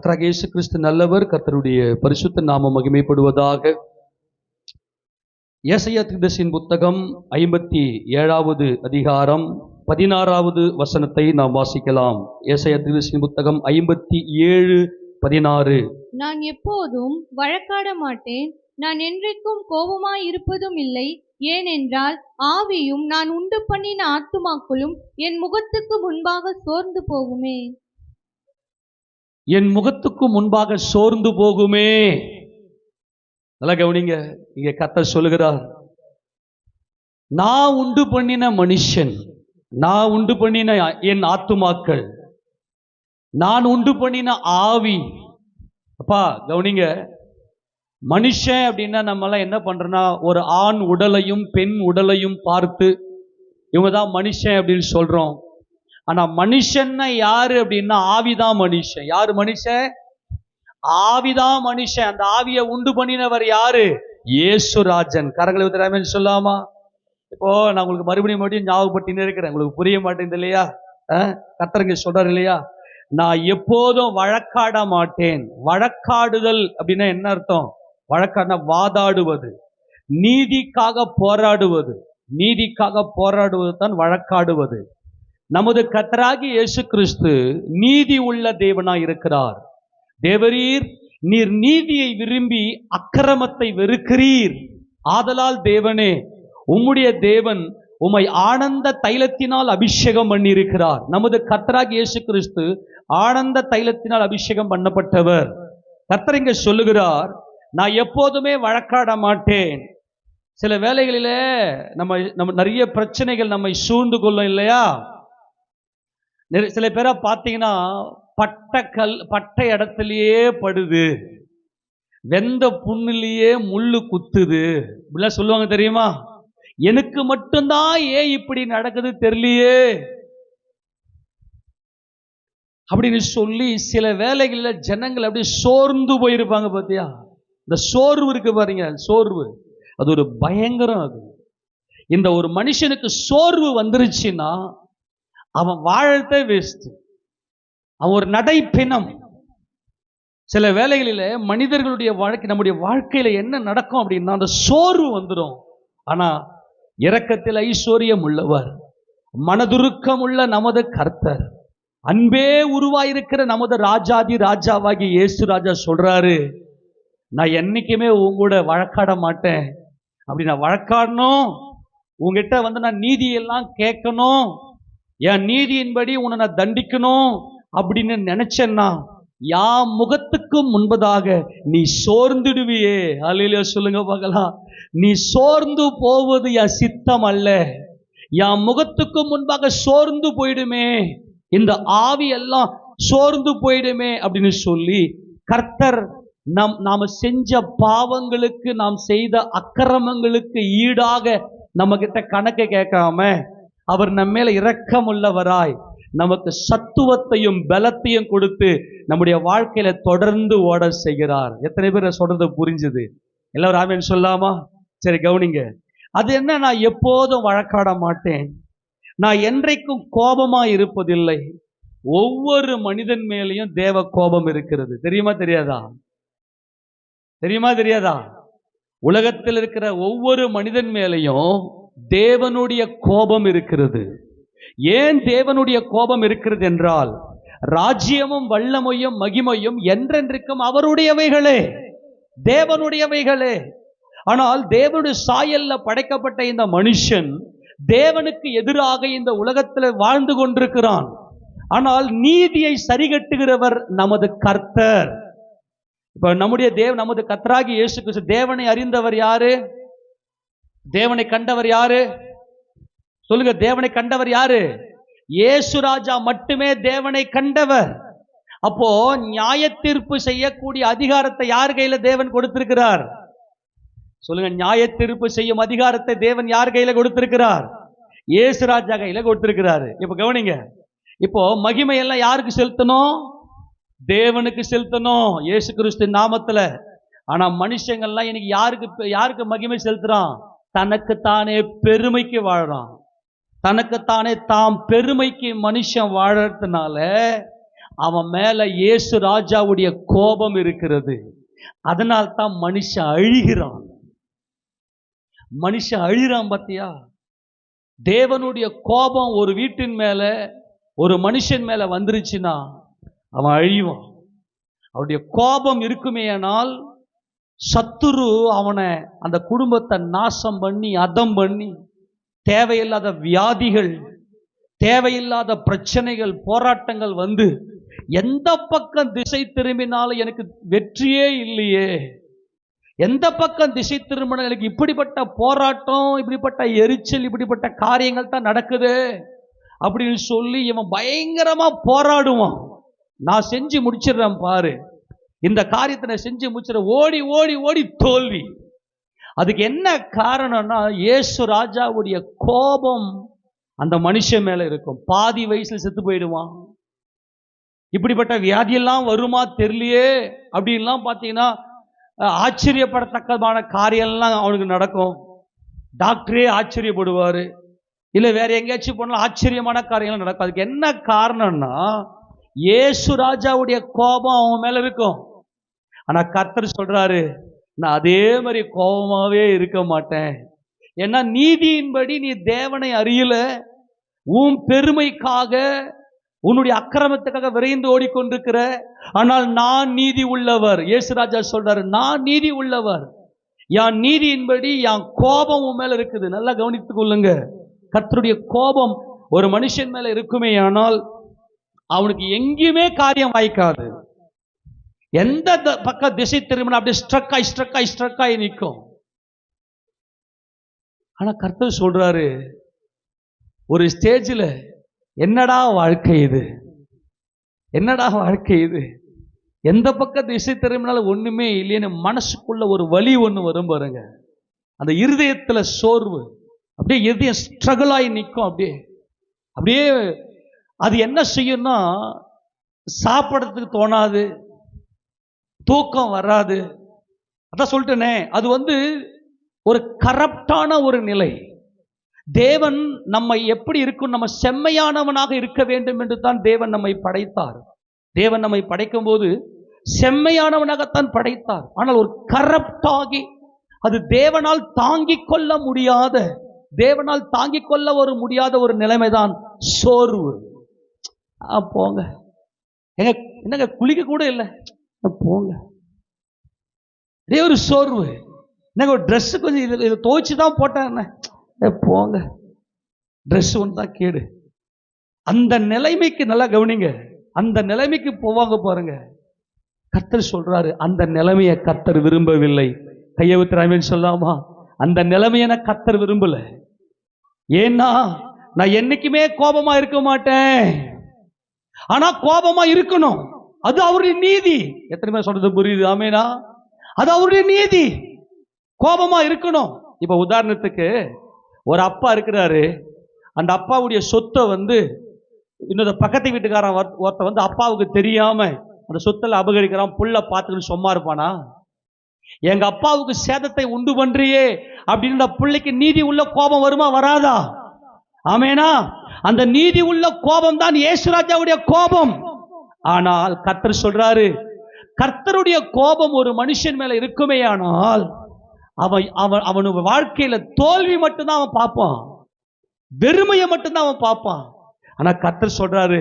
கர்த்தராகிய இயேசு கிறிஸ்து நல்லவர். கர்த்தருடைய பரிசுத்த நாமம் மகிமைப்படுவதாக. ஏசாயா தீர்க்கதரிசியின் புத்தகம் 57வது அதிகாரம் 16வது வசனத்தை நாம் வாசிக்கலாம். ஏசாயா தீர்க்கதரிசியின் புத்தகம் 57:16. நான் எப்போதும் வழக்காட மாட்டேன், நான் என்றைக்கும் கோபமாய் இருப்பதும் இல்லை. ஏனென்றால் ஆவியும் நான் உண்டு பண்ணின ஆத்துமாக்களும் என் முகத்துக்கு முன்பாக சோர்ந்து போகுமே. என் முகத்துக்கு முன்பாக சோர்ந்து போகுமே. நல்லா கவனிங்க, இங்க கர்த்தர் சொல்லுகிறார், நான் உண்டு பண்ணின மனுஷன், நான் உண்டு பண்ணின என் ஆத்துமாக்கள், நான் உண்டு பண்ணின ஆவி. அப்பா கவனிங்க, மனுஷன் அப்படின்னா நம்மளாம் என்ன பண்றோம்னா, ஒரு ஆண் உடலையும் பெண் உடலையும் பார்த்து இவங்க தான் மனுஷன் அப்படின்னு சொல்றோம். ஆனா மனுஷன்னா யாரு அப்படின்னா ஆவிதான் மனுஷன். யாரு மனுஷன்? ஆவிதான் மனுஷன். அந்த ஆவியை உண்டு பண்ணினவர் யாரு? இயேசுராஜன். கரங்களை ஊத்துறாமன்னு சொல்லாமா? இப்போ நான் உங்களுக்கு மறுபடியும் ஞாபகப்பட்டு இருக்கிறேன், உங்களுக்கு புரிய மாட்டேங்குது இல்லையா? கர்த்தர் சொல்றாரு இல்லையா, நான் எப்போதும் வழக்காட மாட்டேன். வழக்காடுதல் அப்படின்னா என்ன அர்த்தம்? வழக்காட வாதாடுவது, நீதிக்காக போராடுவது. நீதிக்காக போராடுவது தான் வழக்காடுவது. நமது கர்த்தராகிய இயேசு கிறிஸ்து நீதி உள்ள தேவனாய் இருக்கிறார். தேவரீர், நீர் நீதியை விரும்பி அக்கிரமத்தை வெறுக்கிறீர். ஆதலால் தேவனே, உம்முடைய தேவன் உம்மை ஆனந்த தைலத்தினால் அபிஷேகம் பண்ணி இருக்கிறார். நமது கர்த்தராகிய இயேசு கிறிஸ்து ஆனந்த தைலத்தினால் அபிஷேகம் பண்ணப்பட்டவர். கர்த்தர் இங்க சொல்லுகிறார், நான் எப்போதுமே வழக்காட மாட்டேன். சில வேளைகளிலே நம்ம நிறைய பிரச்சனைகள் நம்மை சூழ்ந்து கொள்ளும் இல்லையா? சில பேரை பார்த்தீங்கன்னா பட்ட இடத்துலயே படுது, வெந்த புண்ணுலயே முள்ளு குத்துது இப்படிலாம் சொல்லுவாங்க தெரியுமா? எனக்கு மட்டும்தான் ஏன் இப்படி நடக்குது தெரியலையே அப்படின்னு சொல்லி சில வேளைகளில் ஜனங்கள் அப்படி சோர்ந்து போயிருப்பாங்க. பார்த்தியா, இந்த சோர்வு இருக்கு பாருங்க, சோர்வு அது ஒரு பயங்கரம். அது இந்த ஒரு மனுஷனுக்கு சோர்வு வந்துருச்சுன்னா அவன் வாழத்தே வேஸ்ட். அவன் ஒரு நடைப்பிணம். சில வேளைகளில மனிதர்களுடைய வாழ்க்கை, நம்முடைய வாழ்க்கையில என்ன நடக்கும் அப்படின்னா அந்த சோர்வு வந்துடும். ஆனா இரக்கத்தில் ஐஸ்வர்யம் உள்ளவர், மனதுருக்கம் உள்ள நமது கர்த்தர், அன்பே உருவாயிருக்கிற நமது ராஜாதி ராஜாவாகி இயேசு ராஜா சொல்றாரு, நான் என்னைக்குமே உங்களோட வழக்காட மாட்டேன். அப்படி நான் வழக்காடணும், உங்ககிட்ட நான் நீதியெல்லாம் கேட்கணும், என் நீதியின்படி உன்னை நான் தண்டிக்கணும் அப்படின்னு நினைச்சேன்னா என் முகத்துக்கு முன்பதாக நீ சோர்ந்துடுவியே. அல்லேலூயா சொல்லுங்க பார்க்கலாம். நீ சோர்ந்து போவது என் சித்தம் அல்ல, என் முகத்துக்கு முன்பாக சோர்ந்து போயிடுமே, இந்த ஆவி எல்லாம் சோர்ந்து போயிடுமே அப்படின்னு சொல்லி கர்த்தர் நாம செஞ்ச பாவங்களுக்கு, நாம் செய்த அக்கிரமங்களுக்கு ஈடாக நம்ம கிட்ட கணக்கு கேட்காம அவர் நம்ம மேல இரக்கம் உள்ளவராய் நமக்கு சத்துவத்தையும் பலத்தையும் கொடுத்து நம்முடைய வாழ்க்கையில தொடர்ந்து ஓட செய்கிறார். எத்தனை பேர் சொல்றது புரிஞ்சுது? எல்லாரும் ஆமென் சொல்லாமா? சரி கவனிங்க, அது என்ன? நான் எப்போதும் வழக்காட மாட்டேன், நான் என்றைக்கும் கோபமா இருப்பதில்லை. ஒவ்வொரு மனிதன் மேலையும் தேவ கோபம் இருக்கிறது. தெரியுமா தெரியாதா? தெரியுமா தெரியாதா? உலகத்தில் இருக்கிற ஒவ்வொரு மனிதன் மேலையும் தேவனுடைய கோபம் இருக்கிறது. ஏன் தேவனுடைய கோபம் இருக்கிறது என்றால், ராஜ்யமும் வல்லமையும் மகிமையும் என்றென்றைக்கும் அவருடையவைகளே, தேவனுடையவைகளே. ஆனால் தேவனுடைய சாயல்ல படைக்கப்பட்ட இந்த மனுஷன் தேவனுக்கு எதிராக இந்த உலகத்தில் வாழ்ந்து கொண்டிருக்கிறான். ஆனால் நீதியை சரிகட்டுகிறவர் நமது கர்த்தர். இப்ப நமது கர்த்தராகிய இயேசு கிறிஸ்து, தேவனை அறிந்தவர் யாரு? தேவனை கண்டவர் யாரு? சொல்லுங்க, தேவனை கண்டவர் யாரு? இயேசு ராஜா மட்டுமே தேவனை கண்டவர். அப்போ நியாய தீர்ப்பு செய்யக்கூடிய அதிகாரத்தை யார் கையில தேவன் கொடுத்திருக்கிறார்? சொல்லுங்க, நியாய தீர்ப்பு செய்யும் அதிகாரத்தை தேவன் யார் கையில கொடுத்திருக்கிறார்? இயேசு ராஜா கையில கொடுத்திருக்கிறாரு. இப்ப கவனிங்க, இப்போ மகிமை எல்லாம் யாருக்கு செலுத்தணும்? தேவனுக்கு செலுத்தணும், இயேசு கிறிஸ்து நாமத்துல. ஆனா மனுஷங்கள்லாம் இன்னைக்கு யாருக்கு மகிமை செலுத்துறான்? தனக்குத்தானே பெருமைக்கு வாழறான். தனக்குத்தானே தாம் பெருமைக்கு மனுஷன் வாழறதுனால அவன் மேல இயேசு ராஜாவுடைய கோபம் இருக்கிறது. அதனால் தான் மனுஷன் அழிகிறான். மனுஷன் அழிறான் பாத்தியா? தேவனுடைய கோபம் ஒரு வீட்டின் மேல, ஒரு மனுஷன் மேல வந்துருச்சுன்னா அவன் அழிவான். அவருடைய கோபம் இருக்குமேயானால் சத்துரு அவனை, அந்த குடும்பத்தை நாசம் பண்ணி அதம் பண்ணி, தேவையில்லாத வியாதிகள், தேவையில்லாத பிரச்சனைகள், போராட்டங்கள் வந்து எந்த பக்கம் திசை திரும்பினாலும் எனக்கு வெற்றியே இல்லையே, எந்த பக்கம் திசை திரும்பினாலும் எனக்கு இப்படிப்பட்ட போராட்டம், இப்படிப்பட்ட எரிச்சல், இப்படிப்பட்ட காரியங்கள் தான் நடக்குது அப்படின்னு சொல்லி இவன் பயங்கரமா போராடுவான். நான் செஞ்சு முடிச்சிடுறேன் பாரு, இந்த காரியத்தை நான் செஞ்சு முடிச்சிட, ஓடி ஓடி ஓடி தோல்வி. அதுக்கு என்ன காரணம்னா இயேசு ராஜாவுடைய கோபம் அந்த மனுஷன் மேல இருக்கும். பாதி வயசுல செத்து போயிடுவான். இப்படிப்பட்ட வியாதியெல்லாம் வருமா தெரியலையே அப்படின்லாம் பார்த்தீங்கன்னா ஆச்சரியப்படத்தக்கமான காரியம்லாம் அவனுக்கு நடக்கும். டாக்டரே ஆச்சரியப்படுவார். இல்லை வேற எங்கேயாச்சும் போனாலும் ஆச்சரியமான காரியங்கள் நடக்கும். அதுக்கு என்ன காரணம்னா இயேசு ராஜாவுடைய கோபம் அவன் மேல இருக்கும். ஆனா கர்த்தர் சொல்றாரு, நான் அதே மாதிரி கோபமாவே இருக்க மாட்டேன். ஏன்னா நீதியின்படி நீ தேவனை அறியல, உன் பெருமைக்காக, உன்னுடைய அக்கிரமத்துக்காக விரைந்து ஓடிக்கொண்டிருக்கிற. ஆனால் நான் நீதி உள்ளவர். இயேசு ராஜா சொல்றாரு, நான் நீதி உள்ளவர், என் நீதியின்படி என் கோபம் உன் மேல இருக்குது. நல்லா கவனித்துக் கொள்ளுங்க. கர்த்தருடைய கோபம் ஒரு மனுஷன் மேல இருக்குமே ஆனால் அவனுக்கு எங்கேயுமே காரியம் வாய்க்காது. எந்த பக்கம் திசை திரும்பினா அப்படியே ஸ்ட்ரக் ஆகி நிற்கும். ஆனா கர்த்தர் சொல்றாரு ஒரு ஸ்டேஜில், என்னடா வாழ்க்கை இது, என்னடா வாழ்க்கை இது, எந்த பக்கம் திசை திரும்பினாலும் ஒண்ணுமே இல்லைன்னு மனசுக்குள்ள ஒரு வலி ஒண்ணு வரும் பாருங்க. அந்த இருதயத்துல சோர்வு, அப்படியே இருதயம் ஸ்ட்ரகிள் ஆகி நிற்கும். அப்படியே அப்படியே அது என்ன செய்யும்னா சாப்பிட்றதுக்கு தோணாது, தூக்கம் வராது. அதான் சொல்லிட்டேனே, அது ஒரு கரப்டான ஒரு நிலை. தேவன் நம்மை எப்படி இருக்கும், நம்ம செம்மையானவனாக இருக்க வேண்டும் என்று தான் தேவன் நம்மை படைத்தார். தேவன் நம்மை படைக்கும் போது செம்மையானவனாகத்தான் படைத்தார். ஆனால் ஒரு கரப்டாகி, அது தேவனால் தாங்கிக் கொள்ள முடியாத, தேவனால் தாங்கிக் கொள்ள முடியாத ஒரு நிலைமைதான் சோர்வு. போங்க, என்னங்க குளிக்க கூட இல்லை, போங்க, இதே ஒரு சோர்வு. என்னங்க ஒரு ட்ரெஸ் கொஞ்சம் இதை துவைச்சு தான் போட்டேன், போங்க, ட்ரெஸ் ஒன்று தான் கேடு. அந்த நிலைமைக்கு நல்லா கவனிங்க, அந்த நிலைமைக்கு போவாங்க பாருங்க. கர்த்தர் சொல்றாரு, அந்த நிலைமையை கர்த்தர் விரும்பவில்லை. கையை ஊத்துறாமேன்னு சொல்லாமா? அந்த நிலைமையை கர்த்தர் விரும்பல. ஏன்னா நான் என்னைக்குமே கோபமா இருக்க மாட்டேன், ஆனா கோபமா இருக்கணும், அது அவருடைய நீதி. எத்தனை பேர் சொல்றது புரியுது? ஆமேனா? அது அவருடைய நீதி, கோபமா இருக்கணும். இப்ப உதாரணத்துக்கு ஒரு அப்பா இருக்கிறாரு, அந்த அப்பாவுடைய சொத்தை இன்னொரு பக்கத்து வீட்டுக்காரன் ஒருத்த அப்பாவுக்கு தெரியாம அந்த சொத்துல அபகரிக்கிறான். புள்ள பார்த்துக்கிட்டு சும்மா இருப்பானா? எங்க அப்பாவுக்கு சேதத்தை உண்டு பண்றியே அப்படின்னு பிள்ளைக்கு நீதி உள்ள கோபம் வருமா வராதா? ஆமேனா? அந்த நீதி உள்ள கோபம் தான் இயேசு ராஜாவுடைய கோபம். ஆனால் கர்த்தர் சொல்றாரு, கர்த்தருடைய கோபம் ஒரு மனுஷன் மேல இருக்குமே ஆனால் அவனுடைய வாழ்க்கையில தோல்வி மட்டும்தான் அவன் பார்ப்பான், வெறுமையை மட்டும்தான் அவன் பார்ப்பான். ஆனா கர்த்தர் சொல்றாரு,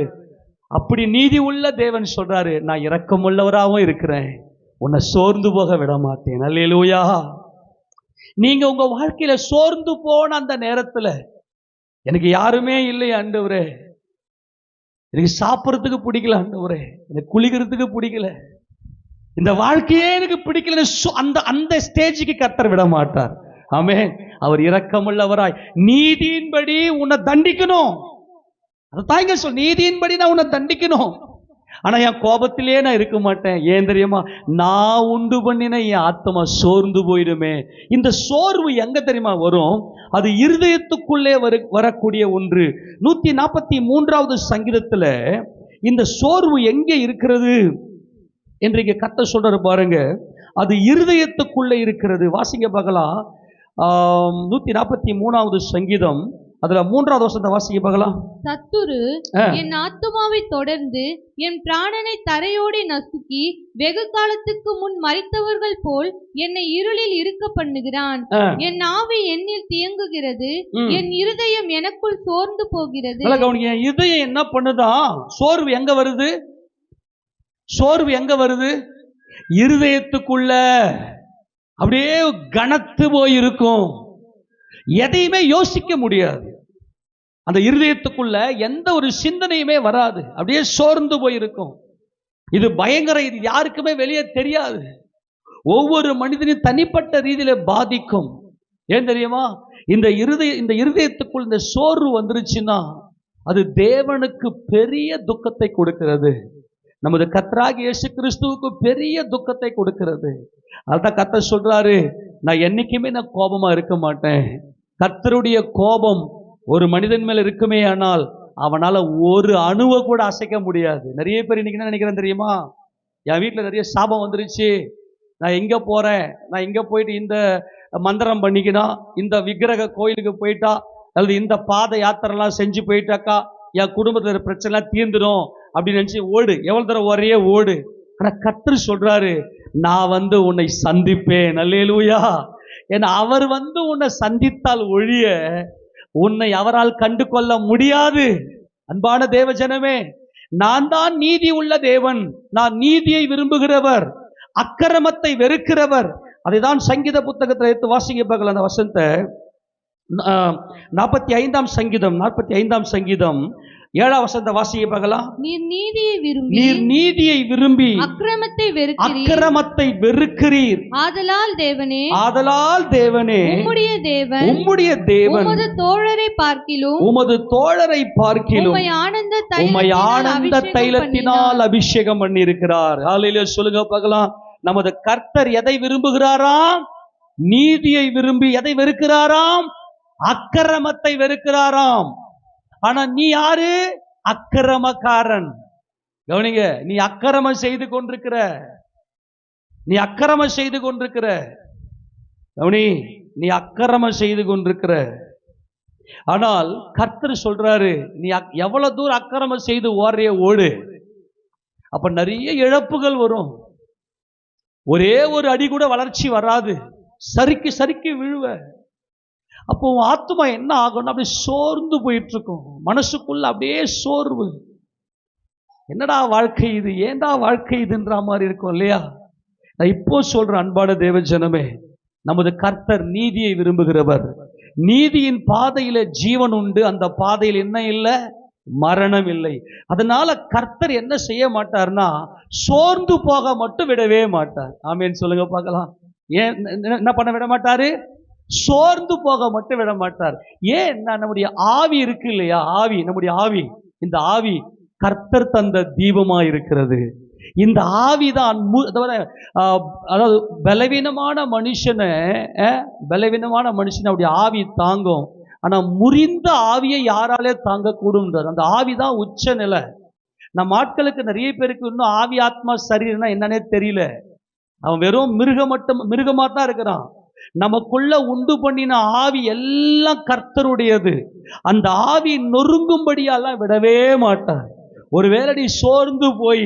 அப்படி நீதி உள்ள தேவன் சொல்றாரு, நான் இரக்கம் உள்ளவராகவும் இருக்கிறேன், உன்னை சோர்ந்து போக விட மாட்டேன். அல்லேலூயா. நீங்க உங்க வாழ்க்கையில சோர்ந்து போன அந்த நேரத்துல, எனக்கு யாருமே இல்லை ஆண்டவரே, எனக்கு சாப்பிட்றதுக்கு பிடிக்கல ஆண்டவரே, எனக்கு குளிக்கிறதுக்கு பிடிக்கல, இந்த வாழ்க்கையே எனக்கு பிடிக்கல, அந்த ஸ்டேஜுக்கு கர்த்தர் விட மாட்டார். ஆமென். அவர் இரக்கமுள்ளவராய் நீதியின்படி உன்னை தண்டிக்கணும். அதைத்தான் இங்க சொல், நீதியின்படி நான் உன்னை தண்டிக்கணும். ஆனா என் கோபத்திலே நான் இருக்க மாட்டேன். ஏன் தெரியுமா? நான் உண்டு பண்ணின என் ஆத்மா சோர்ந்து போயிடுமே. இந்த சோர்வு எங்க தெரியுமா வரும்? அது இருதயத்துக்குள்ளே வரக்கூடிய ஒன்று. 143வது சங்கீதத்துல இந்த சோர்வு எங்கே இருக்கிறது என்று இங்க கர்த்தர் சொல்றாரு பாருங்க. அது இருதயத்துக்குள்ளே இருக்கிறது. வாசிங்க பார்க்கலாம். 143வது சங்கீதம் அதுல 3வது வசனத்தை வாசிக்க பார்க்கலாம். சத்துரு ஆ. என் ஆத்துமாவை தொடர்ந்து என் பிராணனை தரையோடி நசுக்கி வெகு காலத்துக்கு முன் மரித்தவர்கள் போல் என்னை இருளில் இருக்க பண்ணுகிறான். ஆ. என் ஆவி என்னில் தியங்குகிறது, ம். என் இருதயம் எனக்குள் சோர்ந்து போகிறது. நல்லா கவனிங்க. என் இதயம் என்ன பண்ணுதான்? சோர்வு எங்க வருது? சோர்வு எங்க வருது? இருதயத்துக்குள்ள அப்படியே கனத்து போயிருக்கும். எதையுமே யோசிக்க முடியாது. அந்த இருதயத்துக்குள்ள எந்த ஒரு சிந்தனையுமே வராது. அப்படியே சோர்ந்து போயிருக்கும். இது பயங்கர. இது யாருக்குமே வெளியே தெரியாது. ஒவ்வொரு மனிதனையும் தனிப்பட்ட ரீதியில பாதிக்கும். ஏன் தெரியுமா? இந்த இருதயத்துக்குள் இந்த சோர்வு வந்துருச்சுன்னா அது தேவனுக்கு பெரிய துக்கத்தை கொடுக்கிறது. நமது கர்த்தராகிய இயேசு கிறிஸ்துவுக்கு பெரிய துக்கத்தை கொடுக்கிறது. அதான் கர்த்தர் சொல்றாரு, நான் என்னைக்குமே கோபமா இருக்க மாட்டேன். கர்த்தருடைய கோபம் ஒரு மனிதன் மேல இருக்குமே ஆனால் அவனால ஒரு அணுவை கூட அசைக்க முடியாது. நிறைய பேர் இன்னைக்கு என்ன நினைக்கிறேன் தெரியுமா? என் வீட்டில் நிறைய சாபம் வந்துருச்சு, நான் எங்க போறேன், நான் இங்க போயிட்டு இந்த மந்திரம் பண்ணிக்கணும், இந்த விக்கிரக கோயிலுக்கு போயிட்டா அல்லது இந்த பாத யாத்திரைலாம் செஞ்சு போயிட்டாக்கா என் குடும்பத்தில் பிரச்சனை தீர்ந்துடும் அப்படின்னு நினைச்சு ஓடு. எவ்வளவு தூரம் ஒரே ஓடு. ஆனா கர்த்தர் சொல்றாரு, நான் உன்னை சந்திப்பேன். அல்லேலூயா. ஏன்னா அவர் உன்னை சந்தித்தால் ஒழிய உன்னை அவரால் கண்டு கொள்ள முடியாது. அன்பான தேவ ஜனமே, நான் தான் நீதி உள்ள தேவன். நான் நீதியை விரும்புகிறவர், அக்கிரமத்தை வெறுக்கிறவர். அதைதான் சங்கீத புத்தகத்தில் எடுத்து வாசிக்க பார்க்கலாம். அந்த வசனத்தை 45ஆம் சங்கீதம் 7ஆம் வசனத்தை வாசிக்க பார்க்கலாம். நீர் நீதியை விரும்பி அக்கிரமத்தை வெறுக்கிறீர். ஆதலால் தேவனே உம்முடைய தேவன் உமது தோழரை பார்க்கிலும் உம்மை ஆனந்த தைலத்தினால் அபிஷேகம் பண்ணி இருக்கிறார். ஹல்லேலூயா சொல்லுங்க பார்க்கலாம். நமது கர்த்தர் எதை விரும்புகிறாராம்? நீதியை விரும்பி எதை வெறுக்கிறாராம்? அக்கிரமத்தை வெறுக்கிறாராம். ஆனா நீ யாரு? அக்கிரமக்காரன். கவனிங்க, நீ அக்கிரமம் செய்து கொண்டிருக்கிற. கவனி, நீ அக்கிரமம் செய்து கொண்டிருக்கிற. ஆனால் கர்த்தர் சொல்றாரு, நீ எவ்வளவு தூரம் அக்கிரமம் செய்து ஓடுறிய ஓடு. அப்ப நிறைய இழப்புகள் வரும். ஒரே ஒரு அடி கூட வளர்ச்சி வராது. சறுக்கி விழுவ. அப்போ ஆத்மா என்ன ஆகும்னா அப்படியே சோர்ந்து போயிட்டு இருக்கும். மனசுக்குள்ள அப்படியே சோர்வு. என்னடா வாழ்க்கை இது, ஏண்டா வாழ்க்கை இதுன்ற மாதிரி இருக்கும் இல்லையா? நான் இப்போ சொல்றேன் அன்பான தேவ ஜனமே, நமது கர்த்தர் நீதியை விரும்புகிறவர். நீதியின் பாதையில ஜீவன் உண்டு. அந்த பாதையில் என்ன இல்லை? மரணம் இல்லை. அதனால கர்த்தர் என்ன செய்ய மாட்டார்னா சோர்ந்து போக மட்டும் விடவே மாட்டார். ஆமேன் சொல்லுங்க பார்க்கலாம். ஏன் என்ன பண்ண விட மாட்டாரு? சோர்ந்து போக மட்டும் விட மாட்டார். ஏன்? நம்முடைய ஆவி இருக்கு இல்லையா? நம்முடைய ஆவி, இந்த ஆவி கர்த்தர் தந்த தீபமா இருக்கிறது. இந்த ஆவிதான் அதாவது பலவீனமான மனுஷனை அவருடைய ஆவி தாங்கும். ஆனா முறிந்த ஆவியை யாராலே தாங்க கூடும்? அந்த ஆவிதான் உச்ச நிலை. நம்ம ஆட்களுக்கு நிறைய பேருக்கு இன்னும் ஆவி ஆத்மா சரீரம்னா என்னன்னே தெரியல. அவன் வெறும் மிருகமா தான் இருக்கிறான். நமக்குள்ள உண்டு பண்ணின ஆவி எல்லாம் கர்த்தருடையது. அந்த ஆவி நொறுங்கும்படியெல்லாம் விடவே மாட்டார். ஒருவேளை நீ சோர்ந்து போய்,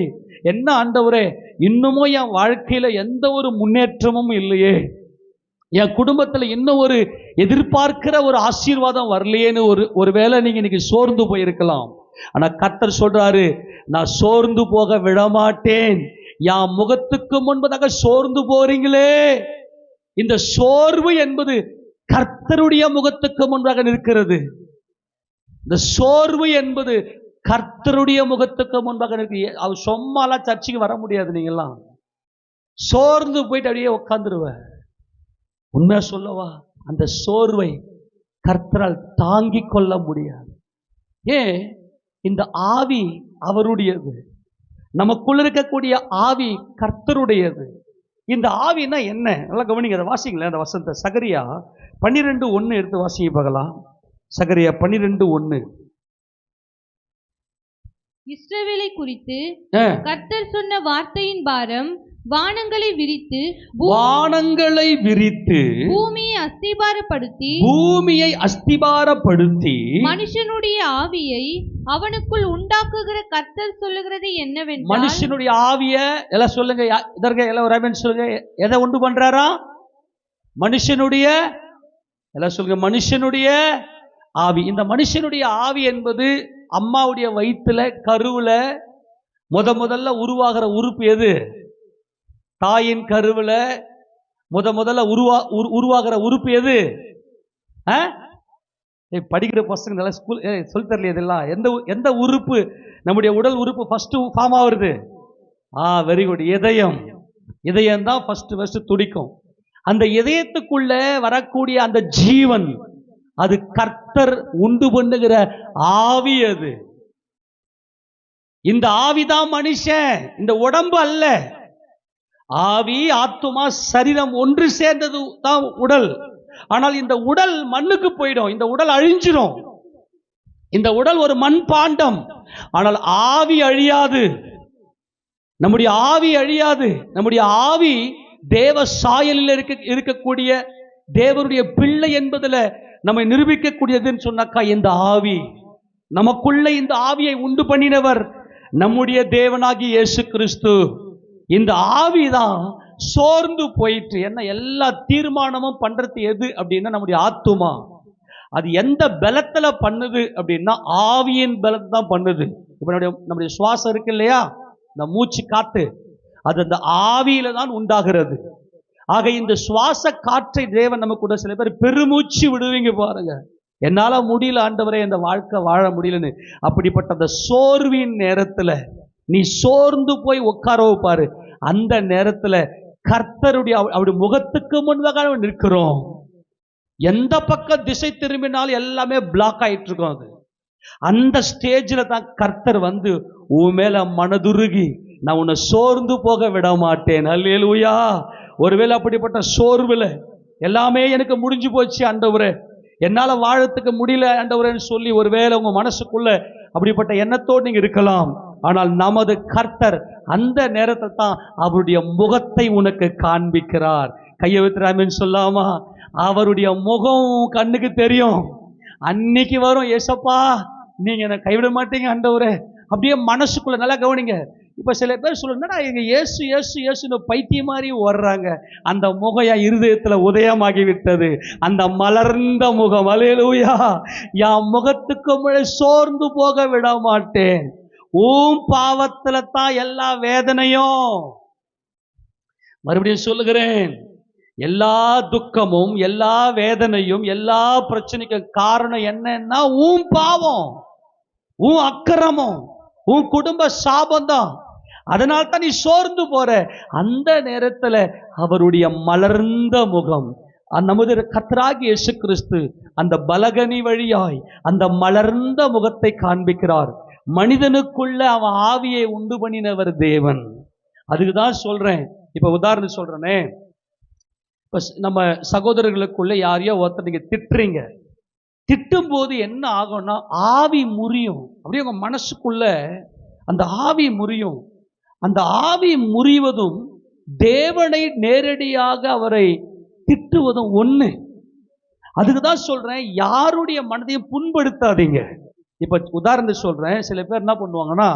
என்ன ஆண்டவரே, இன்னமும் என் வாழ்க்கையில எந்த ஒரு முன்னேற்றமும் இல்லையே, என் குடும்பத்துல இன்னும் ஒரு எதிர்பார்க்கிற ஒரு ஆசீர்வாதம் வரலையேன்னு ஒருவேளை நீங்க இன்னைக்கு சோர்ந்து போயிருக்கலாம். ஆனா கர்த்தர் சொல்றாரு, நான் சோர்ந்து போக விடமாட்டேன். என் முகத்துக்கு முன்பதாக சோர்ந்து போறீங்களே, இந்த சோர்வு என்பது கர்த்தருடைய முகத்துக்கு முன்பாக நிற்கிறது. இந்த சோர்வு என்பது கர்த்தருடைய முகத்துக்கு முன்பாக நிற்கு. அவர் சும்மாலாம் சர்ச்சைக்கு வர முடியாது. நீங்கெல்லாம் சோர்ந்து போயிட்டு அப்படியே உட்காந்துருவ. உண்மையா சொல்லவா, அந்த சோர்வை கர்த்தரால் தாங்கிக் கொள்ள முடியாது. ஏன்? இந்த ஆவி அவருடையது. நமக்குள்ள இருக்கக்கூடிய ஆவி கர்த்தருடையது. இந்த ஆவினா என்ன? நல்லா கவனிங்க, அதை வாசிங்களேன். அந்த வசனத்தை சகரியா 12:1 எடுத்து வாசிங்க பார்க்கலாம். சகரியா 12:1. இஸ்ரவேலை குறித்து கர்த்தர் சொன்ன வார்த்தையின் பாரம் வானங்களை விரித்து வானங்களை விரித்து பூமியை அஸ்திபாரப்படுத்தி மனுஷனுடைய ஆவியை அவனுக்குள் உண்டாக்குகிற கர்த்தர் சொல்லுகிறது என்னவென்றால், மனுஷனுடைய ஆவிய எல்லாம் சொல்லுங்க, இதற்கு எல்லாம் ஒரு ஆமென் சொல்லுங்க. எதை உண்டு பண்றாரா? மனுஷனுடைய எல்லாம் சொல்லுங்க, மனுஷனுடைய ஆவி. இந்த மனுஷனுடைய ஆவி என்பது அம்மாவுடைய வயிற்றுல கருவுல முதல்ல உருவாகிற உறுப்பு எது? தாயின் கருவுல முதல்ல உருவாகிற உறுப்பு எது? படிக்கிற பசங்க நல்லா ஸ்கூல் சொல்லி தரல. இதெல்லாம் எந்த உறுப்பு நம்முடைய உடல் உறுப்பு ஃபர்ஸ்ட் ஃபார்ம் ஆகுறது? வெரி குட், இதயம். இதயம் தான் ஃபர்ஸ்ட் துடிக்கும். அந்த இதயத்துக்குள்ள வரக்கூடிய அந்த ஜீவன், அது கர்த்தர் உண்டு பண்ணுகிற ஆவி. அது இந்த ஆவிதான் மனுஷன், இந்த உடம்பு அல்ல. ஆவி, ஆத்துமா, சரீரம் ஒன்று சேர்ந்தது தான் உடல். ஆனால் இந்த உடல் மண்ணுக்கு போயிடும், இந்த உடல் அழிஞ்சிடும். இந்த உடல் ஒரு மண் பாண்டம். ஆனால் ஆவி அழியாது, நம்முடைய ஆவி அழியாது. நம்முடைய ஆவி தேவ சாயலில் இருக்கக்கூடிய தேவனுடைய பிள்ளை என்பதில் நம்மை நிரூபிக்கக்கூடியதுன்னு சொன்னாக்கா, இந்த ஆவி நமக்குள்ள இந்த ஆவியை உண்டு பண்ணினவர் நம்முடைய தேவனாகி இயேசு கிறிஸ்து. இந்த ஆவிதான் சோர்ந்து போயிட்டு என்ன எல்லா தீர்மானமும் பண்றது எது அப்படின்னா நம்முடைய ஆத்துமா. அது எந்த பலத்துல பண்ணுது அப்படின்னா ஆவியின் பலத்தை தான் பண்ணுது. இப்ப நம்முடைய சுவாசம் இருக்கு இல்லையா, இந்த மூச்சு காத்து, அது அந்த ஆவியில தான் உண்டாகிறது. ஆக இந்த சுவாச காற்றை தேவன் நமக்கு கூட சில பேர் பெருமூச்சு விடுவீங்க பாருங்க, என்னால முடியல ஆண்டவரே, இந்த வாழ்க்கை வாழ முடியலன்னு. அப்படிப்பட்ட அந்த சோர்வின் நேரத்துல நீ சோர்ந்து போய் உட்கார வைப்பாரு. அந்த நேரத்துல கர்த்தருடைய அவருடைய முகத்துக்கு முன்பாக நிற்கிறோம். எந்த பக்கம் திசை திரும்பினாலும் எல்லாமே பிளாக் ஆயிட்டு இருக்கும். அது அந்த ஸ்டேஜில் தான் கர்த்தர் வந்து உன் மேல மனதுருகி, நான் உன்னை சோர்ந்து போக விட மாட்டேன். அல்லேலூயா. ஒருவேளை அப்படிப்பட்ட சோர்வுல எல்லாமே எனக்கு முடிஞ்சு போச்சு ஆண்டவரே, என்னால வாழத்துக்கு முடியல ஆண்டவரேன்னு சொல்லி ஒருவேளை உங்க மனசுக்குள்ள அப்படிப்பட்ட எண்ணத்தோடு நீங்க இருக்கலாம். ஆனால் நமது கர்த்தர் அந்த நேரத்தை தான் அவருடைய முகத்தை உனக்கு காண்பிக்கிறார். கையை வைத்துறாமன்னு சொல்லாமா? அவருடைய முகம் கண்ணுக்கு தெரியும். அன்னைக்கு வரும், ஏசப்பா நீங்க என்னை கைவிட மாட்டீங்க ஆண்டவரே. அப்படியே மனசுக்குள்ள நல்லா கவனிங்க. இப்ப சில பேர் சொல்லுங்கன்னா எங்க இயேசு இயேசு இயேசுன்னு பைத்தியம் மாதிரி ஓடுறாங்க. அந்த முகம் என் இருதயத்துல உதயமாகி விட்டது, அந்த மலர்ந்த முகம். அல்லேலூயா. என் முகத்துக்கு முழு சோர்ந்து போக விட மாட்டேன். பாவத்துல தான் எல்லா வேதனையும். மறுபடியும் சொல்லுகிறேன், எல்லா துக்கமும் எல்லா வேதனையும் எல்லா பிரச்சனைக்கும் காரணம் என்னன்னா பாவம், அக்கிரமம், குடும்ப சாபம் தான். அதனால தான் நீ சோர்ந்து போற. அந்த நேரத்துல அவருடைய மலர்ந்த முகம், நமது கர்த்தராகிய இயேசு கிறிஸ்து அந்த பலகனி வழியாய் அந்த மலர்ந்த முகத்தை காண்பிக்கிறார். மனிதனுக்குள்ள அவன் ஆவியை உண்டு பண்ணினவர் தேவன். அதுக்குதான் சொல்றேன். இப்ப உதாரணம் சொல்றேனே, நம்ம சகோதரர்களுக்குள்ள யாரையோ ஒருத்தர் நீங்க திட்டுறீங்க. திட்டும் போது என்ன ஆகும்னா ஆவி முறியும். அப்படியே உங்க மனசுக்குள்ள அந்த ஆவி முறியும். அந்த ஆவி முறிவதும் தேவனை நேரடியாக அவரை திட்டுவதும் ஒண்ணு. அதுக்குதான் சொல்றேன், யாருடைய மனதையும் புண்படுத்தாதீங்க. இப்ப உதாரணம் சொல்றேன், சில பேர் என்ன பண்ணுவாங்கன்னா,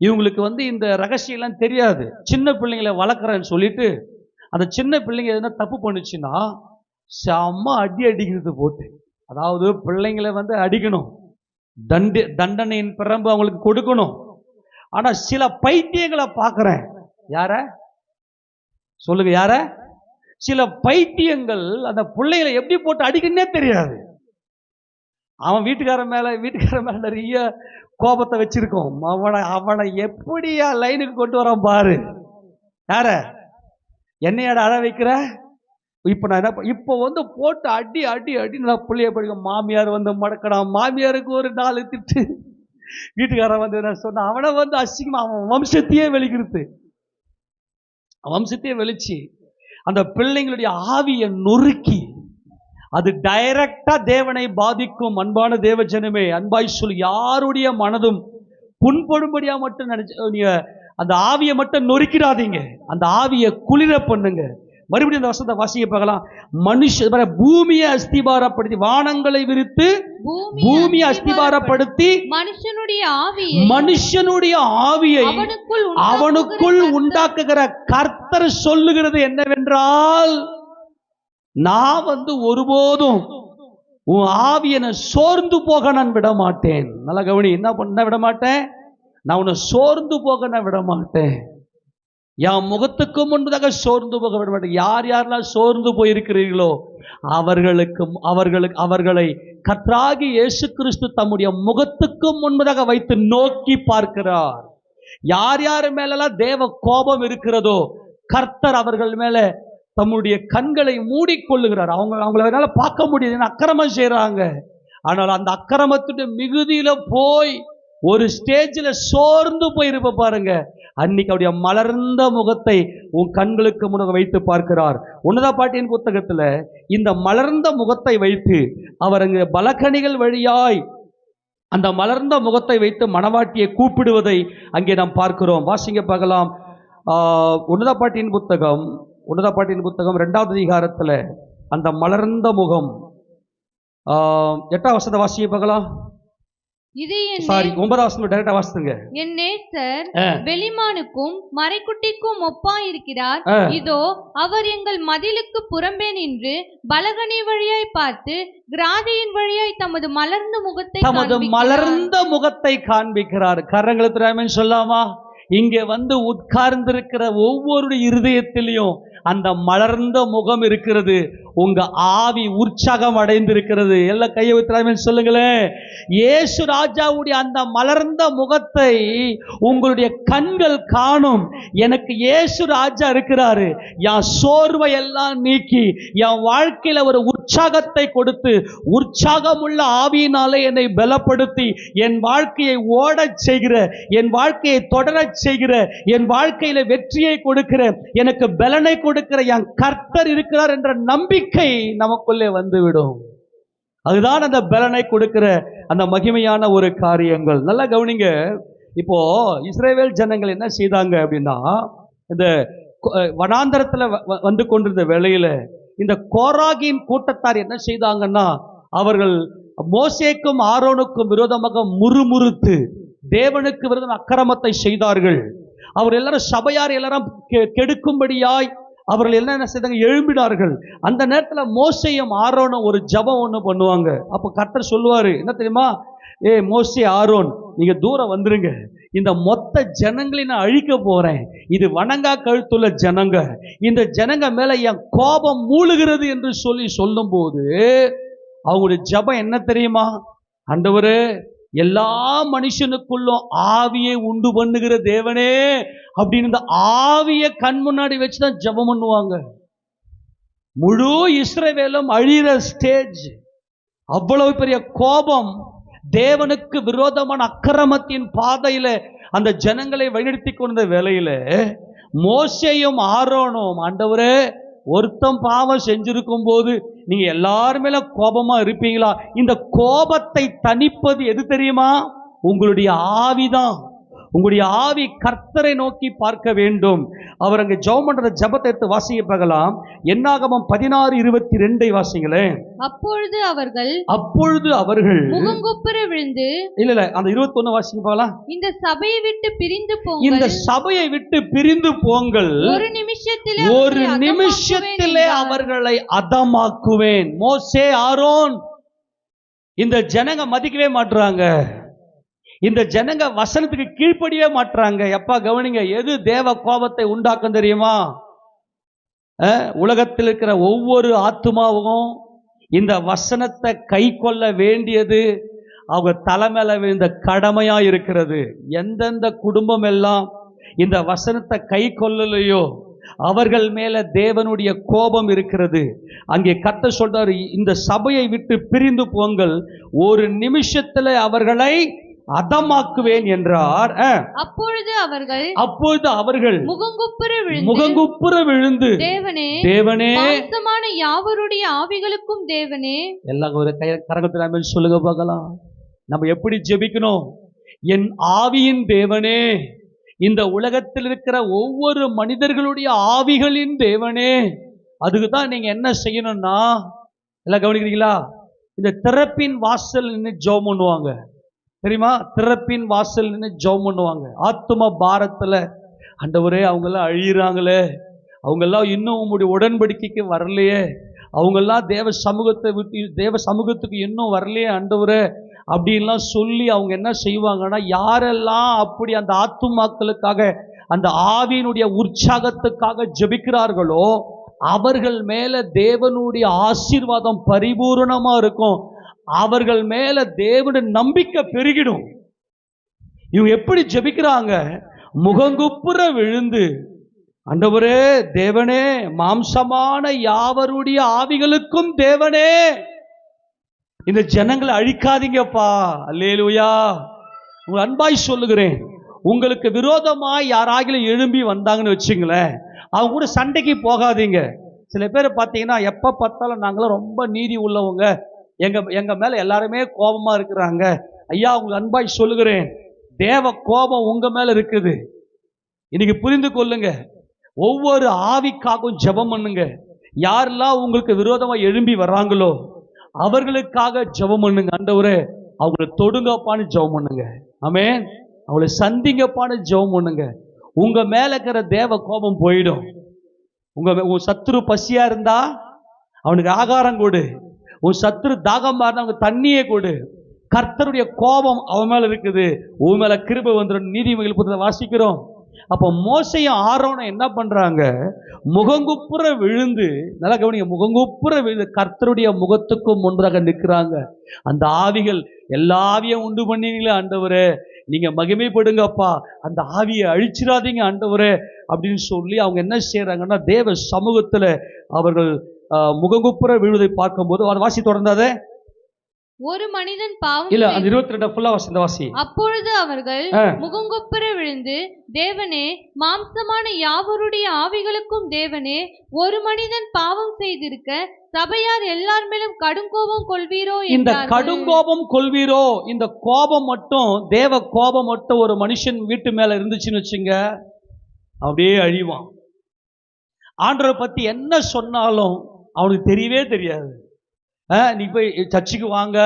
இவங்களுக்கு வந்து இந்த ரகசியம் எல்லாம் தெரியாது. சின்ன பிள்ளைங்களை வளர்க்குறேன்னு சொல்லிட்டு அந்த சின்ன பிள்ளைங்க எதுனா தப்பு பண்ணுச்சுன்னா செம்ம அடிக்கிறது போட்டு. அதாவது பிள்ளைங்களை வந்து அடிக்கணும், தண்டனையின் பிரம்பு அவங்களுக்கு கொடுக்கணும். ஆனா சில பைத்தியங்களை பார்க்கிறேன். யார சொல்லுங்க, யார? சில பைத்தியங்கள் அந்த பிள்ளைகளை எப்படி போட்டு அடிக்கணுன்னே தெரியாது. அவன் வீட்டுக்காரன் மேல நிறைய கோபத்தை வச்சிருக்கோம். அவனை எப்படியா லைனுக்கு கொண்டு வரான் பாரு. யார? என்னையாட அழ வைக்கிற? இப்ப நான் என்ன இப்ப வந்து போட்டு அடி அடி அடி நான் பிள்ளைய படிக்கும். மாமியார் வந்து மடக்கணும், மாமியாருக்கு ஒரு 4 திட்டு, வீட்டுக்காரன் வந்து என்ன சொன்ன, அவனை வந்து அசிங்கமா அவன் வம்சத்தையே வெளிக்கிறது. வம்சத்தையே வெளிச்சு அந்த பிள்ளைங்களுடைய ஆவியை நொறுக்கி அது டைரக்டா தேவனை பாதிக்கும். அன்பான தேவ ஜனமே, அன்பாய் சொல்லி யாருடைய மனதும் புண்படும்படியா மட்டும் நினைச்சு நீங்க அந்த ஆவியை மட்டும் நொறுக்கிடாதீங்க, அந்த ஆவியை குளிர பண்ணுங்க. மறுபடியும் அந்த வசனத்தை வாசிக்க பார்க்கலாம். பூமியை அஸ்திபாரப்படுத்தி, வானங்களை விரித்து பூமியை அஸ்திபாரப்படுத்தி மனுஷனுடைய ஆவியை அவனுக்குள் உண்டாக்குகிற கர்த்தர் சொல்லுகிறது என்னவென்றால், நான் ஒருபோதும் உன் ஆவியனை சோர்ந்து போக நான் விட மாட்டேன். நல்லா கவனி, என்ன பண்ண விட மாட்டேன்? நான் உன்னை சோர்ந்து போக நான் விட மாட்டேன். என் முகத்துக்கு முன்பதாக சோர்ந்து போக விட மாட்டேன். யார் யாரெல்லாம் சோர்ந்து போயிருக்கிறீர்களோ அவர்களை கர்த்தராகிய இயேசு கிறிஸ்து தம்முடைய முகத்துக்கு முன்பதாக வைத்து நோக்கி பார்க்கிறார். யார் யார் மேலெல்லாம் தேவ கோபம் இருக்கிறதோ கர்த்தர் அவர்கள் மேல தம்முடைய கண்களை மூடிக்கொள்ளுகிறார். அவங்களால பார்க்க முடியாது, அக்கிரமம் செய்யறாங்க. ஆனால் அந்த அக்கிரமத்துடைய மிகுதியில போய் ஒரு ஸ்டேஜில் சோர்ந்து போயிருப்ப பாருங்க, அன்னைக்கு அவருடைய மலர்ந்த முகத்தை உன் கண்களுக்கு முன்னாக வைத்து பார்க்கிறார். உன்னத பாட்டியின் புத்தகத்துல இந்த மலர்ந்த முகத்தை வைத்து அவர் அங்கு பலகணிகள் வழியாய் அந்த மலர்ந்த முகத்தை வைத்து மணவாட்டியை கூப்பிடுவதை அங்கே நாம் பார்க்கிறோம். வாசிங்க பார்க்கலாம். உன்னத பாட்டியின் புத்தகம் 2வது அதிகாரத்துல அந்த மலர்ந்த முகம் 8வது வசனத்தை வாசிங்க பார்க்கலாம். 9வது வசனம் டைரக்டா வாசிங்க. என் நேசர் வெளிமானுக்கும் மறைக்குட்டிக்கும் ஒப்பாயிருக்கிறார். இதோ அவர் எங்கள் மதிலுக்கு புறம்பே நின்று பலகனி வழியாய் பார்த்து கிராதியின் வழியாய் தமது மலர்ந்த முகத்தை காண்பிக்கிறார். கரங்களுக்கு சொல்லாமா? இங்கே உட்கார்ந்திருக்கிற ஒவ்வொரு இருதயத்திலையும் அந்த மலர்ந்த முகம் இருக்கிறது. உங்க ஆவி உற்சாகம் அடைந்திருக்கிறது. எல்லாம் கையை வைத்து சொல்லுங்களேன். இயேசு ராஜாவுடைய அந்த மலர்ந்த முகத்தை உங்களுடைய கண்கள் காணும். எனக்கு இயேசு ராஜா இருக்கிறாரு, என் சோர்வை எல்லாம் நீக்கி என் வாழ்க்கையில ஒரு உற்சாகத்தை கொடுத்து உற்சாகமுள்ள ஆவியினாலே என்னை பலப்படுத்தி என் வாழ்க்கையை ஓடச் செய்கிற, என் வாழ்க்கையை தொடரச் செய்கிற, என் வாழ்க்கையில வெற்றியை கொடுக்கிற, எனக்கு பலனை கொடுக்கிற என் கர்த்தர் இருக்கிறார் என்ற நம்பிக்கை நமக்குள்ளே வந்துவிடும். அதுதான் அந்த பலனை கொடுக்கிற அந்த மகிமையான ஒரு காரியங்கள். நல்லா கவனிங்க. இப்போ இஸ்ரவேல் ஜனங்கள் என்ன செய்தாங்க அப்படின்னா, இந்த வனாந்தரத்துல வந்து கொண்டிருந்த வேளையில இந்த கோராகின் கூட்டத்தார் என்ன செய்தாங்கன்னா, அவர்கள் மோசேக்கும் ஆரோனுக்கும் விரோதமாக முறுமுறுத்து தேவனுக்கு விரோதம் அக்கிரமத்தை செய்தார்கள். அவர் எல்லாரும் சபையார் எல்லாரும் கெடுக்கும்படியாய் அவர்கள் என்ன செய்தாங்க, எழும்பினார்கள். அந்த நேரத்தில் மோசேயும் ஆரோனும் ஒரு ஜபம் ஒன்று பண்ணுவாங்க. அப்போ கர்த்தர் சொல்லுவாரு, என்ன தெரியுமா? மோசே ஆரோன், நீங்க தூரம் வந்துருங்க, இந்த மொத்த ஜனங்களை நான் அழிக்க போறேன். இது வணங்கா கழுத்துள்ள ஜனங்க, இந்த ஜனங்க மேல என் கோபம் மூழுகிறது என்று சொல்லும் போது அவங்களுடைய ஜபம் என்ன தெரியுமா? ஆண்டவரே, எல்லா மனுஷனுக்குள்ளும் ஆவியை உண்டு பண்ணுகிற தேவனே அப்படின்னு இந்த ஆவியை கண் முன்னாடி வச்சுதான் ஜபம் பண்ணுவாங்க. முழு இஸ்ரவேலும் அழிகிற ஸ்டேஜ். அவ்வளவு பெரிய கோபம், தேவனுக்கு விரோதமான அக்கிரமத்தின் பாதையில அந்த ஜனங்களை வழிநடத்தி கொண்ட வேளையில மோசேயும் ஆரோனும், ஆண்டவரே, ஒருத்தம் பாவம் செஞ்சிருக்கும் போது நீங்க எல்லாரும் மேல கோபமா இருப்பீங்களா? இந்த கோபத்தை தணிப்பது எது தெரியுமா? உங்களுடைய ஆவிதான். உங்களுடைய ஆவி கர்த்தரை நோக்கி பார்க்க வேண்டும். அவர் அங்கே ஜெபம் பண்ற ஜெபத்தை எடுத்து வாசிக்க பார்க்கலாம். என்னாகமம் 16:22 வாசிங்களேன். அப்பொழுது அவர்கள் முகங்குப்புற விழுந்து, இல்ல அந்த 21 வாசிக்க பார்க்கலாம். இந்த சபையை விட்டு பிரிந்து போங்கள், ஒரு நிமிஷத்திலே அவர்களை அதமாக்குவேன். மோசே ஆரோன், இந்த ஜனங்க மதிக்கவே மாட்டுறாங்க, இந்த ஜனங்க வசனத்துக்கு கீழ்ப்படியே மாட்டுறாங்க. எப்பா கவனிங்க, எது தேவ கோபத்தை உண்டாக்கும் தெரியுமா? உலகத்தில் இருக்கிற ஒவ்வொரு ஆத்துமாவும் இந்த வசனத்தை கை கொள்ள வேண்டியது அவங்க தலைமையில விழுந்த கடமையா இருக்கிறது. எந்தெந்த குடும்பம் எல்லாம் இந்த வசனத்தை கை கொள்ளலையோ அவர்கள் மேல தேவனுடைய கோபம் இருக்கிறது. அங்கே கர்த்தர் சொல்றாரு, இந்த சபையை விட்டு பிரிந்து போங்கள், ஒரு நிமிஷத்துல அவர்களை அதமாக்குவேன் என்றார். அப்பொழுது அவர்கள் முகங்குப்புற விழுந்து, தேவனே, மாம்சமான யாவருடைய ஆவிகளுக்கும் தேவனே. எல்லாம் ஒரு கரகத்தில் சொல்லுங்க பார்க்கலாம். நம்ம எப்படி ஜெபிக்கணும்? என் ஆவியின் தேவனே, இந்த உலகத்தில் இருக்கிற ஒவ்வொரு மனிதர்களுடைய ஆவிகளின் தேவனே. அதுக்கு தான் நீங்க என்ன செய்யணும்னா, எல்லாம் கவனிக்கிறீங்களா, இந்த திறப்பின் வாசல் நின்று ஜெபம் பண்ணுவாங்க. தெரியுமா? திறப்பின் வாசல் நின்று ஜெபம் பண்ணுவாங்க. ஆத்தும பாரத்துல, ஆண்டவரே அவங்கெல்லாம் அழியிறாங்களே, அவங்கெல்லாம் இன்னும் உங்களுடைய உடன்படிக்கைக்கு வரலையே, அவங்கெல்லாம் தேவ சமூகத்துக்கு இன்னும் வரலையே ஆண்டவரே அப்படின்லாம் சொல்லி அவங்க என்ன செய்வாங்கன்னா, யாரெல்லாம் அப்படி அந்த ஆத்துமாக்களுக்காக அந்த ஆவியினுடைய உற்சாகத்துக்காக ஜெபிக்கிறார்களோ அவர்கள் மேல தேவனுடைய ஆசீர்வாதம் பரிபூரணமா இருக்கும். அவர்கள் மேல தேவனுடைய நம்பிக்கை பெருகிடும். இவங்க எப்படி ஜெபிக்கிறாங்க? முகங்குப்புற விழுந்து, ஆண்டவரே தேவனே, மாம்சமான யாவருடைய ஆவிகளுக்கும் தேவனே, இந்த ஜனங்களை அழிக்காதீங்கப்பா. அல்லேலூயா. உங்கள் அன்பாய் சொல்லுகிறேன், உங்களுக்கு விரோதமாய் யாராகிலும் எழும்பி வந்தாங்கன்னு வச்சுங்களேன், அவங்க கூட சண்டைக்கு போகாதீங்க. சில பேர் பார்த்தீங்கன்னா, எப்போ பார்த்தாலும் நாங்களாம் ரொம்ப நீதி உள்ளவங்க, எங்க மேல எல்லாருமே கோபமா இருக்கிறாங்க. ஐயா, உங்களுக்கு அன்பாய் சொல்லுகிறேன், தேவ கோபம் உங்க மேல இருக்குது. இன்னைக்கு புரிந்து கொள்ளுங்க. ஒவ்வொரு ஆவிக்காகவும் ஜெபம் பண்ணுங்க. யாரெல்லாம் உங்களுக்கு விரோதமா எழும்பி வர்றாங்களோ அவர்களுக்காக ஜெபம் பண்ணுங்க. ஆண்டவரே அவங்களை தொடுங்கப்பான்னு ஜெபம் பண்ணுங்க. ஆமென். அவங்களை சந்திங்கப்பான்னு ஜெபம் பண்ணுங்க. உங்க மேல இருக்கிற தேவ கோபம் போயிடும். உன் சத்துரு பசியா இருந்தா அவனுக்கு ஆகாரம் கொடு. உன் சத்துரு தாகமா இருந்தா அவனுக்கு தண்ணியே கொடு. கர்த்தருடைய கோபம் அவன் மேல இருக்குது, உன் மேல கிருபை வந்துடும். நீதிமொழிகள் புத்தகத்தை வாசிக்கிறோம். அப்போ மோசையும் ஆரோனும் என்ன பண்றாங்க? முகங்குப்புற விழுந்து, நல்லா கவனிங்க, முகங்குப்புற விழுந்து கர்த்தருடைய முகத்துக்கு முன்பாக நிற்கிறாங்க. அந்த ஆவிகள், எல்லா ஆவியும் உண்டு பண்ணீங்களே ஆண்டவரே, நீங்க மகிமைப்படுங்கப்பா, அந்த ஆவியை அழிச்சிடாதீங்க ஆண்டவரே அப்படின்னு சொல்லி அவங்க என்ன செய்யறாங்கன்னா, தேவ சமூகத்துல அவர்கள் முகங்குப்புற விழுவதை பார்க்கும்போது, அதை வாசி தொடர்ந்தாதே. ஒரு மனிதன் பாவம் இல்ல, அந்த 22 ஃபுல்லா வாசி. அப்பொழுது அவர்கள் முகங்குப்புற விழுந்து, தேவனே, மாம்சமான யாவருடைய ஆவிகளுக்கும் தேவனே, ஒரு மனிதன் பாவம் செய்திருக்க சபையார் எல்லார் மேலும் கடுங்கோபம் கொள்வீரோ? இந்த கடுங்கோபம் கொள்வீரோ, இந்த கோபம் மட்டும், தேவ கோபம் மட்டும் ஒரு மனுஷன் வீட்டு மேல இருந்துச்சுன்னு வச்சுங்க, அப்படியே அழிவான். ஆண்டவரை பத்தி என்ன சொன்னாலும் அவனுக்கு தெரியவே தெரியாது. நீ போய் சர்ச்சுக்கு வாங்க,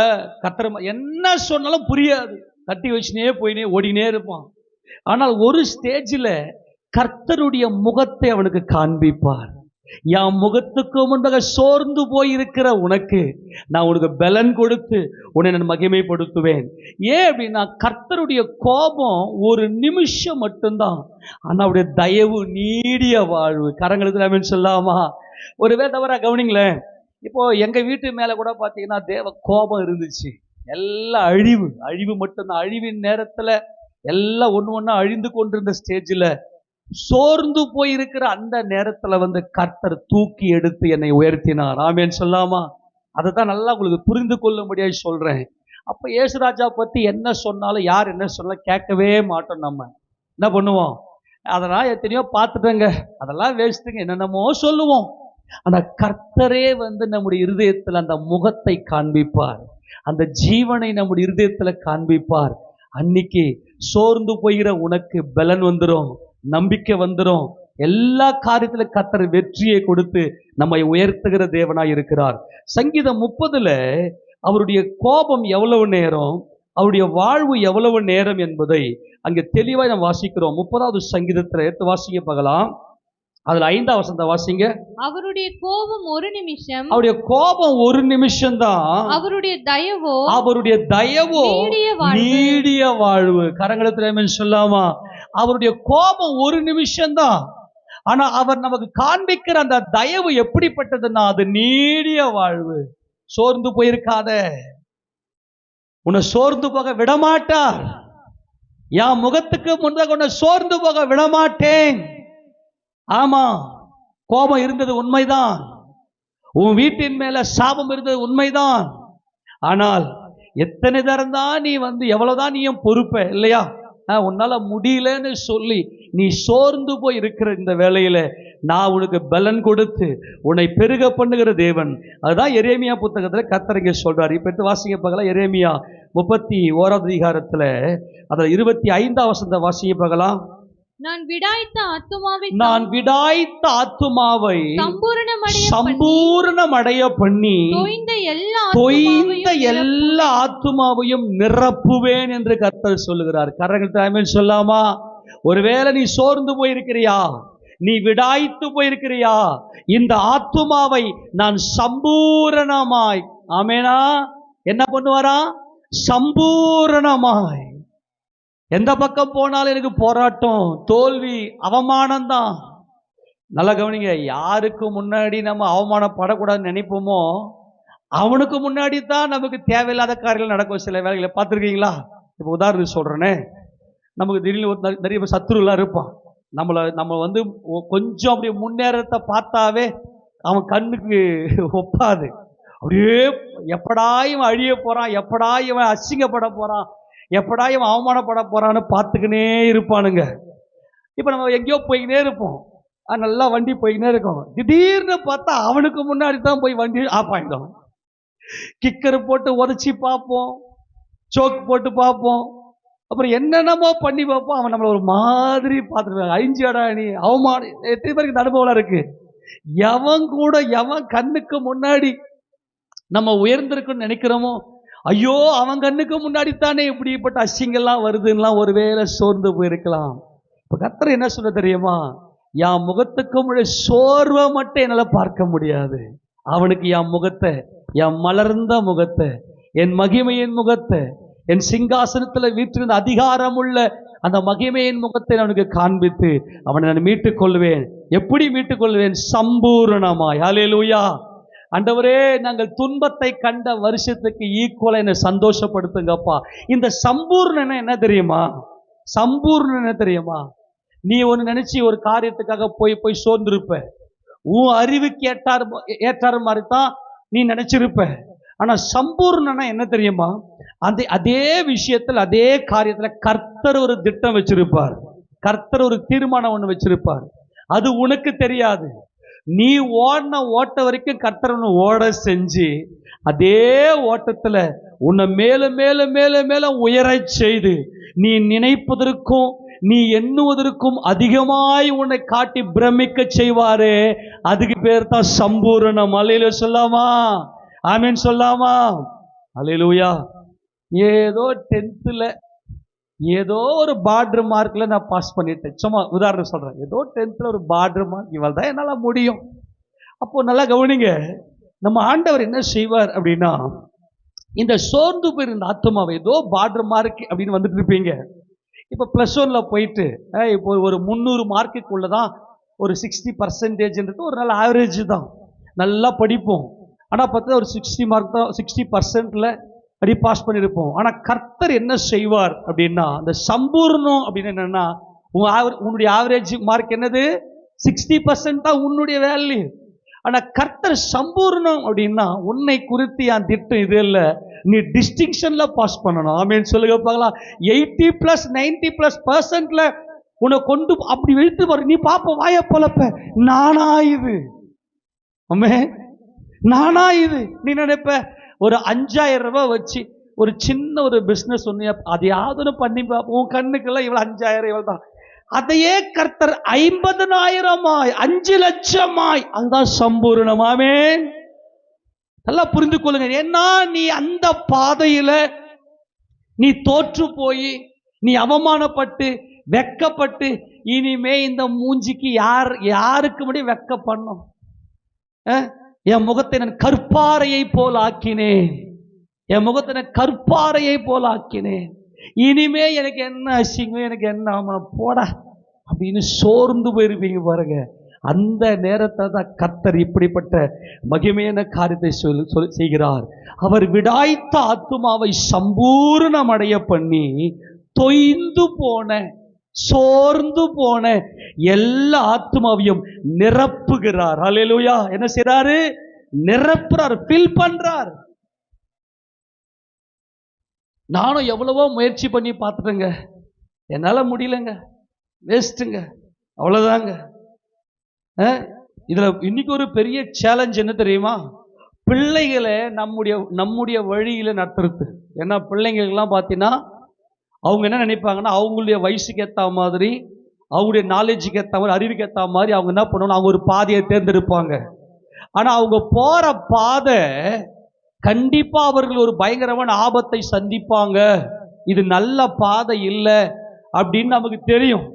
கர்த்தர் என்ன சொன்னாலும் புரியாது. கட்டி வச்சுனே போயினே ஓடினே இருப்பான். ஆனால் ஒரு ஸ்டேஜில் கர்த்தருடைய முகத்தை அவனுக்கு காண்பிப்பார். என் முகத்துக்கு முன்பாக சோர்ந்து போய் இருக்கிற உனக்கு நான் உனக்கு பலன் கொடுத்து உன்னை நான் மகிமைப்படுத்துவேன். ஏன் அப்படின்னா, கர்த்தருடைய கோபம் ஒரு நிமிஷம் மட்டும்தான், ஆனால் அவருடைய தயவு நீடிய வாழ்வு. கரங்களுக்கு ஆமென் சொல்லாமா? ஒரு வேதவரா கவனிங்களேன். இப்போ எங்க வீட்டு மேல கூட பாத்தீங்கன்னா தேவ கோபம் இருந்துச்சு. எல்லாம் அழிவு மட்டும்தான். அழிவின் நேரத்துல எல்லாம் ஒண்ணு அழிந்து கொண்டிருந்த ஸ்டேஜில் சோர்ந்து போயிருக்கிற அந்த நேரத்துல வந்து கர்த்தர் தூக்கி எடுத்து என்னை உயர்த்தினார். ஆமென் சொல்லாமா? அதை தான் நல்லா உங்களுக்கு புரிந்து கொள்ள முடியாது சொல்றேன். அப்ப இயேசுராஜா பத்தி என்ன சொன்னாலும், யார் என்ன சொன்னாலும் கேட்கவே மாட்டோம். நம்ம என்ன பண்ணுவோம்? அதெல்லாம் எத்தனையோ பார்த்துட்டேங்க, அதெல்லாம் வேஸ்ட்டுங்க, என்னென்னமோ சொல்லுவோம். ஆனா கர்த்தரே வந்து நம்முடைய இருதயத்தில் அந்த முகத்தை காண்பிப்பார், அந்த ஜீவனை நம்முடைய இருதயத்துல காண்பிப்பார். அன்னைக்கு சோர்ந்து போகிற உனக்கு பலன் வந்துடும், நம்பிக்கை வந்துடும். எல்லா காரியத்திலும் கர்த்தர் வெற்றியை கொடுத்து நம்மை உயர்த்துகிற தேவனாய் இருக்கிறார். சங்கீதம் 30ல அவருடைய கோபம் எவ்வளவு நேரம், அவருடைய வாழ்வு எவ்வளவு நேரம் என்பதை அங்கே தெளிவாய் நாம் வாசிக்கிறோம். 30வது சங்கீதத்தில் எடுத்து வாசிக்க பார்க்கலாம். அதுல 5ஆம் வசனத்தை வாசிங்க. அவருடைய கோபம் ஒரு நிமிஷம், அவருடைய கோபம் ஒரு நிமிஷம் தான், அவருடைய தயவோ நீடிய வாழ்வு. கரங்களத்துல ஆமென் சொல்லாமா? அவருடைய கோபம் ஒரு நிமிஷம் தான், ஆனா அவர் நமக்கு காண்பிக்கிற அந்த தயவு எப்படிப்பட்டதுன்னா அது நீடிய வாழ்வு. சோர்ந்து போயிருக்காத, உன்னை சோர்ந்து போக விடமாட்டார். என் முகத்துக்கு முன்பாக உன்னை சோர்ந்து போக விடமாட்டேன். ஆமா, கோபம் இருந்தது உண்மைதான், உன் வீட்டின் மேல சாபம் இருந்தது உண்மைதான். ஆனால் எத்தனை தரம் தான் நீ வந்து எவ்வளவுதான் நீயும் பொறுப்ப இல்லையா? உன்னால முடியலன்னு சொல்லி நீ சோர்ந்து போய் இருக்கிற இந்த வேளையில நான் உனக்கு பலன் கொடுத்து உன்னை பெருக பண்ணுகிற தேவன். அதுதான் எரேமியா புத்தகத்துல கர்த்தர் இங்கே சொல்றாரு. இப்ப எடுத்து வாசிங்க பார்க்கலாம். எரேமியா 31வது அதிகாரத்துல அதுல 25ஆம் வசனத்தை வாசிங்க பார்க்கலாம். நான் விடாய்த்த ஆத்துமாவை சம்பூரணமடைய பண்ணி தொய்ந்த எல்லா ஆத்துமாவையும் நிரப்புவேன் என்று கர்த்தர் சொல்லுகிறார். கரங்கள் தாய்மையில் சொல்லாமா? ஒருவேளை நீ சோர்ந்து போயிருக்கிறியா, நீ விடாய்த்து போயிருக்கிறியா, இந்த ஆத்துமாவை நான் சம்பூரணமாய், ஆமேனா, என்ன பண்ணுவாரா? சம்பூரணமாய். எந்த பக்கம் போனாலும் எனக்கு போராட்டம், தோல்வி, அவமானம் தான். நல்லா கவனிங்க, யாருக்கு முன்னாடி நம்ம அவமானப்படக்கூடாதுன்னு நினைப்போமோ அவனுக்கு முன்னாடி தான் நமக்கு தேவையில்லாத காரியங்கள் நடக்கும். சில வேலைகளை பார்த்துருக்கீங்களா? இப்போ உதாரணம் சொல்றேனே, நமக்கு திடீர்னு நிறைய சத்துருலாம் இருப்பான். நம்ம வந்து கொஞ்சம் அப்படி முன்னேறத்தை பார்த்தாவே அவன் கண்ணுக்கு ஒப்பாது. அப்படியே எப்படா இவன் அழிய போறான், எப்படா இவன் அசிங்கப்பட போறான், எப்படா இவன் அவமானப்பட போறான்னு பார்த்துக்கினே இருப்பானுங்க. இப்போ நம்ம எங்கேயோ போய்கினே இருப்போம், நல்லா வண்டி போய்கினே இருக்கும். திடீர்னு பார்த்தா அவனுக்கு முன்னாடி தான் போய் வண்டி ஆஃப் ஆகிடும். கிக்கர் போட்டு உதச்சி பார்ப்போம், சோக்கு போட்டு பார்ப்போம், அப்புறம் என்னென்னமோ பண்ணி பார்ப்போம். அவன் நம்மளை ஒரு மாதிரி பார்த்துருவாங்க. அழிஞ்சாடா நீ, அவமானம். எத்தனை பேருக்கு இந்த அனுபவம் இருக்கு? எவன் கண்ணுக்கு முன்னாடி நம்ம உயர்ந்திருக்குன்னு நினைக்கிறோமோ, ஐயோ அவன் கண்ணுக்கு முன்னாடி தானே இப்படிப்பட்ட அசிங்கெல்லாம் வருதுன்னெலாம் ஒருவேளை சோர்ந்து போயிருக்கலாம். இப்போ கர்த்தர் என்ன சொல்ல தெரியுமா? என் முகத்துக்கு முன்னாடி சோர்வை மட்டும் என்னால் பார்க்க முடியாது. அவனுக்கு என் முகத்தை, என் மலர்ந்த முகத்தை, என் மகிமையின் முகத்தை, என் சிங்காசனத்தில் வீற்றிருந்த அதிகாரமுள்ள அந்த மகிமையின் முகத்தை அவனுக்கு காண்பித்து அவனை நான் மீட்டுக் கொள்வேன். எப்படி மீட்டுக் கொள்வேன்? சம்பூரணமாய். ஹல்லேலூயா. ஆண்டவரே, நாங்கள் துன்பத்தை கண்ட வருஷத்துக்கு ஈக்குவலா என்னை சந்தோஷப்படுத்துங்கப்பா. இந்த சம்பூர்ணம் என்ன தெரியுமா? சம்பூர்ணம் என்ன தெரியுமா? நீ ஒன்று நினைச்சு ஒரு காரியத்துக்காக போய் சோர்ந்திருப்ப. உன் அறிவுக்கு ஏற்றாறு மாதிரி தான் நீ நினைச்சிருப்ப. ஆனா சம்பூர்ணனா என்ன தெரியுமா? அதே விஷயத்தில், அதே காரியத்துல கர்த்தர் ஒரு திட்டம் வச்சிருப்பார். கர்த்தர் ஒரு தீர்மானம் ஒன்று வச்சிருப்பார். அது உனக்கு தெரியாது. நீ ஓடின ஓட்ட வரைக்கும் கர்த்தர் ஒன்று ஓட செஞ்சு அதே ஓட்டத்துல உன்னை மேலும் மேலும் மேலும் மேலும் உயர செய்து நீ நினைப்பதற்கும் நீ எண்ணுவதற்கும் அதிகமாய் உன்னை காட்டி பிரமிக்க செய்வாரே, அதுக்கு பேர் தான் சம்பூரணம். அல்லேலூயா சொல்லாமா? ஆமென் சொல்லாமா? அல்லேலூயா. ஏதோ 10th ஏதோ ஒரு பார்டர் மார்க்ல நான் பாஸ் பண்ணிட்டேன். சும்மா உதாரணம் சொல்றேன். ஏதோ 10th ஒரு பார்டர் மார்க், இவள் தான் என்னால முடியும். அப்போ நல்லா கவனிங்க, நம்ம ஆண்டவர் என்ன செய்வார் அப்படின்னா, இந்த சோர்ந்து போயிருந்த ஆத்துமாவை ஏதோ பார்டர் மார்க் அப்படின்னு வந்துட்டு இருப்பீங்க. இப்போ +1 போயிட்டு இப்போ ஒரு 300 மார்க்குள்ளதான் ஒரு 60% ஒரு நல்ல ஆவரேஜ் தான். நல்லா படிப்போம். ஆனால் பார்த்தா ஒரு 60 மார்க் தான், 60% அப்படி பாஸ் பண்ணியிருப்போம். ஆனால் கர்த்தர் என்ன செய்வார் அப்படின்னா, அந்த சம்பூர்ணம் அப்படின்னு என்னன்னா, உன்னுடைய ஆவரேஜ் மார்க் என்னது? 60% தான் உன்னுடைய வேல்யூ. ஆனால் கர்த்தர் சம்பூர்ணம் அப்படின்னா, உன்னை குறித்து என் திட்டம் இது இல்லை, நீ டிஸ்டிங்ஷன்ல பாஸ் பண்ணணும். ஆமேன்னு சொல்லுங்க பார்க்கலாம். 80+, 90+% உன்னை கொண்டு அப்படி வைத்து பாரு. நீ பாப்ப வாய பொழப்ப, நானா இது? ஆமே, நானா இது? நீ நினைப்ப ஒரு 5000 ரூபாய் வச்சு ஒரு சின்ன ஒரு பிசினஸ் ஒன்று அதையாவது பண்ணி பார்ப்போம். உன் கண்ணுக்கெல்லாம் இவ்வளவு 5000 இவ்வளவு தான். அதையே கர்த்தர் 50,000 5 லட்சமாய், அதுதான் சம்பூர்ணமாமே. நல்லா புரிந்து கொள்ளுங்க. ஏன்னா நீ அந்த பாதையில நீ தோற்று போய், நீ அவமானப்பட்டு வெக்கப்பட்டு, இனிமே இந்த மூஞ்சிக்கு யாருக்கு முடியும் வெக்க பண்ணும்? என் முகத்தை நான் கற்பாறையை போல் ஆக்கினேன், என் முகத்தை நான் கற்பாறையை போல் ஆக்கினேன், இனிமே எனக்கு என்ன அசிங்கம், எனக்கு என்ன அவமானம், போட அப்படின்னு சோர்ந்து போயிருப்பீங்க பாருங்க. அந்த நேரத்தை தான் கர்த்தர் இப்படிப்பட்ட மகிமையான காரியத்தை செய்கிறார். அவர் விடாய்த்த ஆத்துமாவை சம்பூர்ணமடைய பண்ணி தொய்ந்து போன, சோர்ந்து போன எல்லா ஆத்துமாவையும் நிரப்புகிறார். ஹல்லேலூயா. என்ன செய்றாரு? நிரப்புறார், ஃபில் பண்றார். நானும் எவ்வளவோ முயற்சி பண்ணி பார்த்துட்டேங்க, என்னால முடியலங்க, வேஸ்ட்டுங்க, அவ்வளவுதாங்க. இதுல இன்னைக்கு ஒரு பெரிய சேலஞ்ச் என்ன தெரியுமா? பிள்ளைகளை நம்முடைய வழியில நடத்துறது. ஏன்னா பிள்ளைங்களுக்கெல்லாம் பார்த்தீங்கன்னா அவங்க என்ன நினைப்பாங்கன்னா, அவங்களுடைய வயசுக்கு ஏற்ற மாதிரி அவங்களுடைய நாலேஜுக்கு ஏற்ற மாதிரி, அறிவுக்கு ஏற்ற மாதிரி அவங்க என்ன பண்ணுவாங்க, அவங்க ஒரு பாதையை தேர்ந்தெடுப்பாங்க. ஆனா அவங்க போற பாதை கண்டிப்பா அவர்கள் ஒரு பயங்கரமான ஆபத்தை சந்திப்பாங்க. இது நல்ல பாதை இல்லை அப்படின்னு நமக்கு தெரியும்.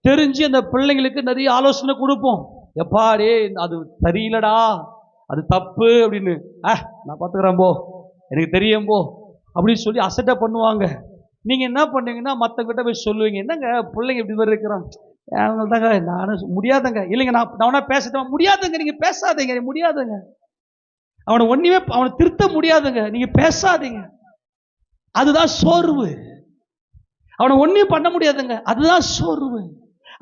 தெரிஞ்சு அந்த பிள்ளைங்களுக்கு நிறைய ஆலோசனை கொடுப்போம். எப்பா டே அது சரியில்லடா, அது தப்பு அப்படின்னு. நான் பார்த்துக்கிறேன் போ, எனக்கு தெரியும் போ அப்படின்னு சொல்லி அசட்டை பண்ணுவாங்க. நீங்க என்ன பண்ணீங்கன்னா மற்றவங்கிட்ட போய் சொல்லுவீங்க, என்னங்க பிள்ளைங்க இப்படி மாதிரி இருக்கிறான், தாங்க நானும் முடியாதுங்க. இல்லைங்க நான் பேச முடியாதுங்க, நீங்க பேசாதீங்க, முடியாதுங்க. அவனை ஒண்ணுமே அவனை திருத்த முடியாதுங்க, நீங்க பேசாதீங்க. அதுதான் சோர்வு. அவனை ஒண்ணும் பண்ண முடியாதுங்க, அதுதான் சோர்வு.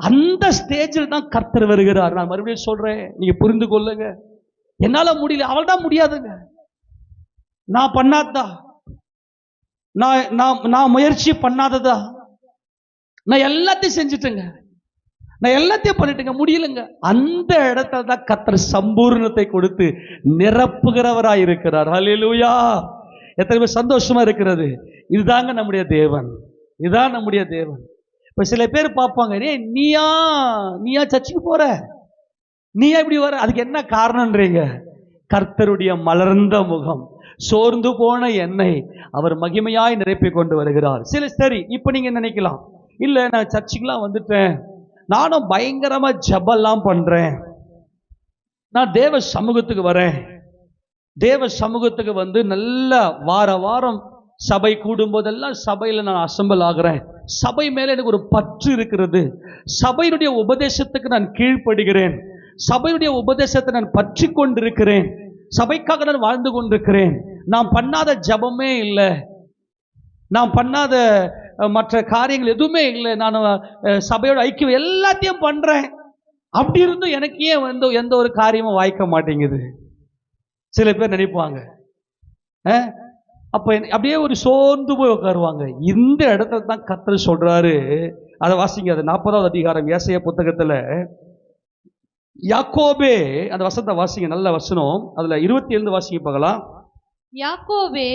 அந்த ஸ்டேஜில் தான் கர்த்தர் வருகிறார். நான் மறுபடியும் சொல்றேன், நீங்க புரிந்து கொள்ளுங்க. என்னால முடியல, அவள் தான் முடியாதுங்க. நான் பண்ணாததா, நான் முயற்சி பண்ணாததா, நான் எல்லாத்தையும் செஞ்சுட்டேங்க, நான் எல்லாத்தையும் பண்ணிட்டுங்க, முடியலங்க. அந்த இடத்துல தான் கர்த்தர் சம்பூர்ணத்தை கொடுத்து நிரப்புகிறவராய் இருக்கிறார். ஹல்லேலூயா! எத்தனை பேர் சந்தோஷமா இருக்கிறது? இதுதாங்க நம்முடைய தேவன், இதுதான் நம்முடைய தேவன். இப்ப சில பேர் பார்ப்பாங்க, நீயா சர்ச்சுக்கு போற, நீயா இப்படி வர, அதுக்கு என்ன காரணம்ன்றீங்க? கர்த்தருடைய மலர்ந்த முகம், சோர்ந்து போன என்னை அவர் மகிமையாய் நிரப்பி கொண்டு வருகிறார். சரி, இப்ப நீங்க நினைக்கலாம், இல்ல நான் சர்ச்சுக்கெல்லாம் வந்துட்டேன், நானும் பயங்கரமா ஜெபம்லாம் பண்றேன், நான் தேவ சமூகத்துக்கு வரேன், தேவ சமூகத்துக்கு வந்து நல்ல வாரம் சபை கூடும் போதெல்லாம் சபையில நான் அசம்பல் ஆகிறேன், சபை மேல எனக்கு ஒரு பற்று இருக்கிறது, சபையினுடைய உபதேசத்துக்கு நான் கீழ்ப்படுகிறேன், சபையுடைய உபதேசத்தை நான் பற்றி கொண்டிருக்கிறேன், சபைக்காக நான் வாழ்ந்து கொண்டிருக்கிறேன், நான் பண்ணாத ஜபமே இல்லை, நான் பண்ணாத மற்ற காரியங்கள் எதுவுமே இல்லை, நான் சபையோட ஐக்கியம் எல்லாத்தையும் பண்றேன், அப்படி இருந்தும் எனக்கு ஏன் எந்த ஒரு காரியமும் வாய்க்க மாட்டேங்குது? சில பேர் நினைப்பாங்க. அப்ப அப்படியே ஒரு சோர்ந்து போய் உட்காருவாங்க. இந்த இடத்துல தான் கர்த்தர் சொல்றாரு, அதை வாசிங்க, அது 40வது அதிகாரம் ஏசாயா புத்தகத்துல. யாக்கோபே, அந்த வசனத்தை வாசிங்க, நல்ல வசனம், அதுல 27 வாசிங்க பார்க்கலாம். யாக்கோபே,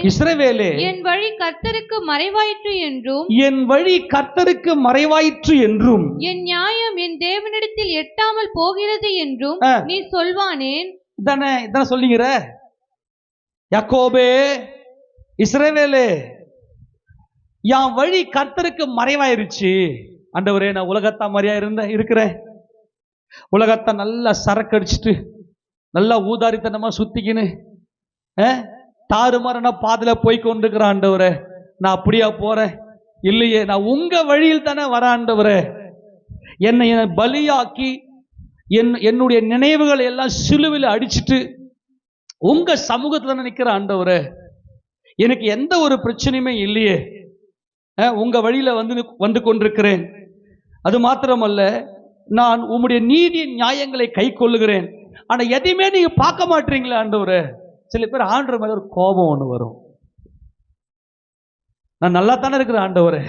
இஸ்ரவேலே, என் வழி கர்த்தருக்கு மறைவாயிற்று என்றும், என் வழி கர்த்தருக்கு மறைவாயிற்று என்றும், என் நியாயம் என் தேவனிடத்தில் எட்டாமல் போகிறது என்றும் நீ சொல்வானேன்? தானே சொல்லுகிற. யாக்கோபே, இஸ்ரவேலே, என் வழி கர்த்தருக்கு மறைவாயிருச்சு. ஆண்டவரே, நான் உலகத்தா மாதிரியா இருக்கிறேன், உலகத்தை நல்லா சரக்கு அடிச்சுட்டு நல்லா ஊதாரித்தனமா சுத்திக்கின்னு தாறுமாறான பாதையில போய் கொண்டிருக்கிறேன். ஆண்டவரே, நான் அப்படியா போறேன்? இல்லையே, நான் உங்க வழியில் தானே வர. ஆண்டவரே, என்னை பலியாக்கி என்னுடைய நினைவுகளை எல்லாம் சிலுவையில் அடிச்சுட்டு உங்க சமூகத்துல நிற்கிற. ஆண்டவரே, எனக்கு எந்த ஒரு பிரச்சனையுமே இல்லையே, உங்க வழியில வந்து கொண்டிருக்கிறேன். அது மாத்திரமல்ல, நான் உம்முடைய நீதி நியாயங்களை கை கொள்ளுகிறேன். ஆனா எதையுமே நீங்க பார்க்க மாட்டீங்களே ஆண்டவரே. சில பேர் ஆண்டவர் மேல ஒரு கோபம் ஒண்ணு வரும். நான் நல்லா தானே இருக்கிறேன் ஆண்டவரே.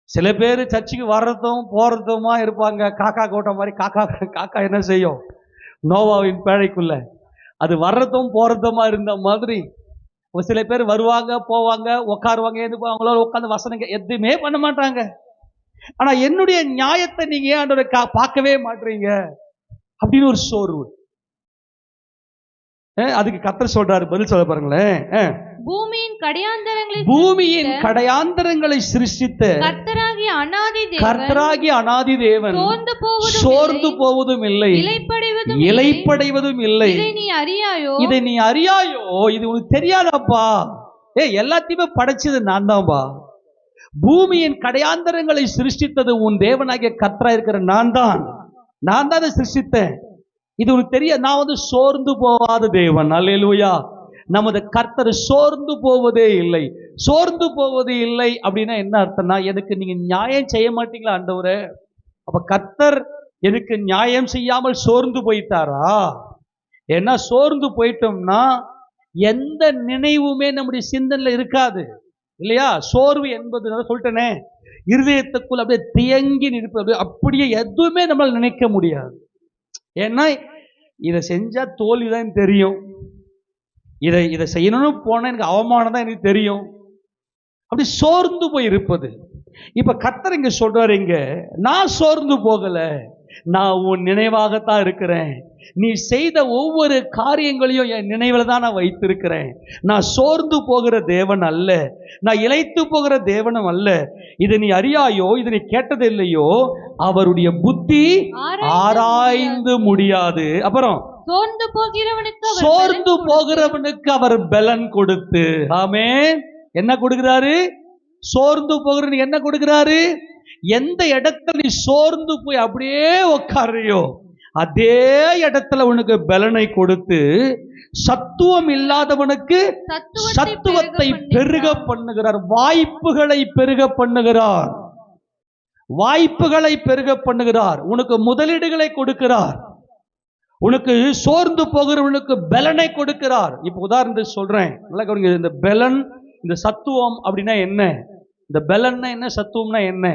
சில பேர் சர்ச்சுக்கு வர்றதும் போறதுமா இருப்பாங்க, காக்கா கூட்டம் மாதிரி. காக்கா என்ன செய்யும்? நோவாவின் பேழைக்குள்ள அது வர்றதும் போறதுமா இருந்த மாதிரி. ஒரு சில பேர் வருவாங்க, போவாங்க, உட்காருவாங்க, அவங்களோட உட்காந்து வசனங்க எதுவுமே பண்ண மாட்டாங்க. ஆனா என்னுடைய நியாயத்தை நீங்க ஏன் ஆண்டவரை பார்க்கவே மாட்டீங்க அப்படின்னு ஒரு சோர்வு. அதுக்கு கர்த்தர் சொல்றாரு, பதில் சொல்ல பாருங்களேன். பூமியின் கடையாந்தரங்களை சிருஷ்டித்த கர்த்தராகிய அநாதி தேவன் சோர்ந்து போவதும் இல்லை, இளைப்படைவதும் இல்லை. இதை நீ அறியாயோ? இது உனக்கு தெரியாதாப்பா? எல்லாத்தையுமே படைச்சது நான் தான்பா. பூமியின் கடையாந்தரங்களை சிருஷ்டித்தது உன் தேவனாகிய கர்த்தரா இருக்கிற நான் தான் அதை சிருஷ்டித்தேன். இது உனக்கு தெரிய. நான் சோர்ந்து போவாத தேவன். அல்லேலூயா! நமது கர்த்தர் சோர்ந்து போவதே இல்லை. சோர்ந்து போவது இல்லை அப்படின்னா என்ன அர்த்தம்னா, எனக்கு நீங்க நியாயம் செய்ய மாட்டீங்களா ஆண்டவரே? அப்ப கர்த்தர் எனக்கு நியாயம் செய்யாமல் சோர்ந்து போயிட்டாரா? ஏன்னா சோர்ந்து போயிட்டோம்னா எந்த நினைவுமே நம்முடைய சிந்தனையில இருக்காது, இல்லையா? சோர்வு என்பது சொல்லிட்டேனே, இருதயத்துக்குள் அப்படியே தியங்கி நிற்பது, அப்படியே எதுவுமே நம்மளால் நினைக்க முடியாது. ஏன்னா இதை செஞ்சா தோல்விதான் தெரியும், இதை செய்யணும்னு போனா எனக்கு அவமானம் தான் எனக்கு தெரியும். அப்படி சோர்ந்து போய் இருப்பது. இப்ப கர்த்தர் இங்க சொல்றாரு, இங்க நான் சோர்ந்து போகல, நான் உன் நினைவாகத்தான் இருக்கிறேன். நீ செய்த ஒவ்வொரு காரியங்களையும் என் நினைவில் தான் நான் வைத்திருக்கிறேன். நான் சோர்ந்து போகிற தேவன் அல்ல, நான் இளைத்து போகிற தேவனும் அல்ல. இது நீ அறியாயோ, இது நீ கேட்டது இல்லையோ, அவருடைய புத்தி ஆராய்ந்து முடியாது. அப்புறம் சோர்ந்து போகிறவனுக்கு அவர் பலன் கொடுத்து. ஆமென். என்ன கொடுக்கிறாரு? சோர்ந்து போகிறவனுக்கு என்ன கொடுக்கிறாரு? எந்த இடத்துல நீ சோர்ந்து போய் அப்படியே உட்காரியோ அதே இடத்துல உனக்கு பலனை கொடுத்து, சத்துவம் இல்லாதவனுக்கு சத்துவத்தை பெருக பண்ணுகிறார். வாய்ப்புகளை பெருக பண்ணுகிறார். வாய்ப்புகளை பெருக பண்ணுகிறார். உனக்கு முதலீடுகளை கொடுக்கிறார். உனக்கு சோர்ந்து போகிறவனுக்கு பலனை கொடுக்கிறார். இப்ப உதாரணத்துக்கு சொல்றேன், நல்லா கவனிங்க. இந்த பலன், இந்த சத்துவம் அப்படின்னா என்ன? இந்த பலன்னா என்ன, சத்துவம்னா என்ன?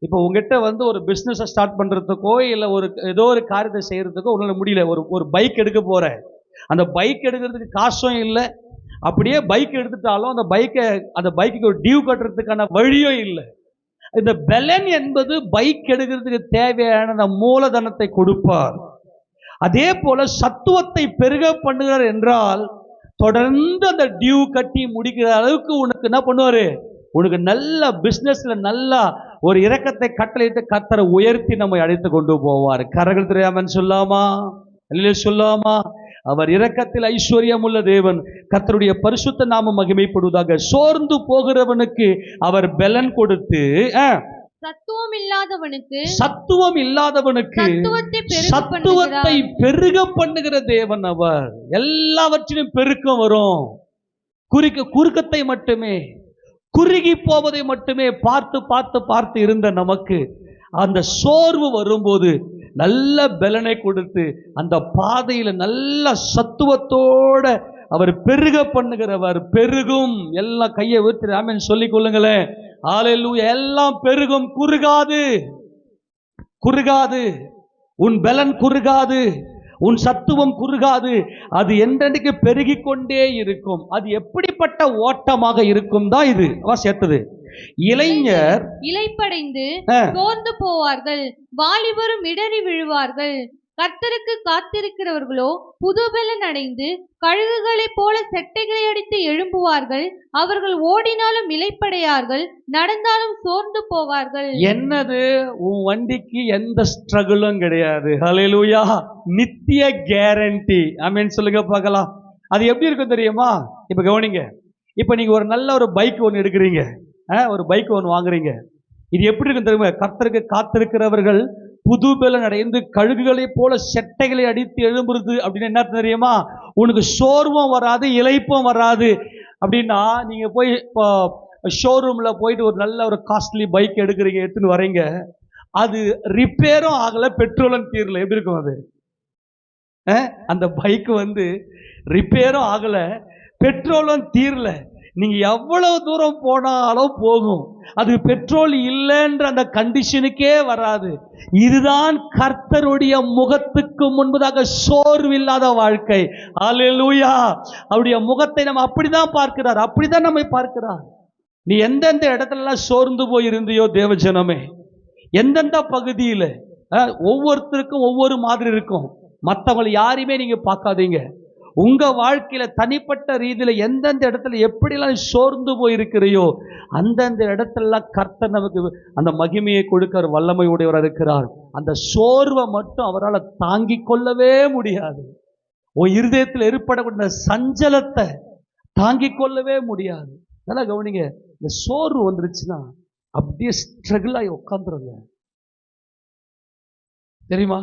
இப்போ உங்ககிட்ட வந்து ஒரு பிஸ்னஸை ஸ்டார்ட் பண்ணுறதுக்கோ இல்லை ஏதோ ஒரு காரியத்தை செய்கிறதுக்கோ உங்களால் முடியல. ஒரு பைக் எடுக்க போகிறேன், அந்த பைக் எடுக்கிறதுக்கு காசும் இல்லை. அப்படியே பைக் எடுத்துட்டாலும் அந்த பைக்குக்கு ஒரு டியூ கட்டுறதுக்கான வழியும் இல்லை. இந்த பலன் என்பது பைக் எடுக்கிறதுக்கு தேவையான அந்த மூலதனத்தை கொடுப்பார். அதே போல சத்துவத்தை பெருக பண்ணுகிறார் என்றால், தொடர்ந்து அந்த டியூ கட்டி முடிக்கிற அளவுக்கு உனக்கு என்ன பண்ணுவாரு? உனக்கு நல்ல பிசினஸ்ல நல்லா ஒரு இரக்கத்தை கட்டளையிட்டு கர்த்தரை உயர்த்தி நம்மை அழைத்து கொண்டு போவார். கரங்கள் தெரியாமன்னு சொல்லாமா? சொல்லாமா? அவர் இரக்கத்தில் ஐஸ்வர்யம் உள்ள தேவன். கர்த்தருடைய பரிசுத்த நாமம் மகிமைப்படுவதாக. சோர்ந்து போகிறவனுக்கு அவர் பலன் கொடுத்து, சத்துவம் இல்லாதவனுக்கு சத்துவத்தை பெருக பண்ணுகிற தேவன் அவர். எல்லாவற்றிலும் பெருக்கம் வரும். குறுக்கத்தை மட்டுமே, குறுகி போவதை மட்டுமே பார்த்து பார்த்து பார்த்து இருந்த நமக்கு அந்த சோர்வு வரும்போது நல்ல பலனை கொடுத்து அந்த பாதையில நல்ல சத்துவத்தோட அவர் பெருக பண்ணுகிறவர். பெருகும். எல்லாம் கையை ஊற்றி ஆமென் சொல்லிக் கொள்ளுங்களேன். ஹல்லேலூயா. எல்லாம் பெருகும், குறுகாது. குறுகாது. உன் பலன் குறுகாது, உன் சத்துவம் குறுகாது. அது என்றென்றைக்கு பெருகி கொண்டே இருக்கும். அது எப்படிப்பட்ட ஓட்டமாக இருக்கும் தான் இது சேர்த்தது. இளைஞர் இளைப்படைந்து சோர்ந்து போவார்கள், வாலிபரும் இடறி விழுவார்கள். கர்த்தருக்கு காத்திருக்கிறவர்களோ புதுபலன் அடைந்து கழுகுகளைப் போல செட்டைகளை அடித்து எழும்புவார்கள். அவர்கள் ஓடினாலும் இளைப்படையார்கள், நடந்தாலும் சோர்ந்து போவார்கள். என்னது? உன் வண்டிக்கு எந்த ஸ்ட்ரகிளும் கிடையாது. ஹல்லேலூயா. நித்திய கேரண்டி. ஆமென் சொல்லுங்க பார்க்கலாம். அது எப்படி இருக்கும் தெரியுமா? இப்ப கவனிங்க. இப்ப நீங்க ஒரு நல்ல ஒரு பைக் ஒன்று எடுக்கிறீங்க, ஒரு பைக் ஒன்று வாங்குறீங்க. இது எப்படி இருக்கும் தெரியுமா? கர்த்தருக்கு காத்திருக்கிறவர்கள் புதுபலன் அடைந்து கழுகுகளை போல செட்டைகளை அடித்து எழும்புறது அப்படின்னு என்ன தெரியுமா? உனக்கு சோர்வும் வராது, இளைப்பும் வராது. அப்படின்னா நீங்க போய் இப்போ ஷோரூம்ல போயிட்டு ஒரு நல்ல ஒரு காஸ்ட்லி பைக் எடுக்கிறீங்க, எடுத்துன்னு வரீங்க. அது ரிப்பேரும் ஆகல, பெட்ரோலும் தீரல. எப்படி இருக்கும் அது? அந்த பைக் வந்து ரிப்பேரும் ஆகல, பெட்ரோலும் தீரல. நீங்க எவ்வளவு தூரம் போனாலும் போகும், அது பெட்ரோல் இல்லைன்ற அந்த கண்டிஷனுக்கே வராது. இதுதான் கர்த்தருடைய முகத்துக்கு முன்பதாக சோர்வில்லாத வாழ்க்கை. ஹல்லேலூயா. அவருடைய முகத்தை நம்ம அப்படிதான் பார்க்கிறார், அப்படிதான் நம்மை பார்க்கிறார். நீ எந்தெந்த இடத்துலலாம் சோர்ந்து போய் இருந்தியோ தேவஜனமே, எந்தெந்த பகுதியில், ஒவ்வொருத்தருக்கும் ஒவ்வொரு மாதிரி இருக்கும். மற்றவங்களை யாரையுமே நீங்க பார்க்காதீங்க. உங்க வாழ்க்கையில தனிப்பட்ட ரீதியில எந்தெந்த இடத்துல எப்படிலாம் சோர்ந்து போயிருக்கிறையோ அந்தந்த இடத்துல கர்த்தர் நமக்கு அந்த மகிமையை கொடுக்கிற வல்லமை உடையவராக இருக்கிறார். அந்த சோர்வை மட்டும் அவரால் தாங்கிக் கொள்ளவே முடியாது. உன் இருதயத்தில் ஏற்படக்கூடிய சஞ்சலத்தை தாங்கிக் கொள்ளவே முடியாது. நல்லா கவனிங்க. இந்த சோர்வு வந்துருச்சுன்னா அப்படியே ஸ்ட்ரகிள் ஆகி உட்காந்துருங்க. தெரியுமா?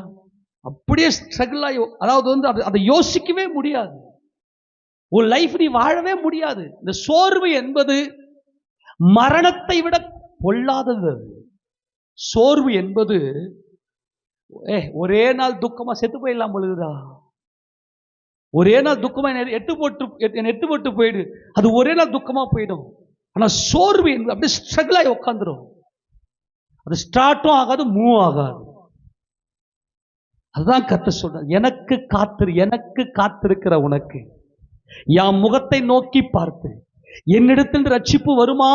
அப்படியே ஸ்ட்ரகிள் ஆகி, அதாவது வந்து அதை யோசிக்கவே முடியாது. உன் லைஃப் நீ வாழவே முடியாது. இந்த சோர்வு என்பது மரணத்தை விட பொல்லாதது. சோர்வு என்பது ஒரே நாள் துக்கமா செத்து போயிடலாம் பொழுதுதா, ஒரே நாள் துக்கமா எட்டு போட்டு போயிடு, அது ஒரே நாள் துக்கமா போயிடும். ஆனா சோர்வு என்பது அப்படியே ஸ்ட்ரகிள் ஆகி உட்காந்துரும். அது ஸ்டார்ட்டும் ஆகாது, மூவ் ஆகாது. அதுதான் கர்த்தர் சொல்றார். எனக்கு காத்திருக்கிற உனக்கு என் முகத்தை நோக்கி பார்த்து என்னிடத்தில் ரட்சிப்பு வருமா?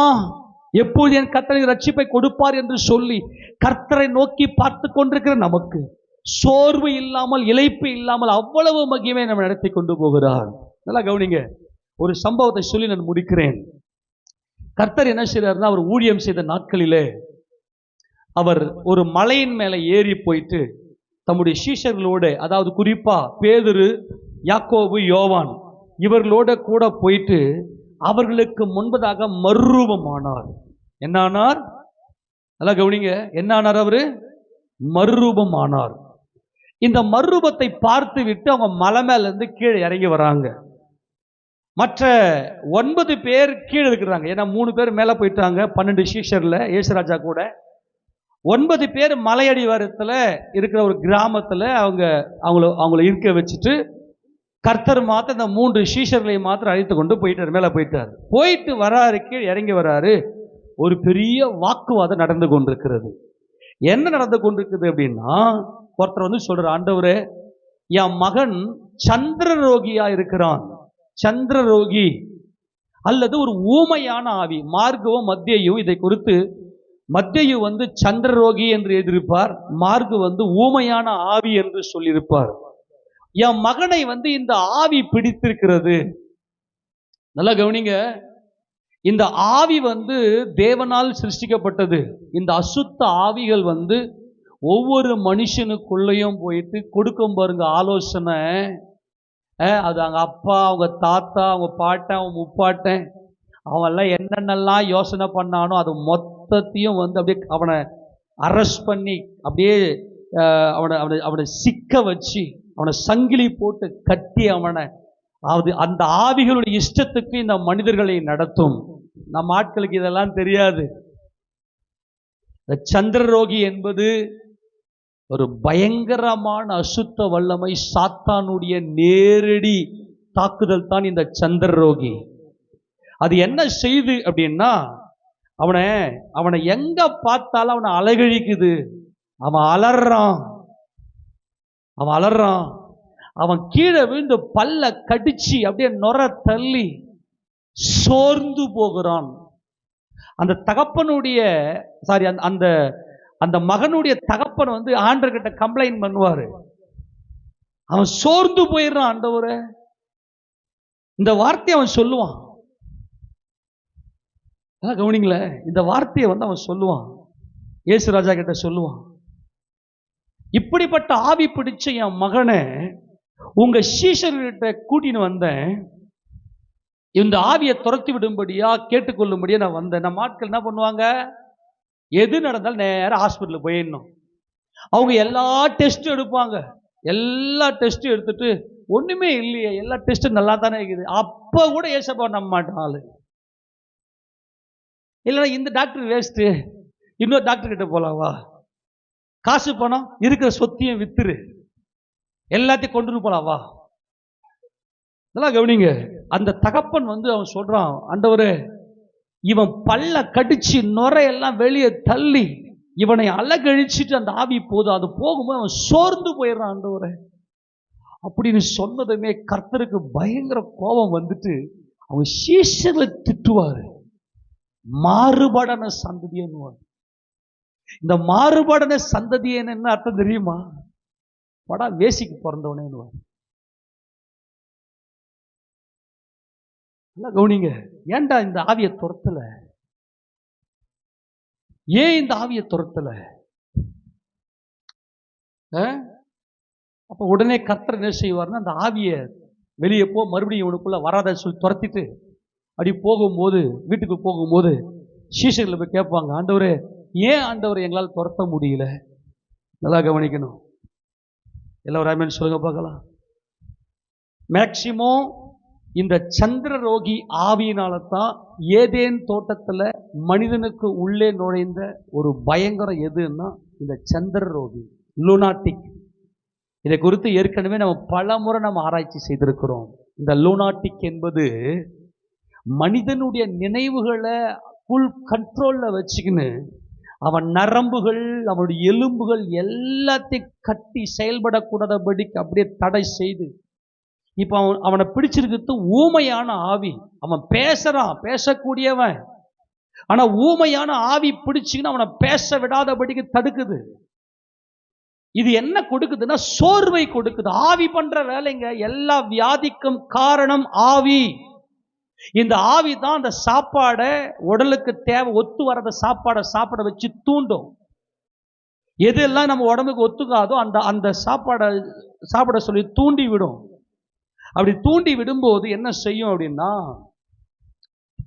எப்போது என் கர்த்தர் ரட்சிப்பை கொடுப்பார் என்று சொல்லி கர்த்தரை நோக்கி பார்த்து கொண்டிருக்கிற நமக்கு சோர்வு இல்லாமல், இளைப்பு இல்லாமல் அவ்வளவு மகிமை நம்ம நடத்தி கொண்டு போகிறார். நல்லா கவனிங்க. ஒரு சம்பவத்தை சொல்லி நான் முடிக்கிறேன். கர்த்தர் என்ன செய்றாருன்னா, அவர் ஊழியம் செய்த நாட்களிலே அவர் ஒரு மலையின் மேலே ஏறி போயிட்டு தம்முடைய சீஷர்களோடு, அதாவது குறிப்பா பேதுரு, யாக்கோபு, யோவான் இவர்களோட கூட போயிட்டு அவர்களுக்கு முன்பதாக மறுரூபமானார். என்ன ஆனார்? நல்லா கவனிங்க. என்ன ஆனார்? அவரு மறுரூபமானார். இந்த மறுரூபத்தை பார்த்து விட்டு அவங்க மலை மேல இருந்து கீழே இறங்கி வராங்க. மற்ற 9 பேர் கீழே இருக்கிறாங்க. ஏன்னா 3 பேர் மேலே போயிட்டாங்க. 12 சீஷர்ல ஏசுராஜா கூட 9 பேர் மலையடிவாரத்தில் இருக்கிற ஒரு கிராமத்தில் அவங்கள இருக்க வச்சுட்டு கர்த்தர் மாத்திரம் இந்த 3 சீஷர்களை மாத்திரம் அழைத்து கொண்டு போயிட்டார். மேலே போயிட்டார். போயிட்டு வராரு, கீழே இறங்கி வராரு. ஒரு பெரிய வாக்குவாதம் நடந்து கொண்டிருக்கிறது. என்ன நடந்து கொண்டிருக்குது அப்படின்னா, ஒருத்தர் வந்து சொல்ற, ஆண்டவரே, என் மகன் சந்திரரோகியா இருக்கிறான். சந்திரரோகி அல்லது ஒரு ஊமையான ஆவி. மார்கவும் மத்தியும் இதை குறித்து, மத்தியு வந்து சந்திரரோகி என்று எழுதியிருப்பார், மார்கு வந்து ஊமையான ஆவி என்று சொல்லியிருப்பார். என் மகனை வந்து இந்த ஆவி பிடித்திருக்கிறது. நல்லா கவனிங்க. இந்த ஆவி வந்து தேவனால் சிருஷ்டிக்கப்பட்டது. இந்த அசுத்த ஆவிகள் வந்து ஒவ்வொரு மனுஷனுக்குள்ளேயும் போயிட்டு கொடுக்கும் பாருங்க ஆலோசனை. அது அவங்க அப்பா, அவங்க தாத்தா, அவங்க பாட்டன், அவங்க முப்பாட்டன், அவன்லாம் என்னென்னலாம் யோசனை பண்ணானோ அது மொத்தத்தையும் வந்து அப்படியே அவனை அரெஸ்ட் பண்ணி அப்படியே அவனை சிக்க வச்சு அவனை சங்கிலி போட்டு கட்டி அவனை அந்த ஆவிகளுடைய இஷ்டத்துக்கு இந்த மனிதர்களை நடத்தும். நம்ம ஆட்களுக்கு இதெல்லாம் தெரியாது. இந்த சந்திரரோகி என்பது ஒரு பயங்கரமான அசுத்த வல்லமை, சாத்தானுடைய நேரடி தாக்குதல் தான் இந்த சந்திரரோகி. அது என்ன செய்து அப்படின்னா, அவனை எங்க பார்த்தாலும் அவனை அலகழிக்குது. அவன் அலறான். அவன் கீழே விழுந்து பல்ல கடிச்சு அப்படியே நொர தள்ளி சோர்ந்து போகிறான். அந்த தகப்பனுடைய அந்த மகனுடைய தகப்பன் வந்து ஆண்டவர்கிட்ட கம்ப்ளைண்ட் பண்ணுவாரு. அவன் சோர்ந்து போயிடுறான். ஆண்டவரே, இந்த வார்த்தையை அவன் சொல்லுவான். கவனிங்களே, இந்த வார்த்தையை வந்து அவன் சொல்லுவான். இயேசு ராஜா கிட்ட சொல்லுவான், இப்படிப்பட்ட ஆவி பிடிச்ச என் மகனை உங்க சீஷர்கிட்ட கூட்டின்னு வந்தேன், இந்த ஆவியை துரத்தி விடும்படியா கேட்டுக்கொள்ளும்படியா நான் வந்தேன். நம்ம ஆட்கள் என்ன பண்ணுவாங்க, எது நடந்தாலும் நேரம் ஹாஸ்பிட்டலுக்கு போயிடணும். அவங்க எல்லா டெஸ்ட்டும் எடுப்பாங்க. எல்லா டெஸ்ட்டும் எடுத்துட்டு ஒண்ணுமே இல்லையே, எல்லா டெஸ்ட்டும் நல்லா தானே இருக்குது, அப்ப கூட ஏசப்பா நம்ப மாட்டான் ஆளு. இல்லைன்னா இந்த டாக்டர் வேஸ்ட்டு, இன்னொரு டாக்டர் கிட்ட போலாவா, காசு பணம் இருக்கிற சொத்தியும் வித்துரு, எல்லாத்தையும் கொண்டு போலாவா. இதெல்லாம் கவனிங்க. அந்த தகப்பன் வந்து அவன் சொல்றான், ஆண்டவரே, இவன் பல்ல கடிச்சு நுரையெல்லாம் வெளியே தள்ளி இவனை அலகழிச்சிட்டு அந்த ஆவி போதும், அது போகும்போது அவன் சோர்ந்து போயிடுறான் ஆண்டவரே அப்படின்னு சொன்னதுமே கர்த்தருக்கு பயங்கர கோபம் வந்துட்டு அவன் சீஷர்களை திட்டுவாரு. மாறுபாடான சந்ததியன்னுவார். இந்த மாறுபாடான சந்ததி என்ன அர்த்தம் தெரியுமா? படா வேசிக்கு பிறந்தவனேன்னுவார். கவனிங்க. ஏன்டா இந்த ஆவியை துரத்தல? ஏன் இந்த ஆவியை துரத்தல? அப்ப உடனே கர்த்தர் என்ன செய்வார்னா, அந்த ஆவியை வெளியே போ, மறுபடியும் இவனுக்குள்ள வராத சொல்லி துரத்திட்டு அப்படி போகும்போது, வீட்டுக்கு போகும்போது சீஷர்களை போய் கேட்பாங்க, ஆண்டவரே, ஏன் ஆண்டவரை எங்களால் துரத்த முடியல? நல்லா கவனிக்கணும். எல்லாரும் ஆமென் சொல்லுங்க பார்க்கலாம். மேக்சிமம் இந்த சந்திரரோகி ஆவியினால தான் ஏதேன் தோட்டத்தில் மனிதனுக்கு உள்ளே நுழைந்த ஒரு பயங்கரம் எதுன்னா இந்த சந்திரரோகி, லூனாட்டிக். இதை குறித்து ஏற்கனவே நம்ம பல முறை நம்ம ஆராய்ச்சி செய்திருக்கிறோம். இந்த லூனாட்டிக் என்பது மனிதனுடைய நினைவுகளை ஃபுல் கண்ட்ரோலில் வச்சுக்கின்னு அவன் நரம்புகள், அவனுடைய எலும்புகள் எல்லாத்தையும் கட்டி செயல்படக்கூடாதபடிக்கு அப்படியே தடை செய்து, இப்போ அவனை பிடிச்சிருக்கிறது ஊமையான ஆவி. அவன் பேசுறான், பேசக்கூடியவன், ஆனா ஊமையான ஆவி பிடிச்சிங்கன்னா அவனை பேச விடாதபடிக்கு தடுக்குது. இது என்ன கொடுக்குதுன்னா சோர்வை கொடுக்குது. ஆவி பண்ற வேலைங்க. எல்லா வியாதிக்கும் காரணம் ஆவி. இந்த ஆவி தான் அந்த சாப்பாடை, உடலுக்கு தேவை ஒத்து வரத சாப்பாடை சாப்பிட வச்சு தூண்டும். எதெல்லாம் நம்ம உடம்புக்கு ஒத்துக்காதோ அந்த அந்த சாப்பாடை சாப்பிட சொல்லி தூண்டி விடும். அப்படி தூண்டி விடும்போது என்ன செய்யும் அப்படின்னா,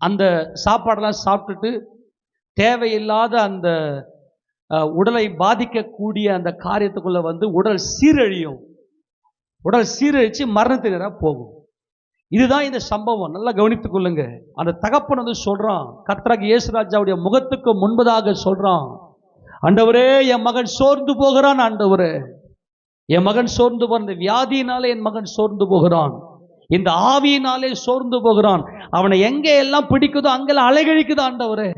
அந்த சாப்பாடெல்லாம் சாப்பிட்டுட்டு தேவையில்லாத அந்த உடலை பாதிக்கக்கூடிய அந்த காரியத்துக்குள்ள வந்து உடல் சீரழியும். உடல் சீரழிச்சு மரணத்தினரா போகும். இதுதான் இந்த சம்பவம். நல்லா கவனித்துக் கொள்ளுங்க. அந்த தகப்பன் வந்து சொல்றான், கர்த்தராகிய இயேசு ராஜாவுடைய முகத்துக்கு முன்பதாக சொல்றான், ஆண்டவரே என் மகன் சோர்ந்து போகிறான், ஆண்டவரே என் மகன் சோர்ந்து போகிறான், இந்த வியாதியினாலே என் மகன் சோர்ந்து போகிறான், இந்த ஆவியினாலே சோர்ந்து போகிறான், அவனை எங்க எல்லாம் பிடிக்குதோ அங்கெல்லாம் அலைகழிக்குது ஆண்டவரே.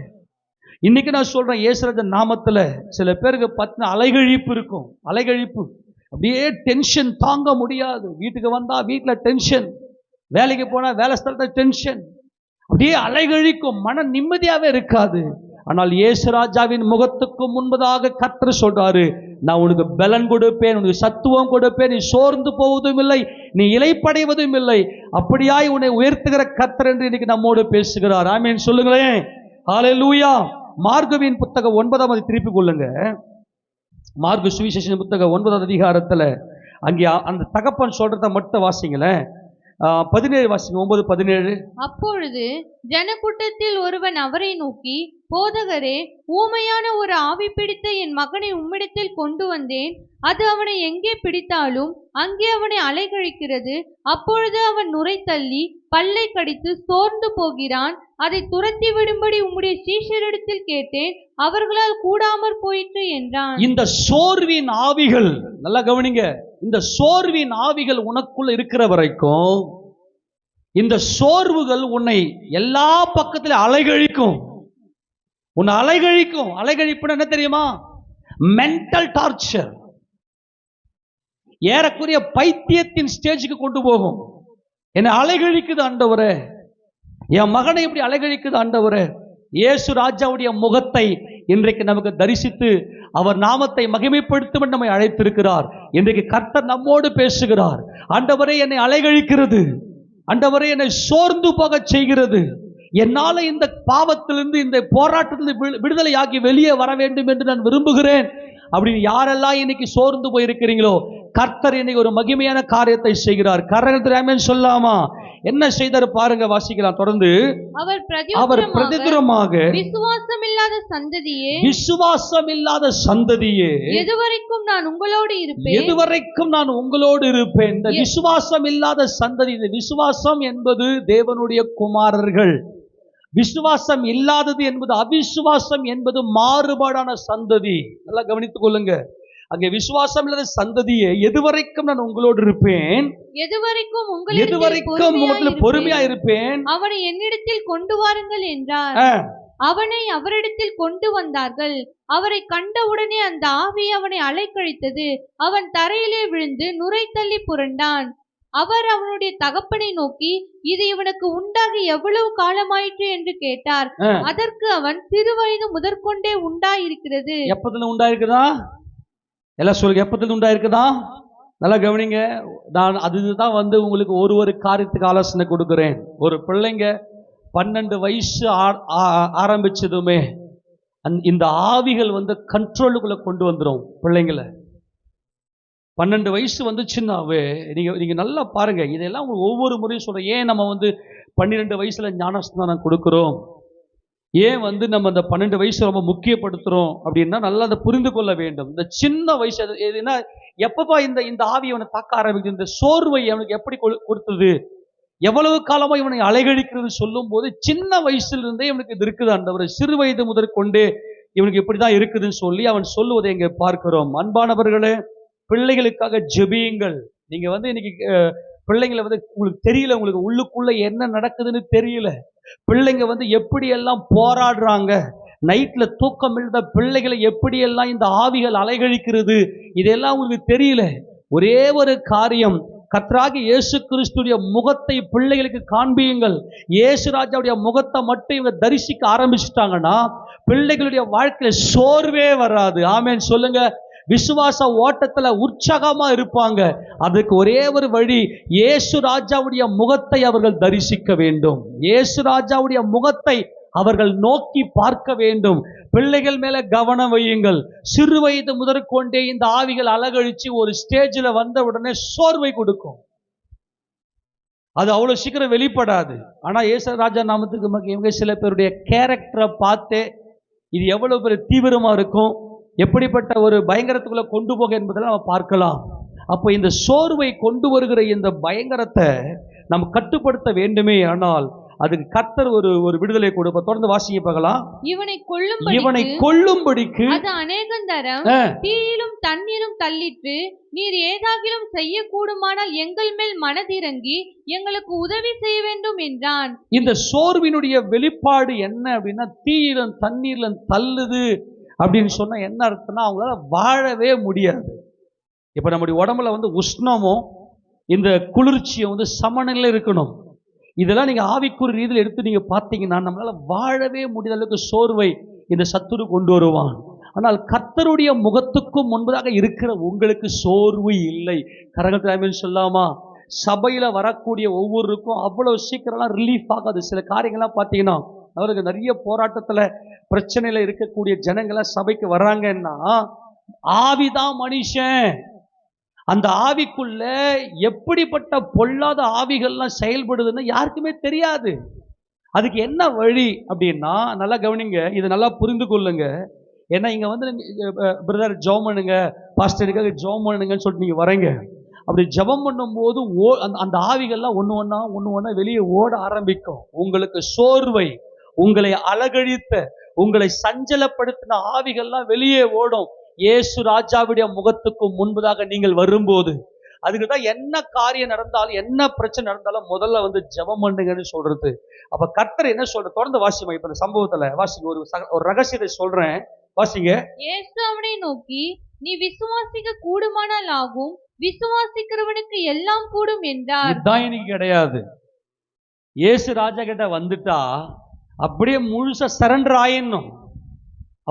இன்னைக்கு நான் சொல்றேன், இயேசுராஜன் நாமத்துல சில பேருக்கு பார்த்தீங்கன்னா அலைகழிப்பு இருக்கும். அலைகழிப்பு அப்படியே டென்ஷன் தாங்க முடியாது. வீட்டுக்கு வந்தா வீட்டுல டென்ஷன், வேலைக்கு போனா வேலை ஸ்தலத்துல டென்ஷன், அப்படியே அலைகழிக்கும், மன நிம்மதியாவே இருக்காது. ஆனால் இயேசு ராஜாவின் முகத்துக்கு முன்பதாக கர்த்தர் சொல்றாரு, நான் உனக்கு பலன் கொடுப்பேன், உனக்கு சத்துவம் கொடுப்பேன், நீ சோர்ந்து போவதும் இல்லை, நீ இளைப்படைவதும் இல்லை, அப்படியாய் உன்னை உயர்த்துகிற கர்த்தர் என்று இன்னைக்கு நம்மோடு பேசுகிறார். ஆமென் சொல்லுங்களேன். ஹல்லேலூயா. மார்க்குவின் புத்தகம் 9 திருப்பிக் கொள்ளுங்க. மார்க்கு சுவிசேஷ புத்தகம் 9 அதிகாரத்துல அங்கே அந்த தகப்பன் சொல்றத மட்டும் வாசிங்களேன். 17 வாசிங்க. 9:17. அப்பொழுது ஜனக்கூட்டத்தில் ஒருவன் அவரை நோக்கி, போதகரே, ஊமையான ஒரு ஆவி பிடித்த என் மகனை உம்மிடத்தில் கொண்டு வந்தேன். அது அவனை எங்கே பிடித்தாலும் அங்கே அவனை அலைகழிக்கிறது. அப்பொழுது அவன் நுரை தள்ளி பல்லை கடித்து சோர்ந்து போகிறான். அதை துரத்தி விடும்படி உம்முடைய சீஷரிடத்தில் கேட்டேன், அவர்களால் கூடாமற் போயிற்று என்றான். இந்த சோர்வின் ஆவிகள், நல்லா கவனிங்க, இந்த சோர்வின் ஆவிகள் உனக்குள்ள இருக்கிற வரைக்கும் இந்த சோர்வுகள் உன்னை எல்லா பக்கத்திலும் அலைகழிக்கும். உன்னை அலைகழிக்கும். அலைகழிப்புன்னு என்ன தெரியுமா? Mental torture. ஏறக்குறைய பைத்தியத்தின் ஸ்டேஜுக்கு கொண்டு போகும். என்னை அலைகழிக்குது ஆண்டவரே, என் மகனை இப்படி அலைகழிக்குது ஆண்டவரே. இயேசு ராஜாவுடைய முகத்தை இன்றைக்கு நமக்கு தரிசித்து அவர் நாமத்தை மகிமைப்படுத்தும் நம்மை அழைத்திருக்கிறார். இன்றைக்கு கர்த்தர் நம்மோடு பேசுகிறார். ஆண்டவரே என்னை அலைகழிக்கிறது, ஆண்டவரே என்னை சோர்ந்து போக செய்கிறது, என்னால இந்த பாவத்திலிருந்து இந்த போராட்டத்திலிருந்து விடுதலையாகி வெளியே வர வேண்டும் என்று நான் விரும்புகிறேன் அப்படின்னு யாரெல்லாம் இன்னைக்கு சோர்ந்து போயிருக்கிறீங்களோ, கர்த்தர் இன்னைக்கு ஒரு மகிமையான காரியத்தை செய்கிறார். கர்த்தர் ஆமென் சொல்லாமா? என்ன செய்தார் பாருங்க, வாசிக்கலாம் தொடர்ந்து. அவர் பிரதிதுரமாக, விசுவாசமில்லாத சந்ததியே, விசுவாசமில்லாத சந்ததியே, எதுவரைக்கும் நான் உங்களோடு இருப்பேன், எதுவரைக்கும் நான் உங்களோடு இருப்பேன். இந்த விசுவாசம் இல்லாத சந்ததி, இந்த விசுவாசம் என்பது தேவனுடைய குமாரர்கள், விசுவாசம் இல்லாதது என்பது, அவிசுவாசம் என்பது மாறுபாடான சந்ததி. நல்லா கவனித்துக் கொள்ளுங்க. அங்கே விசுவாசம் இல்லாத சந்ததியே, எதுவரைக்கும் நான் உங்களோடு இருப்பேன், எதுவரைக்கும் உங்களிடத்தில் பொறுமையா இருப்பேன், அவனை என்னிடத்தில் கொண்டு வாருங்கள் என்றார். அவனை அவரிடத்தில் கொண்டு வந்தார்கள். அவரை கண்டவுடனே அந்த ஆவி அவனை அலைக்கழித்தது. அவன் தரையிலே விழுந்து நுரை தள்ளி புரண்டான். அவர் அவனுடைய தகப்பனை நோக்கி, இது இவனுக்கு உண்டாகி எவ்வளவு காலமாயிற்று என்று கேட்டார். அதற்கு அவன், சிறுவயது முதற்கொண்டே உண்டாயிருக்கிறது. எப்பத்துல உண்டாயிருக்குதா? எல்லாம் சொல்லுங்க, எப்பத்துல உண்டாயிருக்குதா? நல்லா கவனிங்க. நான் அதுதான் வந்து உங்களுக்கு ஒரு காரியத்துக்கு ஆலோசனை கொடுக்கிறேன். ஒரு பிள்ளைங்க 12 வயசு ஆரம்பிச்சதுமே இந்த ஆவிகள் வந்து கண்ட்ரோலுக்குள்ள கொண்டு வந்துடும் பிள்ளைங்களை. 12 வயசு வந்துச்சுன்னாவே நீங்க நல்லா பாருங்க. இதெல்லாம் ஒவ்வொரு முறையும் சொல்றேன். ஏன் நம்ம வந்து 12 வயசுல ஞானஸ்நானம் கொடுக்கிறோம், ஏன் வந்து நம்ம அந்த 12 வயசு ரொம்ப முக்கியப்படுத்துறோம் அப்படின்னா நல்லா அதை புரிந்து கொள்ள வேண்டும். இந்த சின்ன வயசு எதுனா எப்பப்பா இந்த ஆவி அவனை தாக்க ஆரம்பிக்குது, இந்த சோர்வை அவனுக்கு எப்படி கொடுத்தது, எவ்வளவு காலமா இவனை அலைகழிக்கிறது சொல்லும் போது சின்ன வயசுல இருந்தே இவனுக்கு இது இருக்குது ஆண்டவரே, சிறு வயது முதற்கொண்டே இவனுக்கு இப்படிதான் இருக்குதுன்னு சொல்லி அவன் சொல்லுவதை இங்க பார்க்கிறோம். அன்பானவர்களே, பிள்ளைகளுக்காக ஜெபியுங்கள். நீங்க வந்து இன்னைக்கு பிள்ளைங்களை வந்து உங்களுக்கு தெரியல, உங்களுக்கு உள்ளுக்குள்ள என்ன நடக்குதுன்னு தெரியல. பிள்ளைங்க வந்து எப்படி எல்லாம் போராடுறாங்க, நைட்ல தூக்கம் இல்லாத பிள்ளைகளை எப்படியெல்லாம் இந்த ஆவிகள் அலைகழிக்கிறது, இதெல்லாம் உங்களுக்கு தெரியல. ஒரே ஒரு காரியம், கர்த்தராகிய இயேசு கிறிஸ்துடைய முகத்தை பிள்ளைகளுக்கு காண்பியுங்கள். இயேசு ராஜாவுடைய முகத்தை மட்டும் இவங்க தரிசிக்க ஆரம்பிச்சுட்டாங்கன்னா பிள்ளைகளுடைய வாழ்க்கையில சோர்வே வராது. ஆமென் சொல்லுங்க. விசுவாச ஓட்டத்துல உற்சாகமா இருப்பாங்க. அதுக்கு ஒரே ஒரு வழி, இயேசு ராஜாவுடைய முகத்தை அவர்கள் தரிசிக்க வேண்டும். இயேசு ராஜாவுடைய முகத்தை அவர்கள் நோக்கி பார்க்க வேண்டும். பிள்ளைகள் மேல கவனம் வையுங்கள். சிறு வயது முதற்கொண்டே இந்த ஆவிகள் அலகழிச்சு ஒரு ஸ்டேஜில் வந்த உடனே சோர்வை கொடுக்கும். அது அவ்வளவு சீக்கிரம் வெளிப்படாது. ஆனா இயேசு ராஜா நாமத்துக்கு இவங்க சில பேருடைய கேரக்டரை பார்த்தே இது எவ்வளவு பெரிய தீவிரமா இருக்கும், எப்படிப்பட்ட ஒரு பயங்கரத்துக்குள்ள கொண்டு போக என்பதெல்லாம் நம்ம பார்க்கலாம். அப்போ இந்த சோர்வை கொண்டு வருகிற இந்த பயங்கரத்தை நம்ம கட்டுப்படுத்த வேண்டுமே. ஆனால் அதுக்கு கர்த்தர் ஒரு விடுதலை கொடுப்ப. தொடர்ந்து வாசிங்க பார்க்கலாம். இவனை கொல்லும்படிக்கு அது அநேகந்தரம் தீயிலும் தண்ணீரும் தள்ளிட்டு நீர் ஏதாகிலும் செய்ய கூடுமானால் எங்கள் மேல் மனதிறங்கி எங்களுக்கு உதவி செய்ய வேண்டும் என்றான். இந்த சோர்வினுடைய வெளிப்பாடு என்ன அப்படின்னா, தீயிலும் தண்ணீரிலும் தள்ளுது அப்படின்னு சொன்னா என்ன அர்த்தம்னா அவங்களால வாழவே முடியாது. இப்ப நம்முடைய உடம்புல உஷ்ணமும் இந்த குளிர்ச்சியும் சமநிலை இருக்கணும். இதெல்லாம் நீங்க ஆவிக்குரிய ரீதியில் எடுத்து நீங்க பார்த்தீங்கன்னா நம்மளால வாழவே முடியாத அளவுக்கு சோர்வை இந்த சத்துரு கொண்டு வருவான். ஆனால் கர்த்தருடைய முகத்துக்கும் முன்பதாக இருக்கிற உங்களுக்கு சோர்வு இல்லை. கரகத்தில் சொல்லாமா? சபையில வரக்கூடிய ஒவ்வொருக்கும் அவ்வளவு சீக்கிரம்லாம் ரிலீஃப் ஆகாது. சில காரியங்கள்லாம் பார்த்தீங்கன்னா அவருக்கு நிறைய போராட்டத்துல பிரச்சனையில இருக்கக்கூடிய ஜனங்கள்லாம் சபைக்கு வர்றாங்கன்னா ஆவிதான் மனுஷன். அந்த ஆவிக்குள்ள எப்படிப்பட்ட பொல்லாத ஆவிகள்லாம் செயல்படுதுன்னு யாருக்குமே தெரியாது. அதுக்கு என்ன வழி அப்படின்னா, நல்லா கவனிங்க, இதை நல்லா புரிந்து கொள்ளுங்க. ஏன்னா இங்க பிரதர் ஜெபம் பண்ணுங்க, பாஸ்டருக்காக ஜெபம் பண்ணுங்கன்னு சொல்லிட்டு நீங்க வரீங்க. அப்படி ஜெபம் பண்ணும்போது அந்த ஆவிகள்லாம் ஒன்று ஒன்றா வெளியே ஓட ஆரம்பிக்கும். உங்களுக்கு சோர்வை, உங்களை அலகழித்த, உங்களை சஞ்சலப்படுத்தின ஆவிகள்லாம் வெளியே ஓடும். இயேசு ராஜாவுடைய முகத்துக்கு முன்பதாக நீங்கள் வரும்போது அதுக்கு தான் என்ன காரியம் நடந்தாலும் என்ன பிரச்சனை நடந்தாலும் முதல்ல ஜெபம் பண்ணுங்கன்னு சொல்றது. அப்ப கர்த்தர் என்ன சொல்ற? தொடர்ந்து வாசிங்க. இப்ப இந்த சம்பவத்துல வாசிங்க, ஒரு ரகசியத்தை சொல்றேன், வாசிங்க. இயேசு அவனை நோக்கி, நீ விசுவாசிக்க கூடுமானால் ஆகும், விசுவாசிக்கிறவனுக்கு எல்லாம் கூடும் என்றார். இதுதான் இன்னைக்கு கிடையாது. இயேசு ராஜா கிட்ட வந்துட்டா அப்படியே முழுசா சரண்டர் ஆயிடணும்.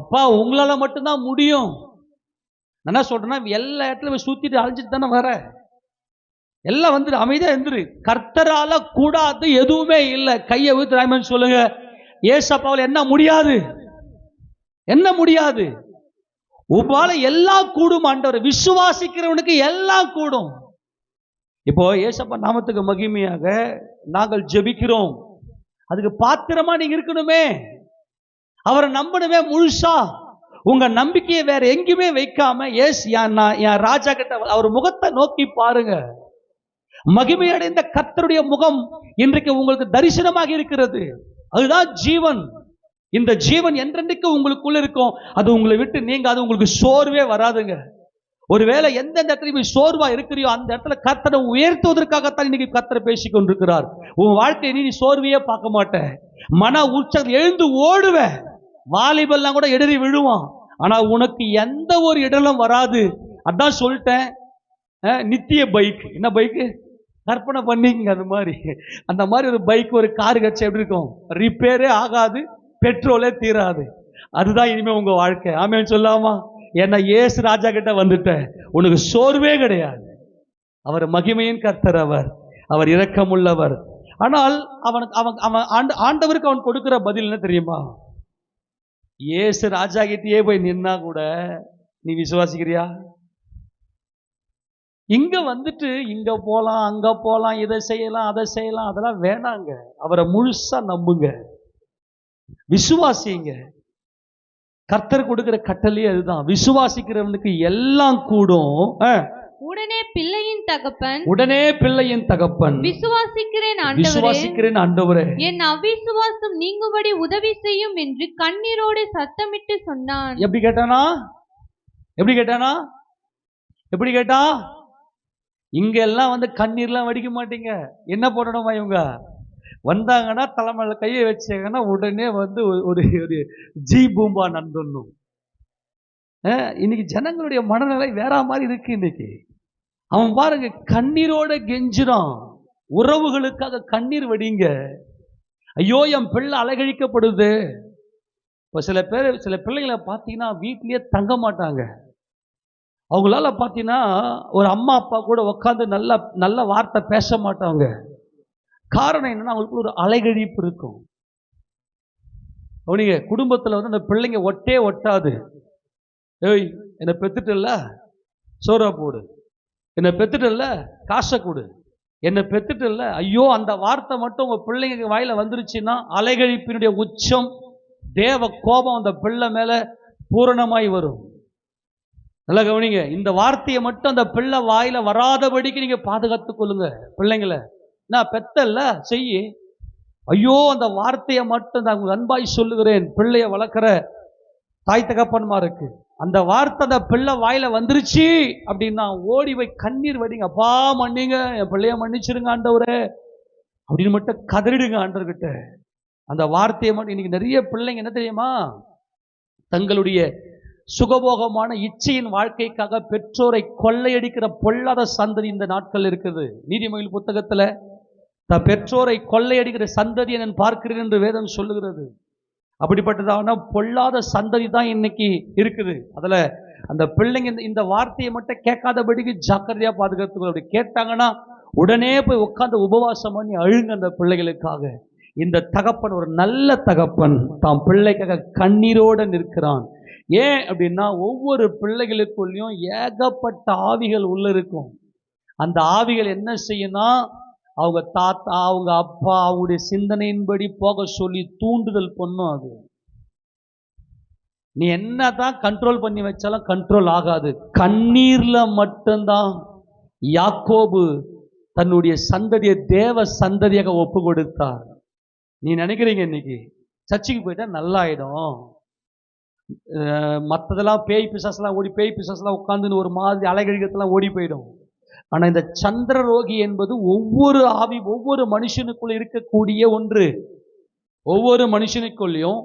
அப்பா உங்களால மட்டும்தான் முடியும். என்ன சொல்றேன்னா, எல்லா இடத்துல சுத்திட்டு அழைஞ்சிட்டு தானே வர, எல்லாம் அமைதியா இருந்துரு. கர்த்தரால கூடாது எதுவுமே இல்லை. கையை ஊத்துறாமன்னு சொல்லுங்க. ஏசப்பாவில் என்ன முடியாது? என்ன முடியாது? உப்பால எல்லாம் கூடும் ஆண்டவர். விசுவாசிக்கிறவனுக்கு எல்லாம் கூடும். இப்போ ஏசப்பா நாமத்துக்கு மகிமையாக நாங்கள் ஜெபிக்கிறோம். அதுக்கு பாத்திரமா நீங்க இருக்கணுமே, அவரை நம்பணுமே முழுசா. உங்க நம்பிக்கையை வேற எங்கேயுமே வைக்காம என் ராஜா கிட்ட அவர் முகத்தை நோக்கி பாருங்க. மகிமையடைந்த கர்த்தருடைய முகம் இன்றைக்கு உங்களுக்கு தரிசனமாக இருக்கிறது. அதுதான் ஜீவன். இந்த ஜீவன் என்றென்றைக்கு உங்களுக்குள்ள இருக்கும். அது உங்களை விட்டு நீங்க, அது உங்களுக்கு சோர்வே வராதுங்க. ஒருவேளை எந்தெந்த இடத்துல சோர்வா இருக்கிறியோ அந்த இடத்துல கர்த்தரை உயர்த்துவதற்காகத்தான் இன்னைக்கு கர்த்தர் பேசிக் கொண்டிருக்கிறார். உன் வாழ்க்கையை நீ சோர்வையே பார்க்க மாட்டேன், மன உற்சாகம் எழுந்து ஓடுவ. வாலிபெல்லாம் கூட இடறி விழுவான், ஆனா உனக்கு எந்த ஒரு இடலும் வராது. அதான் சொல்லிட்டேன், நித்திய பைக். என்ன பைக்கு? கற்பனை பண்ணிக்கங்க. அந்த மாதிரி ஒரு பைக், ஒரு காரு கட்சி எப்படி இருக்கும்? ரிப்பேரே ஆகாது, பெட்ரோலே தீராது. அதுதான் இனிமே உங்க வாழ்க்கை. ஆமென் சொல்லாமா? ஏன்னா இயேசு ராஜா கிட்ட வந்துட்டேன், உனக்கு சோர்வே கிடையாது. அவர் மகிமையின் கர்த்தர், அவர் இரக்கமுள்ளவர். ஆனால் ஆண்டவருக்கு அவன் கொடுக்கிற பதில் என்ன தெரியுமா? இயேசு ராஜா கிட்டயே போய் நின்னா கூட நீ விசுவாசிக்கிறியா? இங்க இங்க போலாம், அங்க போலாம், இதை செய்யலாம், அதை செய்யலாம், அதெல்லாம் வேணாங்க. அவரை முழுசா நம்புங்க, விசுவாசிங்க. கர்த்தர் கொடுக்கிற கட்டளையே அதுதான். விசுவாசிக்கிறவனுக்கு எல்லாம் கூடும். உடனே பிள்ளையின் தகப்பன் விசுவாசிக்கிறேன் ஆண்டவரே, என் அவிசுவாசம் நீங்கும்படி உதவி செய்யும் என்று கண்ணீரோடு சத்தமிட்டு சொன்னான். எப்படி கேட்டா? இங்க எல்லாம் கண்ணீர்லாம் வடிக்க மாட்டீங்க. என்ன பண்ணணுமா? இவங்க வந்தாங்கன்னா தலைமையில கையை வச்சாங்கன்னா உடனே ஒரு ஜி பூம்பா நந்தணும். இன்னைக்கு ஜனங்களுடைய மனநிலை வேற மாதிரி இருக்கு. இன்னைக்கு அவன் பாருங்க கண்ணீரோட கெஞ்சுறான், உறவுகளுக்காக கண்ணீர் வடிங்க. ஐயோ என் பிள்ளை அலைகழிக்கப்படுது. இப்போ சில பிள்ளைகளை பார்த்தீங்கன்னா வீட்லயே தங்க மாட்டாங்க. அவங்களால பார்த்தீங்கன்னா ஒரு அம்மா அப்பா கூட உட்காந்து நல்ல நல்ல வார்த்தை பேச மாட்டாங்க. காரணம் என்னன்னா அவங்களுக்கு ஒரு அலைகழிப்பு இருக்கும். அவனிங்க குடும்பத்தில் வந்து அந்த பிள்ளைங்க ஒட்டே ஒட்டாது. ஏய் என்னை பெத்துட்டல்ல சோறா போடு, என்னை பெத்துட்டல்ல காசை கொடு, என்னை பெத்துட்டல்ல, ஐயோ அந்த வார்த்தை மட்டும் உங்க பிள்ளைங்க வாயில வந்துருச்சுன்னா அலைகழிப்பினுடைய உச்சம், தேவ கோபம் அந்த பிள்ளை மேல பூரணமாய் வரும். நல்லா கவனிங்க, இந்த வார்த்தையை மட்டும் அந்த பிள்ளை வாயில வராதபடிக்கு நீங்க பாதுகாத்துக் கொள்ளுங்க பிள்ளைங்களை. நான் பெத்தல்ல செய்யி, ஐயோ அந்த வார்த்தையை மட்டும் நான் அன்பாய் சொல்லுகிறேன். பிள்ளைய வளர்க்குற தாய் தகப்பன்மாருக்கு அந்த வார்த்தை அந்த பிள்ளை வாயில வந்துருச்சு அப்படின்னா ஓடி போய் கண்ணீர் வடிங்க. அப்பா மன்னிங்க, என் பிள்ளைய மன்னிச்சிருங்க ஆண்டவரே அப்படின்னு மட்டும் கதறிடுங்க ஆண்டவர்கிட்ட. அந்த வார்த்தையை மட்டும். இன்னைக்கு நிறைய பிள்ளைங்க என்ன தெரியுமா, தங்களுடைய சுகபோகமான இச்சையின் வாழ்க்கைக்காக பெற்றோரை கொள்ளையடிக்கிற பொல்லாத சந்ததி இந்த நாட்கள் இருக்குது. நீதிமொழிகள் புத்தகத்துல பெற்றோரை கொள்ளையடிக்கிற சந்ததியை நான் பார்க்கிறேன் என்று வேதம் சொல்லுகிறது. அப்படிப்பட்டதான பொல்லாத சந்ததி தான் இன்னைக்கு இருக்குது. அதுல அந்த பிள்ளைங்க இந்த வார்த்தையை மட்டும் கேட்காதபடிக்கு ஜாக்கிரதையா பாதுகாத்துக்கொள்ள. அப்படி கேட்டாங்கன்னா உடனே போய் உட்கார்ந்து உபவாசம் பண்ணி அழுங்க அந்த பிள்ளைகளுக்காக. இந்த தகப்பன் ஒரு நல்ல தகப்பன், தாம் பிள்ளைக்காக கண்ணீரோடு நிற்கிறான். ஏன் அப்படின்னா ஒவ்வொரு பிள்ளைகளுக்குள்ளேயும் ஏகப்பட்ட ஆவிகள் உள்ள இருக்கும். அந்த ஆவிகள் என்ன செய்யும்னா அவங்க தாத்தா அவங்க அப்பா அவங்களுடைய சிந்தனையின்படி போக சொல்லி தூண்டுதல் பண்ணும். அது நீ என்னதான் கண்ட்ரோல் பண்ணி வச்சாலும் கண்ட்ரோல் ஆகாது. கண்ணீர்ல மட்டும்தான் யாக்கோபு தன்னுடைய சந்ததியை தேவ சந்ததியாக ஒப்பு கொடுத்தார். நீ நினைக்கிறீங்க இன்னைக்கு சர்ச்சுக்கு போயிட்டா நல்லாயிடும், மற்றதெல்லாம் பேய் பிசாசெல்லாம் ஓடி, பேய் பிசாசெல்லாம் உட்காந்துன்னு ஒரு மாதிரி அலைகழிக்கத்தெல்லாம் ஓடி போயிடும். ஆனா இந்த சந்திர ரோகி என்பது ஒவ்வொரு ஆவி ஒவ்வொரு மனுஷனுக்குள்ள இருக்கக்கூடிய ஒன்று. ஒவ்வொரு மனுஷனுக்குள்ளேயும்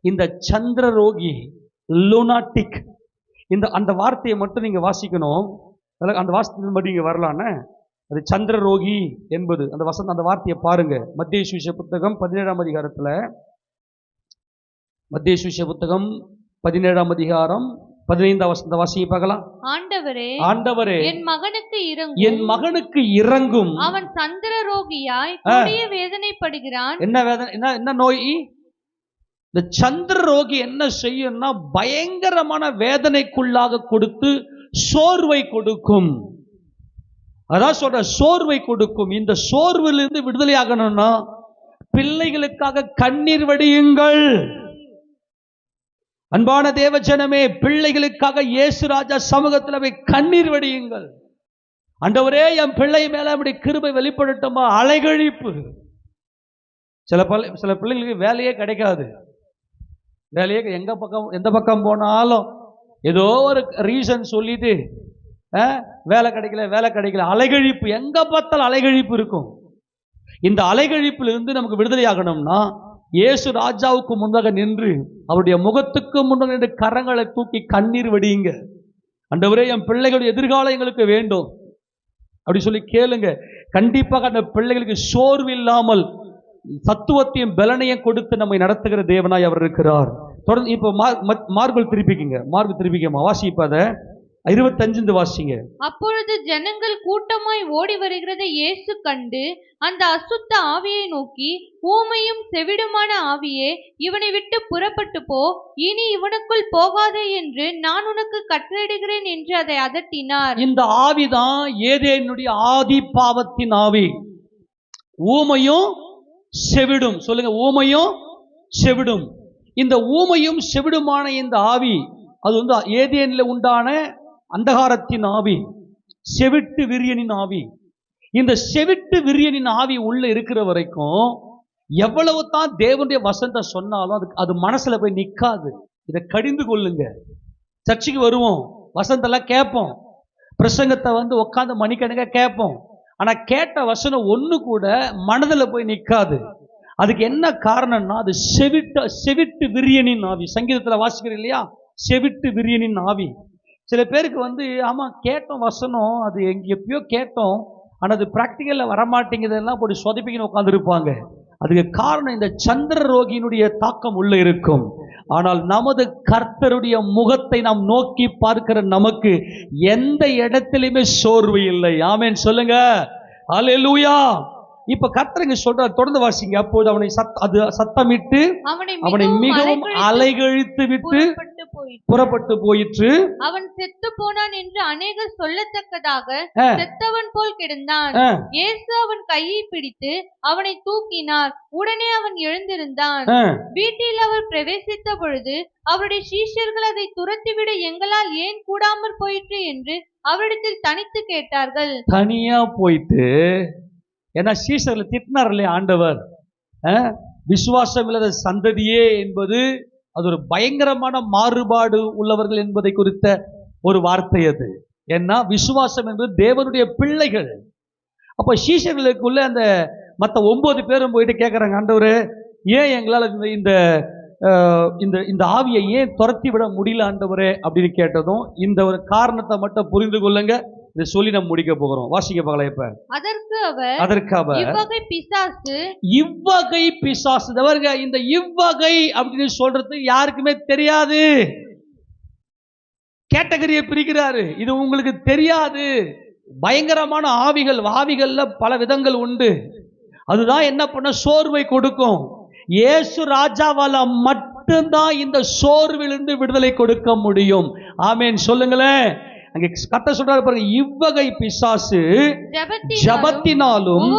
இந்த சந்திர ரோகி, லூனாட்டிக், இந்த அந்த வார்த்தையை மட்டும் நீங்க வாசிக்கணும். அந்த வாசத்தின் படி நீங்க வரலான்னு. அது சந்திர ரோகி என்பது அந்த வார்த்தையை பாருங்க. மத்தேயு சுவிசேஷ புத்தகம் 17ஆம் அதிகாரத்துல, மத்தேயு சுவிசேஷ புத்தகம் 17ஆம் அதிகாரம் 15ஆம் வசனத்தை வாசிங்க பார்க்கலாம். ஆண்டவரே என் மகனுக்கு இறங்கும், அவன் சந்திர ரோகியாய் கொடிய வேதனைப்படுகிறான். என்ன வேதனை, என்ன நோய்? இந்த சந்திர ரோகி என்ன செய்யும்னா பயங்கரமான வேதனைக்குள்ளாக கொடுத்து சோர்வை கொடுக்கும். அதான் சொல்ற, சோர்வை கொடுக்கும். இந்த சோர்விலிருந்து விடுதலை ஆகணும்னா பிள்ளைகளுக்காக கண்ணீர் வடியுங்கள். அன்பான தேவ ஜனமே, பிள்ளைகளுக்காக இயேசு ராஜா சமூகத்தில் போய் கண்ணீர் வடியுங்கள். ஆண்டவரே என் பிள்ளை மேல அப்படி கிருபை வெளிப்படட்டுமா. அலைகழிப்பு. சில பிள்ளைகளுக்கு வேலையே கிடைக்காது. வேலையே எந்த பக்கம் போனாலும் ஏதோ ஒரு ரீசன் சொல்லிட்டு வேலை கிடைக்கல. அலைகழிப்பு, எங்க பார்த்தாலும் அலைகழிப்பு இருக்கும். இந்த அலைகழிப்புல இருந்து நமக்கு விடுதலை ஆகணும்னா இயேசு ராஜாவுக்கு முன்னாக நின்று அவருடைய முகத்துக்கு முன்னாக நின்று கரங்களை தூக்கி கண்ணீர் வடியுங்க. ஆண்டவரே என் பிள்ளைகளுடைய எதிர்காலம் எங்களுக்கு வேண்டும் அப்படி சொல்லி கேளுங்க. கண்டிப்பாக அந்த பிள்ளைகளுக்கு சோர்வு இல்லாமல் சத்துவத்தையும் பலனையும் கொடுத்து நம்மை நடத்துகிற தேவனாய் அவர் இருக்கிறார். தொடர்ந்து இப்போ மார்பல் திருப்பிக்கமா வாசிப்பத 25 வாசிங்க. அப்பொழுது ஜனங்கள் கூட்டமாய் ஓடி வருகிறதை இயேசு கண்டு அந்த அசுத்த ஆவியை நோக்கி, ஊமையும் செவிடுமான ஆவியே, இவனை விட்டு புறப்பட்டு போ, இனி இவனுக்குள் போகாதே என்று நான் உனக்கு கட்டளையிடுகிறேன் என்று அதை அதட்டினார். இந்த ஆவிதான் ஏதேனுடைய ஆதி பாவத்தின் ஆவி. ஊமையும் செவிடும், சொல்லுங்க, ஊமையும் செவிடும். இந்த ஊமையும் செவிடுமான இந்த ஆவி அது வந்து ஏதேனில் உண்டான அந்தகாரத்தின் ஆவி, செவிட்டு விரியனின் ஆவி. இந்த செவிட்டு விரியனின் ஆவி உள்ள இருக்கிற வரைக்கும் எவ்வளவு தான் தேவனுடைய வசனத்தை சொன்னாலும் அது மனசுல போய் நிற்காது. இதை கடிந்து கொள்ளுங்க. சர்ச்சுக்கு வருவோம், வசனத்தெல்லாம் கேட்போம், பிரசங்கத்தை வந்து உட்காந்து மணிக்கணக்காக கேட்போம். ஆனா கேட்ட வசனம் ஒண்ணு கூட மனதில் போய் நிற்காது. அதுக்கு என்ன காரணம்னா அது செவிட்டு விரியனின் ஆவி. சங்கீதத்தில் வாசிக்கிறீங்க இல்லையா, செவிட்டு விரியனின் ஆவி. சில பேருக்கு வந்து ஆமா கேட்டோம் வசனம், அது எப்பயோ கேட்டோம், ஆனா அது பிராக்டிக்கல்ல வரமாட்டேங்குதெல்லாம் போட்டு சொதப்பிக்கின்னு உட்காந்துருப்பாங்க. அதுக்கு காரணம் இந்த சந்திர ரோகியினுடைய தாக்கம் உள்ள இருக்கும். ஆனால் நமது கர்த்தருடைய முகத்தை நாம் நோக்கி பார்க்கிற நமக்கு எந்த இடத்திலுமே சோர்வு இல்லை. ஆமென் சொல்லுங்க. அல்லேலூயா. இப்ப கர்த்தர் சொல்றார், தொடர்ந்து வாசிங்க. அப்போது அவனை சத்தமிட்டு அவனை மிகவும் அலைகழித்து விட்டு புறப்பட்டு போயிற்று. அவன் செத்து போனான் என்று அநேகர் சொல்லத்தக்கதாக செத்தவன் போல் கிடந்தான். இயேசு அவன் கையை பிடித்து அவனை தூக்கினார். உடனே அவன் எழுந்திருந்தான். வீட்டில் அவர் பிரவேசித்த பொழுது அவருடைய சீஷர்கள் அதை துரத்திவிட எங்களால் ஏன் கூடாமற் போயிற்று என்று அவரிடத்தில் தனித்து கேட்டார்கள். தனியா போயிட்டு, ஏன்னா சீஷர்களை திட்டினார் இல்லையா ஆண்டவர், விசுவாசம் இல்லாத சந்ததியே என்பது அது ஒரு பயங்கரமான மாறுபாடு உள்ளவர்கள் என்பதை குறித்த ஒரு வார்த்தை அது. ஏன்னா விசுவாசம் என்பது தேவனுடைய பிள்ளைகள். அப்ப சீஷர்களுக்குள்ள அந்த மற்ற 9 பேரும் போயிட்டு கேட்கறாங்க, ஆண்டவரே ஏன் எங்களால் இந்த இந்த இந்த ஆவியை ஏன் துரத்தி விட முடியல ஆண்டவரே அப்படின்னு கேட்டதும் இந்த ஒரு காரணத்தை மட்டும் புரிந்து கொள்ளுங்க. இதை சொல்லி நம்ம முடிக்க போகிறோம். வாசிக்க பார்க்கலாம். இப்ப அதற்கு அவர் இவ்வகை பிசாசு தவறுங்க. இந்த இவ்வகை அப்படின்னு சொல்றது யாருக்குமே தெரியாது. கேட்டகரியை பிரிக்கிறாரு. இது உங்களுக்கு தெரியாது. பயங்கரமான ஆவிகள்ல பல விதங்கள் உண்டு. அதுதான் என்ன பண்ண, சோர்வை கொடுக்கும். இயேசு ராஜாவால மட்டும்தான் இந்த சோர்விலிருந்து விடுதலை கொடுக்க முடியும். ஆமென் சொல்லுங்களேன். அங்கே கர்த்தர் சொல்றாரு பாருங்க, இவ்வகை பிசாசு ஜபத்தினாலும்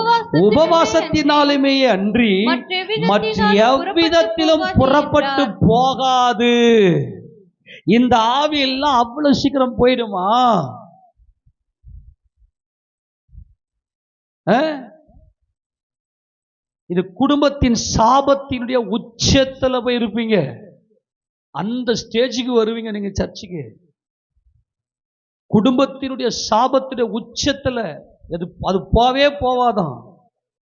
உபவாசத்தினாலுமே அன்றி மற்ற எவ்விதத்திலும் புறப்பட்டு போகாது. இந்த ஆவி எல்லாம் அவ்வளவு சீக்கிரம் போயிடுமா? இது குடும்பத்தின் சாபத்தினுடைய உச்சத்துல போய் இருப்பீங்க. அந்த ஸ்டேஜுக்கு வருவீங்க நீங்க சர்ச்சுக்கு. குடும்பத்தினுடைய சாபத்துடைய உச்சத்துல அது போவே போவாதான்.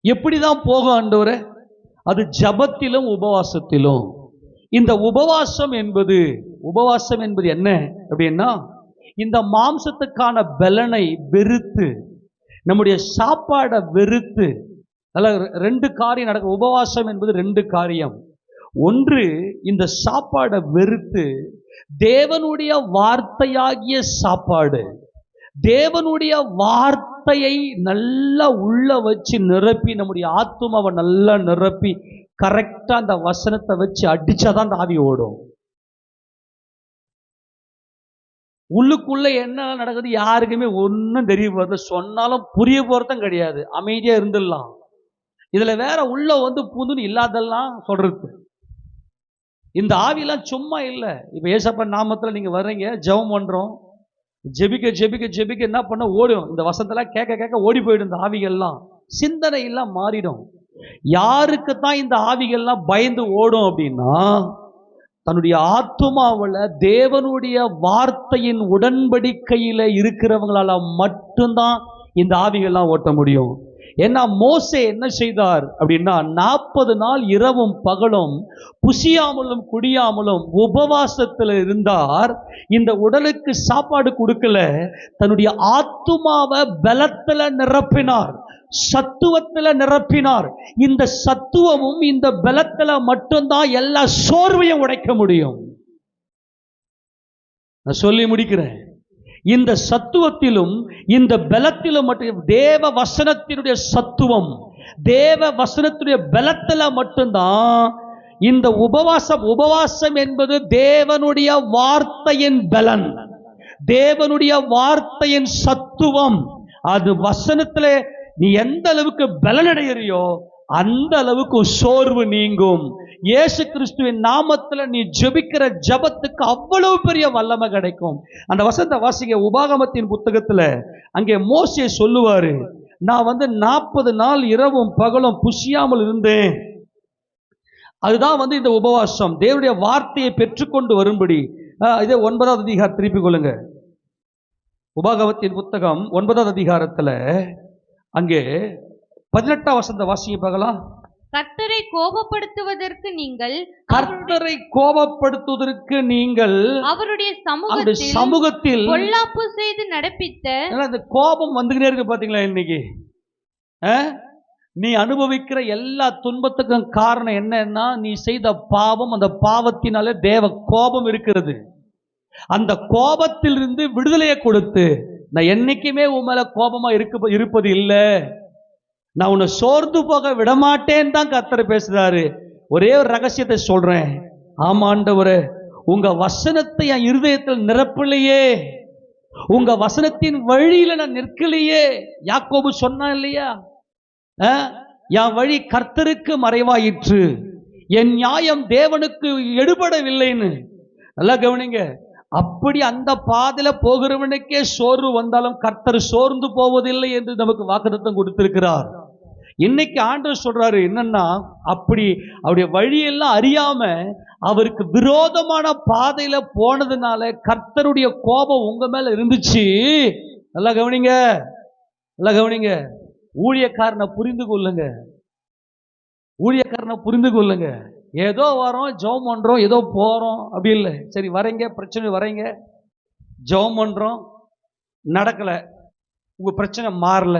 எப்படிதான் போகும் ஆண்டவரே? அது ஜபத்திலும் உபவாசத்திலும். இந்த உபவாசம் என்பது என்ன அப்படின்னா, இந்த மாம்சத்துக்கான பலனை வெறுத்து, நம்முடைய சாப்பாடை வெறுத்து, ரெண்டு காரியம் நடக்கும். உபவாசம் என்பது 2 காரியம். ஒன்று, இந்த சாப்பாடை வெறுத்து தேவனுடைய வார்த்தையாகிய சாப்பாடு, தேவனுடைய வார்த்தையை நல்லா உள்ள வச்சு நிரப்பி, நம்முடைய ஆத்துமாவை நல்லா நிரப்பி கரெக்டா அந்த வசனத்தை வச்சு அடிச்சாதான் அந்த ஆவி ஓடும். உள்ளுக்குள்ள என்ன நடக்குது யாருக்குமே ஒன்றும் தெரிய போறது, சொன்னாலும் புரிய போறதும் கிடையாது. அமைதியா இருந்துடலாம். இதுல வேற உள்ள வந்து புதுன்னு இல்லாதெல்லாம் சொல்றது. இந்த ஆவிலாம் சும்மா இல்லை. இப்ப ஏசப்பன் நாமத்துல நீங்க வர்றீங்க, ஜெபம் பண்றோம், ஜெபிக்க என்ன பண்ண ஓடும். இந்த வசனத்தெல்லாம் கேட்க ஓடி போயிடும். இந்த ஆவிகள்லாம் சிந்தனை எல்லாம் மாறிடும். யாருக்கு தான் இந்த ஆவிகள்லாம் பயந்து ஓடும் அப்படின்னா, தன்னுடைய ஆத்துமாவில் தேவனுடைய வார்த்தையின் உடன்படிக்கையில இருக்கிறவங்களால மட்டும்தான் இந்த ஆவிகள்லாம் ஓட்ட முடியும். ஏன்னா மோசே என்ன செய்தார் அப்படின்னா, 40 நாள் இரவும் பகலும் புசியாமலும் குடியாமலும் உபவாசத்தில் இருந்தார். இந்த உடலுக்கு சாப்பாடு கொடுக்கல, தன்னுடைய ஆத்துமாவை பலத்துல நிரப்பினார், சத்துவத்துல நிரப்பினார். இந்த சத்துவமும் இந்த பலத்துல மட்டும்தான் எல்லா சோர்வையும் உடைக்க முடியும். நான் சொல்லி முடிக்கிறேன். இந்த சத்துவத்திலும் இந்த பலத்திலும் மட்டும், தேவ வசனத்தினுடைய சத்துவம், தேவ வசனத்தினுடைய பலத்துல மட்டும்தான் இந்த உபவாசம் என்பது தேவனுடைய வார்த்தையின் பலன், தேவனுடைய வார்த்தையின் சத்துவம். அது வசனத்துல நீ எந்த அளவுக்கு பலனடையறியோ அந்த அளவுக்கு சோர்வு நீங்கும். இயேசு கிறிஸ்துவின் நாமத்துல நீ ஜெபிக்கிற ஜபத்துக்கு அவ்வளவு பெரிய வல்லமை கிடைக்கும். அந்த வசனத்தை வாசிங்க. உபாகமத்தின் புத்தகத்துல அங்கே மோசே சொல்லுவாரு, நான் 40 நாள் இரவும் பகலும் புசியாமல் இருந்தேன். அதுதான் இந்த உபவாசம், தேவனுடைய வார்த்தையை பெற்றுக்கொண்டு வரும்படி. இதே 9வது அதிகாரம் திருப்பிக் கொள்ளுங்க. உபாகமத்தின் புத்தகம் 9வது அதிகாரத்துல அங்கே 18ஆம் வசனத்தை வாசிங்க பார்க்கலாம். கர்த்தரை கோபப்படுத்துவதற்கு நீங்கள் கர்த்தரை கோபப்படுத்துவதற்கு நீங்கள் அவருடைய அவருடைய சமூகத்தில் சமூகத்தில் பொல்லாப்பு செய்து நடப்பித்த அந்த கோபம் வந்துகிட்டே இருக்கு பாத்தீங்களா இன்னைக்கு. நீ அனுபவிக்கிற எல்லா துன்பத்துக்கும் காரணம் என்னன்னா நீ செய்த பாவம். அந்த பாவத்தினாலே தேவ கோபம் இருக்கிறது. அந்த கோபத்திலிருந்து விடுதலையை கொடுத்து நான் என்னைக்குமே உன் மேல கோபமா இருப்பது இல்லை, நான் உன்னை சோர்ந்து போக விடமாட்டேன்னு தான் கர்த்தர் பேசுறாரு. ஒரே ஒரு ரகசியத்தை சொல்றேன். ஆமா ஆண்டவரே, உங்க வசனத்தை என் இருதயத்தில் நிரப்பலையே, உங்க வசனத்தின் வழியில நான் நிற்கலையே. யாக்கோபு சொன்னா இல்லையா, என் வழி கர்த்தருக்கு மறைவாயிற்று, என் நியாயம் தேவனுக்கு எடுபடவில்லைன்னு. நல்லா கவனிங்க. அப்படி அந்த பாதையில போகிறவனுக்கே சோர்வு வந்தாலும் கர்த்தர் சோர்ந்து போவதில்லை என்று நமக்கு வாக்குத்தத்தம் கொடுத்திருக்கிறார். இன்னைக்கு ஆண்டவர் சொல்றாரு என்னன்னா, அப்படி அவருடைய வழியெல்லாம் அறியாம அவருக்கு விரோதமான பாதையில போனதுனால கர்த்தருடைய கோபம் உங்க மேல இருந்துச்சு. நல்லா கவனிங்க, நல்லா கவனிங்க. ஊழியக்காரனை புரிந்து கொள்ளுங்க, ஊழியக்காரனை புரிந்து கொள்ளுங்க. ஏதோ வரோம், ஜெபம் பண்றோம், ஏதோ போறோம் அப்படி இல்லை. சரி வரீங்க, பிரச்சனை வரீங்க, ஜெபம் பண்றோம், நடக்கல, உங்க பிரச்சனை மாறல.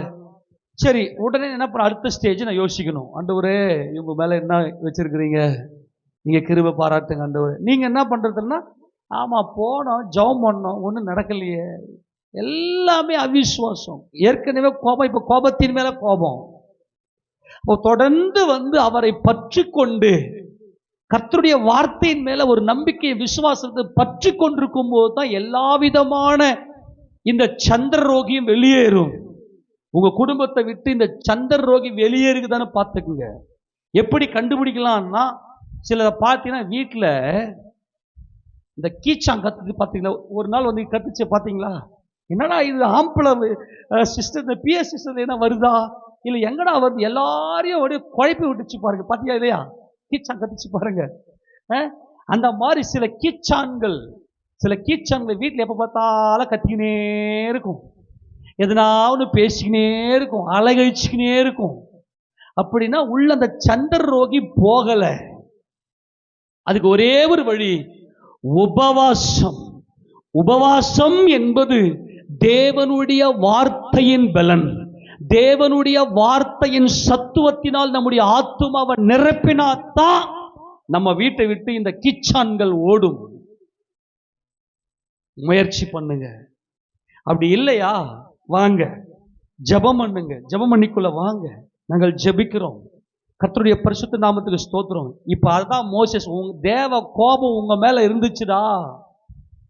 சரி உடனே என்ன பண்ண, அடுத்த ஸ்டேஜ் நான் யோசிக்கணும். ஆண்டவரே இவங்க மேல என்ன வச்சிருக்கிறீங்க, நீங்க கிருபை பாராட்டுங்க ஆண்டவரே. நீங்க என்ன பண்றதுன்னா, ஆமா போனோம், ஜெபம் பண்ணோம், ஒன்றும் நடக்கலையே, எல்லாமே அவிசுவாசம். ஏற்கனவே கோபம், இப்ப கோபத்தின் மேல கோபம். தொடர்ந்து அவரை பற்றி கொண்டு கர்த்தருடைய வார்த்தையின் மேல ஒரு நம்பிக்கையை விசுவாசத்தை பற்றி கொண்டிருக்கும் போது தான் எல்லா விதமான இந்த சந்திர ரோகியும் வெளியேறும். உங்க குடும்பத்தை விட்டு இந்த சந்திர ரோகி வெளியேறுக்குதானே பார்த்துக்குங்க. எப்படி கண்டுபிடிக்கலாம்னா, சில பார்த்தீங்கன்னா வீட்டில் இந்த கீச்சாங் கத்துக்கு பார்த்தீங்களா, ஒரு நாள் கத்துச்சு பார்த்தீங்களா, என்னடா இது ஆம்பளை சிஸ்டர், இந்த பிஎஸ் சிஸ்டர் என்ன வருதா இல்லை எங்கடா வருது, எல்லாரையும் அப்படியே குழப்பி விட்டுச்சு பாருங்க. பார்த்தீங்களா இல்லையா, கீச்சான் கத்துச்சு பாருங்க. அந்த மாதிரி சில கீச்சான்கள் வீட்டில் எப்போ பார்த்தாலும் கத்திக்கினே இருக்கும், எதனாவது பேசிக்கினே இருக்கும், அலகழிச்சுக்கினே இருக்கும். அப்படின்னா உள்ள அந்த சந்திர ரோகி போகல. அதுக்கு ஒரே ஒரு வழி, உபவாசம். உபவாசம் என்பது தேவனுடைய வார்த்தையின் பலன், தேவனுடைய வார்த்தையின் சத்துவத்தினால் நம்முடைய ஆத்துமாவை நிரப்பினாத்தான் நம்ம வீட்டை விட்டு இந்த கிச்சான்கள் ஓடும். முயற்சி பண்ணுங்க. அப்படி இல்லையா, வாங்க ஜெபம் பண்ணுங்க, ஜெபம் பண்ணிக்குள்ள வாங்க, நாங்கள் ஜெபிக்கிறோம். கர்த்தருடைய பரிசுத்த நாமத்துக்கு ஸ்தோத்திரம். இப்ப அதுதான் மோசேஸ், உங்க தேவ கோபம் உங்க மேல இருந்துச்சுடா,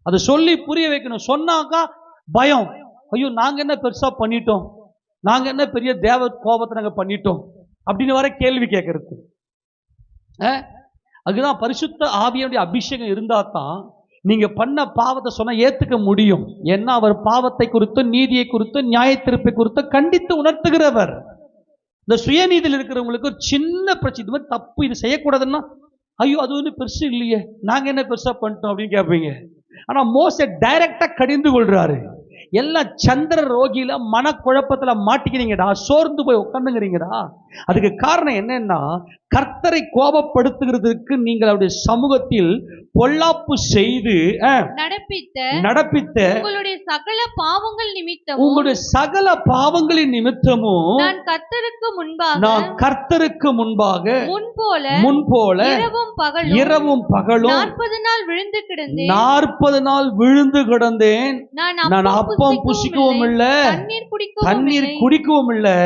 அதை சொல்லி புரிய வைக்கணும். சொன்னாக்கா பயம், ஐயோ நாங்க என்ன பெருசா பண்ணிட்டோம், நாங்க என்ன பெரிய தேவ கோபத்தை நாங்க பண்ணிட்டோம் அப்படின்னு வர கேள்வி கேட்கறது. அதுதான் பரிசுத்த ஆவியுடைய அபிஷேகம் இருந்தா தான் நீங்க பண்ண பாவத்தை சொன்னா ஏத்துக்க முடியும். ஏன்னா அவர் பாவத்தை குறித்து, நீதியை குறித்து, நியாயத்தீர்ப்பை குறித்து கண்டித்து உணர்த்துகிறவர். இந்த சுயநீதியில் இருக்கிறவங்களுக்கு ஒரு சின்ன பிரச்சனை, இது மாதிரி தப்பு, இது செய்யக்கூடாதுன்னா ஐயோ அது ஒன்றும் பெருசு இல்லையே, நாங்க என்ன பெருசா பண்ணிட்டோம் அப்படின்னு கேட்பீங்க. ஆனா மோசே டைரக்டா கடிந்து கொள்றாரு. எல்லாம் சந்திர ரோகியில மனக்குழப்பத்துல மாட்டிக்கிறீங்கடா, சோர்ந்து போய் உட்காந்துங்கிறீங்கடா. அதுக்கு காரணம் என்னன்னா, கர்த்தரை கோபப்படுத்துகிறதுக்கு நீங்கள் அவருடைய சமூகத்தில் பொல்லாப்பு செய்து நடப்பித்த உங்களுடைய சகல பாவங்களின் நிமித்தமும் நான் கர்த்தருக்கு முன்பாக முன்போல இரவும் பகலும் 40 நாள் விழுந்து கிடந்தேன். நான் அப்பம் புசிக்கவும் இல்லை, தண்ணீர் குடிக்கவும் இல்லை.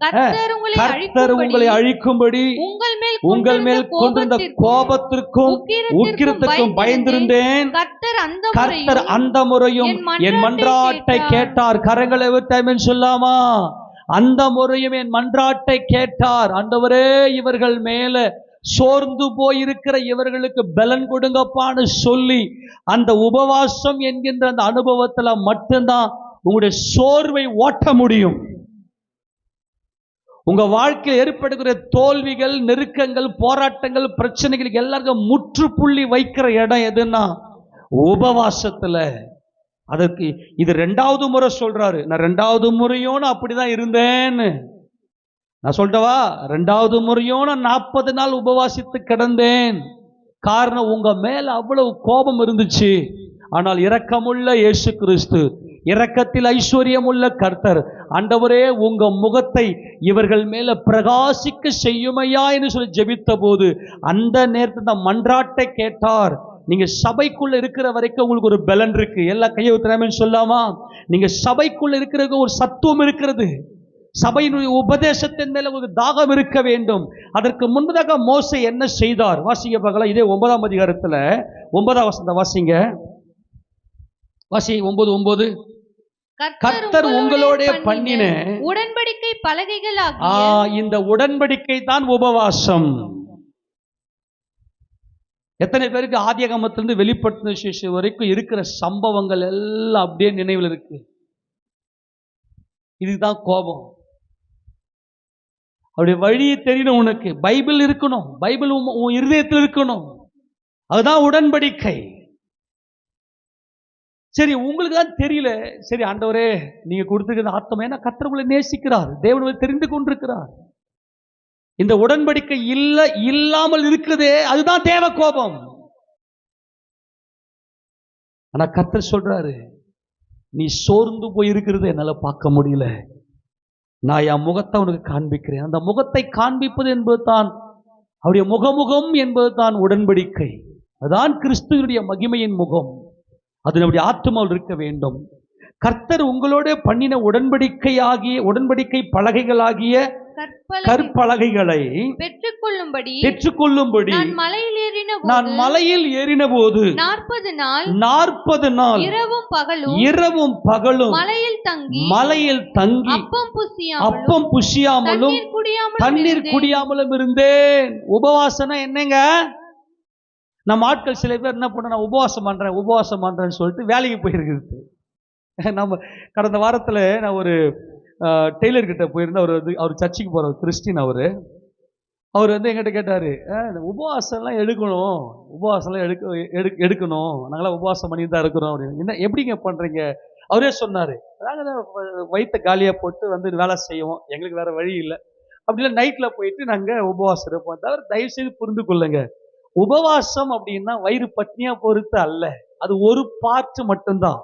கர்த்தர் உங்களை அழிக்கும்படி உங்கள் மேல் கொண்டிருந்த கோபத்திற்கும் உக்கிரத்திற்கும் பயந்திருந்தேன். கர்த்தர் அந்த முறையும் என் மன்றாட்டை கேட்டார். கரங்களை விட்டு சொல்லாமா, அந்த முறையும் என் மன்றாட்டை கேட்டார். ஆண்டவரே இவர்கள் மேல சோர்ந்து போயிருக்கிற இவர்களுக்கு பலன் கொடுங்கப்பான்னு சொல்லி அந்த உபவாசம் என்கின்ற அந்த அனுபவத்துல மட்டும்தான் உங்களுடைய சோர்வை ஓட்ட முடியும். உங்க வாழ்க்கையில் ஏற்படுகிற தோல்விகள், நெருக்கங்கள், போராட்டங்கள், பிரச்சனைகளுக்கு எல்லாருக்கும் முற்றுப்புள்ளி வைக்கிற இடம் எதுன்னா உபவாசத்துல. அதற்கு இது 2வது முறை சொல்றாரு. நான் 2வது முறையோன்னு அப்படிதான் இருந்தேன்னு. நான் சொல்லிட்டவா, 2வது முறையும் நான் 40 நாள் உபவாசித்து கிடந்தேன். காரணம், உங்க மேல அவ்வளவு கோபம் இருந்துச்சு. ஆனால் இரக்கமுள்ள இயேசு கிறிஸ்து, இரக்கத்தில் ஐஸ்வர்யம் உள்ள கர்த்தர், ஆண்டவரே உங்க முகத்தை இவர்கள் மேல பிரகாசிக்க செய்யுமையா என்று சொல்லி ஜெபித்த போது அந்த நேரத்தில் மன்றாட்டை கேட்டார். நீங்க சபைக்குள்ள இருக்கிற வரைக்கும் உங்களுக்கு ஒரு பலன் இருக்கு. எல்லா கையை ஊத்துறாமன்னு சொல்லாமா? நீங்க சபைக்குள்ள இருக்கிற ஒரு சத்துவம் இருக்கிறது. சபையினுடைய உபதேசத்தின் மேல ஒரு தாகம் இருக்க வேண்டும். அதற்கு முன்பதாக மோசே என்ன செய்தார்? வாசிங்க பார்க்கலாம். இதே 9ஆம் அதிகாரத்துல 9ஆம் வசனத்தை வாசிங்க. வாசி 9:9. கர்த்தர் உங்களோட பண்ணின உடன்படிக்கை பலகைகள். இந்த உடன்படிக்கை தான் உபவாசம். எத்தனை பேருக்கு ஆதியாகமத்திலிருந்து வெளிப்படுத்தின விசேஷம் வரைக்கும் இருக்கிற சம்பவங்கள் எல்லாம் அப்படியே நினைவில் இருக்கு? இதுதான் கோபம். அவருடைய வழியை தெரியணும். உனக்கு பைபிள் இருக்கணும், பைபிள் உன் இருதயத்தில் இருக்கணும். அதுதான் உடன்படிக்கை. சரி, உங்களுக்கு தான் தெரியல. சரி ஆண்டவரே, நீங்க கொடுத்துருக்கிற ஆத்மா, ஏன்னா கர்த்தர் உங்களை நேசிக்கிறார், தேவன் தெரிந்து கொண்டிருக்கிறார். இந்த உடன்படிக்கை இல்லாமல் இருக்கிறதே, அதுதான் தேவ கோபம். ஆனா கர்த்தர் சொல்றாரு, நீ சோர்ந்து போய் இருக்கிறது என்னால பார்க்க முடியல, நான் என் முகத்தை உனக்கு காண்பிக்கிறேன். அந்த முகத்தை காண்பிப்பது என்பது தான் அவருடைய முகமுகம் என்பது தான் உடன்படிக்கை. அதுதான் கிறிஸ்துவனுடைய மகிமையின் முகம். அது நம்முடைய ஆத்துமாவில் இருக்க வேண்டும். கர்த்தர் உங்களோட பண்ணின உடன்படிக்கை பலகைகளாகிய கற்பலகைகளை பெற்றுக்கொள்ளும்படி நான் மலையில் ஏறின போது 40 நாள் இரவும் பகலும் மலையில் தங்கி அப்பம் புசியாமலும் தண்ணீர் குடியாமலும் இருந்தேன். உபவாசனா என்னங்க? நம்ம ஆட்கள் சில பேர் என்ன பண்ண, நான் உபவாசம் பண்றேன்னு சொல்லிட்டு வேலைக்கு போயிருக்கிறது. நம்ம கடந்த வாரத்தில் நான் ஒரு டெய்லர் கிட்ட போயிருந்தேன். அவர் சர்ச்சுக்கு போகிற கிறிஸ்டின். அவர் எங்கிட்ட கேட்டார், உபவாசம்லாம் எடுக்கணும், நாங்களாம் உபவாசம் பண்ணி தான் இருக்கிறோம் அப்படின்னு. என்ன எப்படிங்க பண்ணுறீங்க? அவரே சொன்னார், நாங்கள் வயிற்ற காலியாக போட்டு வேலை செய்வோம், எங்களுக்கு வேறு வழி இல்லை. அப்படிலாம் நைட்டில் போயிட்டு நாங்கள் உபவாசம் இருப்போம். தவிர தயவுசெய்து புரிந்து கொள்ளுங்க, உபவாசம் அப்படின்னா வயிறு பட்னியா பொறுத்து அல்ல, அது ஒரு பார்ட் மட்டும்தான்.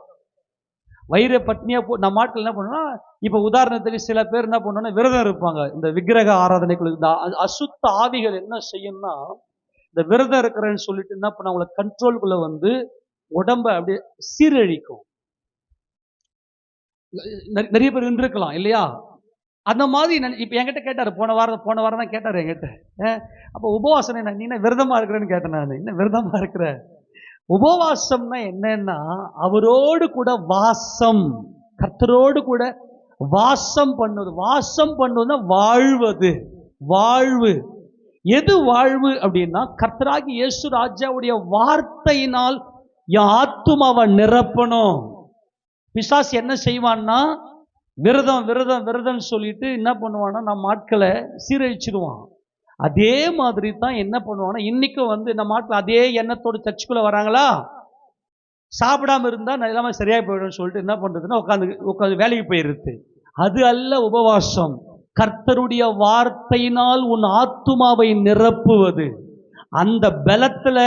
வயிறு பட்னியா நம்ம ஆட்கள் என்ன பண்ணோம்னா, இப்ப உதாரணத்துக்கு சில பேர் என்ன பண்ணோம்னா விரதம் இருப்பாங்க. இந்த விக்கிரக ஆராதனைக்குள்ள இந்த அசுத்த ஆவிகள் என்ன செய்யும்னா, இந்த விரதம் இருக்கிறேன்னு சொல்லிட்டு என்ன பண்ண, அவங்களை கண்ட்ரோலுக்குள்ள உடம்ப அப்படியே சீரழிக்கும். நிறைய பேர் இருக்கலாம் இல்லையா? அந்த மாதிரி இப்ப என்கிட்ட கேட்டாரு, போன வாரம் தான் கேட்டாரு என்கிட்ட, அப்போ உபவாசம் என்ன, நீ என்ன விரதமா இருக்கிறேன்னு கேட்டேன். நான் என்ன விரதமா இருக்கிற? உபவாசம்னா என்னன்னா, அவரோடு கூட வாசம், கர்த்தரோடு கூட வாசம் பண்ணுவது. வாசம் பண்ணுவதுன்னா வாழ்வு. எது வாழ்வு அப்படின்னா, கர்த்தராகி இயேசு ராஜாவுடைய வார்த்தையினால் என் ஆத்துமாவை நிரப்பணும். பிசாசு என்ன செய்வான்னா, விரதம் சொல்லிட்டு என்ன பண்ணுவான்னா, நம்ம ஆட்களை சீரழிச்சிடுவான். அதே மாதிரி தான் என்ன பண்ணுவான்னா, இன்னைக்கும் நம்ம ஆட்கள் அதே எண்ணத்தோடு சர்ச்சுக்குள்ள வராங்களா, சாப்பிடாம இருந்தா எல்லாமே சரியா போயிடும் சொல்லிட்டு என்ன பண்றதுன்னா, உட்காந்து வேலைக்கு போயிருது. அது அல்ல உபவாசம். கர்த்தருடைய வார்த்தையினால் உன் ஆத்துமாவை நிரப்புவது. அந்த பலத்துல,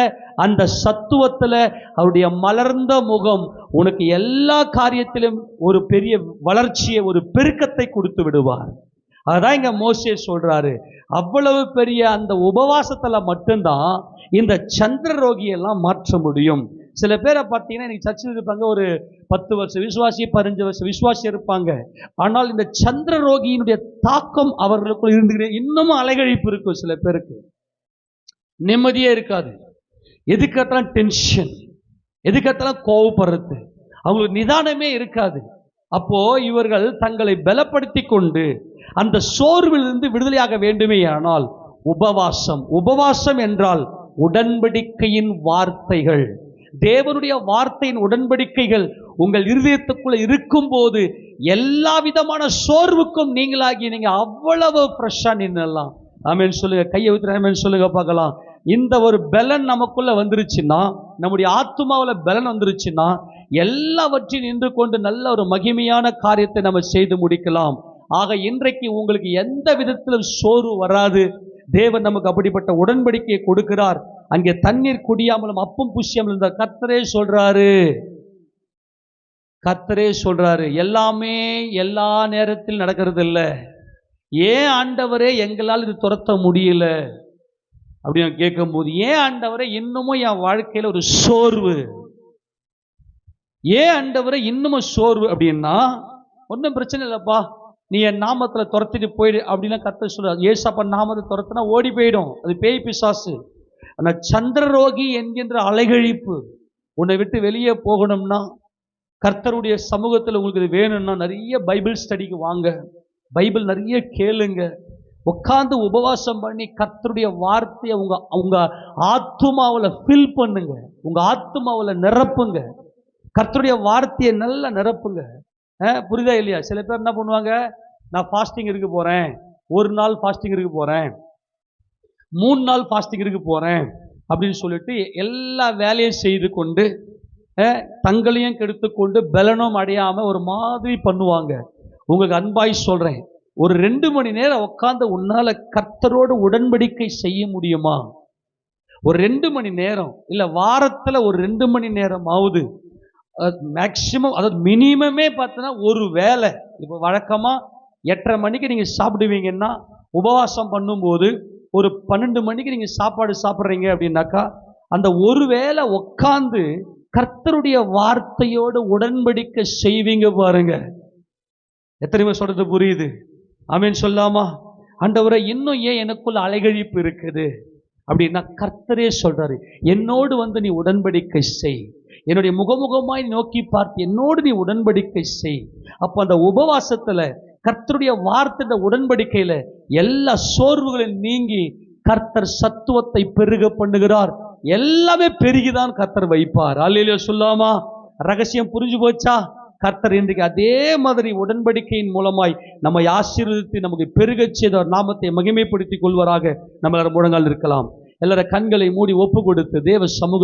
அந்த சத்துவத்துல அவருடைய மலர்ந்த முகம் உனக்கு எல்லா காரியத்திலும் ஒரு பெரிய வளர்ச்சியை, ஒரு பெருக்கத்தை கொடுத்து விடுவார். அதான் இங்க மோசே சொல்றாரு, அவ்வளவு பெரிய அந்த உபவாசத்துல மட்டும்தான் இந்த சந்திர ரோகியெல்லாம் மாற்ற முடியும். சில பேரை பார்த்தீங்கன்னா, இன்னைக்கு சர்ச்சில் இருப்பாங்க, ஒரு 10 வருஷம் விசுவாசி, 15 வருஷம் விசுவாசி இருப்பாங்க. ஆனால் இந்த சந்திர ரோகியினுடைய தாக்கம் அவர்களுக்குள் இருந்துகிட்டே, இன்னமும் அலைகழிப்பு இருக்கும். சில பேருக்கு நிம்மதியே இருக்காது. எதுக்கெல்லாம் டென்ஷன், எதுக்கெல்லாம் கோவப்படுறது, அவங்களுக்கு நிதானமே இருக்காது. அப்போ இவர்கள் தங்களை பலப்படுத்தி கொண்டு அந்த சோர்விலிருந்து விடுதலையாக வேண்டுமே ஆனால் உபவாசம் என்றால் உடன்படிக்கையின் வார்த்தைகள், தேவனுடைய வார்த்தையின் உடன்படிக்கைகள் உங்கள் இருதயத்துக்குள்ள இருக்கும் போது எல்லா விதமான சோர்வுக்கும் நீங்களாகி நீங்க அவ்வளவு ஃப்ரெஷ்ஷா நின்னலாம். ஆமென் சொல்லுங்க. கையை ஊத்துற ஆமென் சொல்லுங்க பார்க்கலாம். இந்த ஒரு பலன் நமக்குள்ள வந்துருச்சுன்னா, நம்முடைய ஆத்துமாவுல பலன் வந்துருச்சுன்னா, எல்லாவற்றையும் நின்று கொண்டு நல்ல ஒரு மகிமையான காரியத்தை நம்ம செய்து முடிக்கலாம். ஆக இன்றைக்கு உங்களுக்கு எந்த விதத்திலும் சோர்வு வராது. தேவன் நமக்கு அப்படிப்பட்ட உடன்படிக்கையை கொடுக்கிறார். அங்கே தண்ணீர் குடியாமலும் அப்பம் புசியாமலும் இருந்த கர்த்தரே சொல்றாரு. கர்த்தரே சொல்றாரு, எல்லாமே எல்லா நேரத்தில் நடக்கிறது இல்லை. ஏன் ஆண்டவரே எங்களால் இது துரத்த முடியல அப்படின்னு கேட்கும்போது, ஏன் ஆண்டவரே இன்னமும் என் வாழ்க்கையில ஒரு சோர்வு, ஏன் ஆண்டவரே இன்னமும் சோர்வு அப்படின்னா, ஒன்றும் பிரச்சனை இல்லைப்பா, நீ என் நாமத்துல துரத்திட்டு போயிடு அப்படின்னா கர்த்தர் சொல்றாரு. ஏசப்பா நாமத்தை துரத்தினா ஓடி போயிடும், அது பேய் பிசாசு. ஆனா சந்திரரோகி என்கின்ற அலைகழிப்பு உன்னை விட்டு வெளியே போகணும்னா, கர்த்தருடைய சமூகத்தில் உங்களுக்கு இது வேணும்னா நிறைய பைபிள் ஸ்டடிக்கு வாங்க, பைபிள் நிறைய கேளுங்க, உட்கார்ந்து உபவாசம் பண்ணி கர்த்தருடைய வார்த்தையை உங்க ஆத்துமாவில் ஃபில் பண்ணுங்க, உங்க ஆத்துமாவில் நிரப்புங்க, கர்த்தருடைய வார்த்தையை நல்லா நிரப்புங்க. புரியுதா இல்லையா? சில பேர் என்ன பண்ணுவாங்க, நான் ஃபாஸ்டிங் இருக்க போறேன், ஒரு நாள் ஃபாஸ்டிங் இருக்க போறேன், 3 நாள் ஃபாஸ்டிங் இருக்க போறேன் அப்படின்னு சொல்லிட்டு எல்லா வேலையும் செய்து கொண்டு தங்களையும் கெடுத்துக்கொண்டு பலனும் அடையாம ஒரு மாதிரி பண்ணுவாங்க. உங்களுக்கு அன்பாய் சொல்றேன், ஒரு 2 மணி நேரம் உட்கார்ந்து உன்னால கர்த்தரோடு உடன்படிக்கை செய்ய முடியுமா? ஒரு 2 மணி நேரம், இல்ல வாரத்துல ஒரு 2 மணி நேரமாவது மேக்சிமம், அதாவது மினிமமே பார்த்தோன்னா ஒரு வேலை. இப்போ வழக்கமா 8:30 மணிக்கு நீங்க சாப்பிடுவீங்கன்னா, உபவாசம் பண்ணும்போது ஒரு 12 மணிக்கு நீங்க சாப்பாடு சாப்பிட்றீங்க அப்படின்னாக்கா, அந்த ஒரு வேளை உட்கார்ந்து கர்த்தருடைய வார்த்தையோடு உடன்படிக்கை செய்வீங்க பாருங்க. எத்தனை பேர் சொல்றது புரியுது? ஆமென் சொல்லாமா? ஆண்டவரே, இன்னும் ஏன் எனக்குள்ள அலைகழிப்பு இருக்குது அப்படின்னா, கர்த்தரே சொல்றாரு, என்னோடு வந்து நீ உடன்படிக்கை செய், என்னுடைய முகமுகமாய் நோக்கி பார்த்து என்னோடு நீ உடன்படிக்கை செய். அப்ப அந்த உபவாசத்துல கர்த்தருடைய வார்த்தை உடன்படிக்கையில எல்லா சோர்வுகளும் நீங்கி கர்த்தர் சத்துவத்தை பெருக பண்ணுகிறார். எல்லாமே பெருகிதான் கர்த்தர் வைப்பார். அல்லேலூயா சொல்லாமா? ரகசியம் புரிஞ்சு போச்சா? கர்த்தர் இன்றைக்கு அதே மாதிரி உடன்படிக்கையின் மூலமாய் நம்மை ஆசீர்வதித்து நமக்கு பெருகச் செய்த நாமத்தை மகிமைப்படுத்திக் கொள்வராக. நம்ம முழங்கால் இருக்கலாம். எல்லாரும் கண்களை மூடி ஒப்பு கொடுத்து தேவ சமூக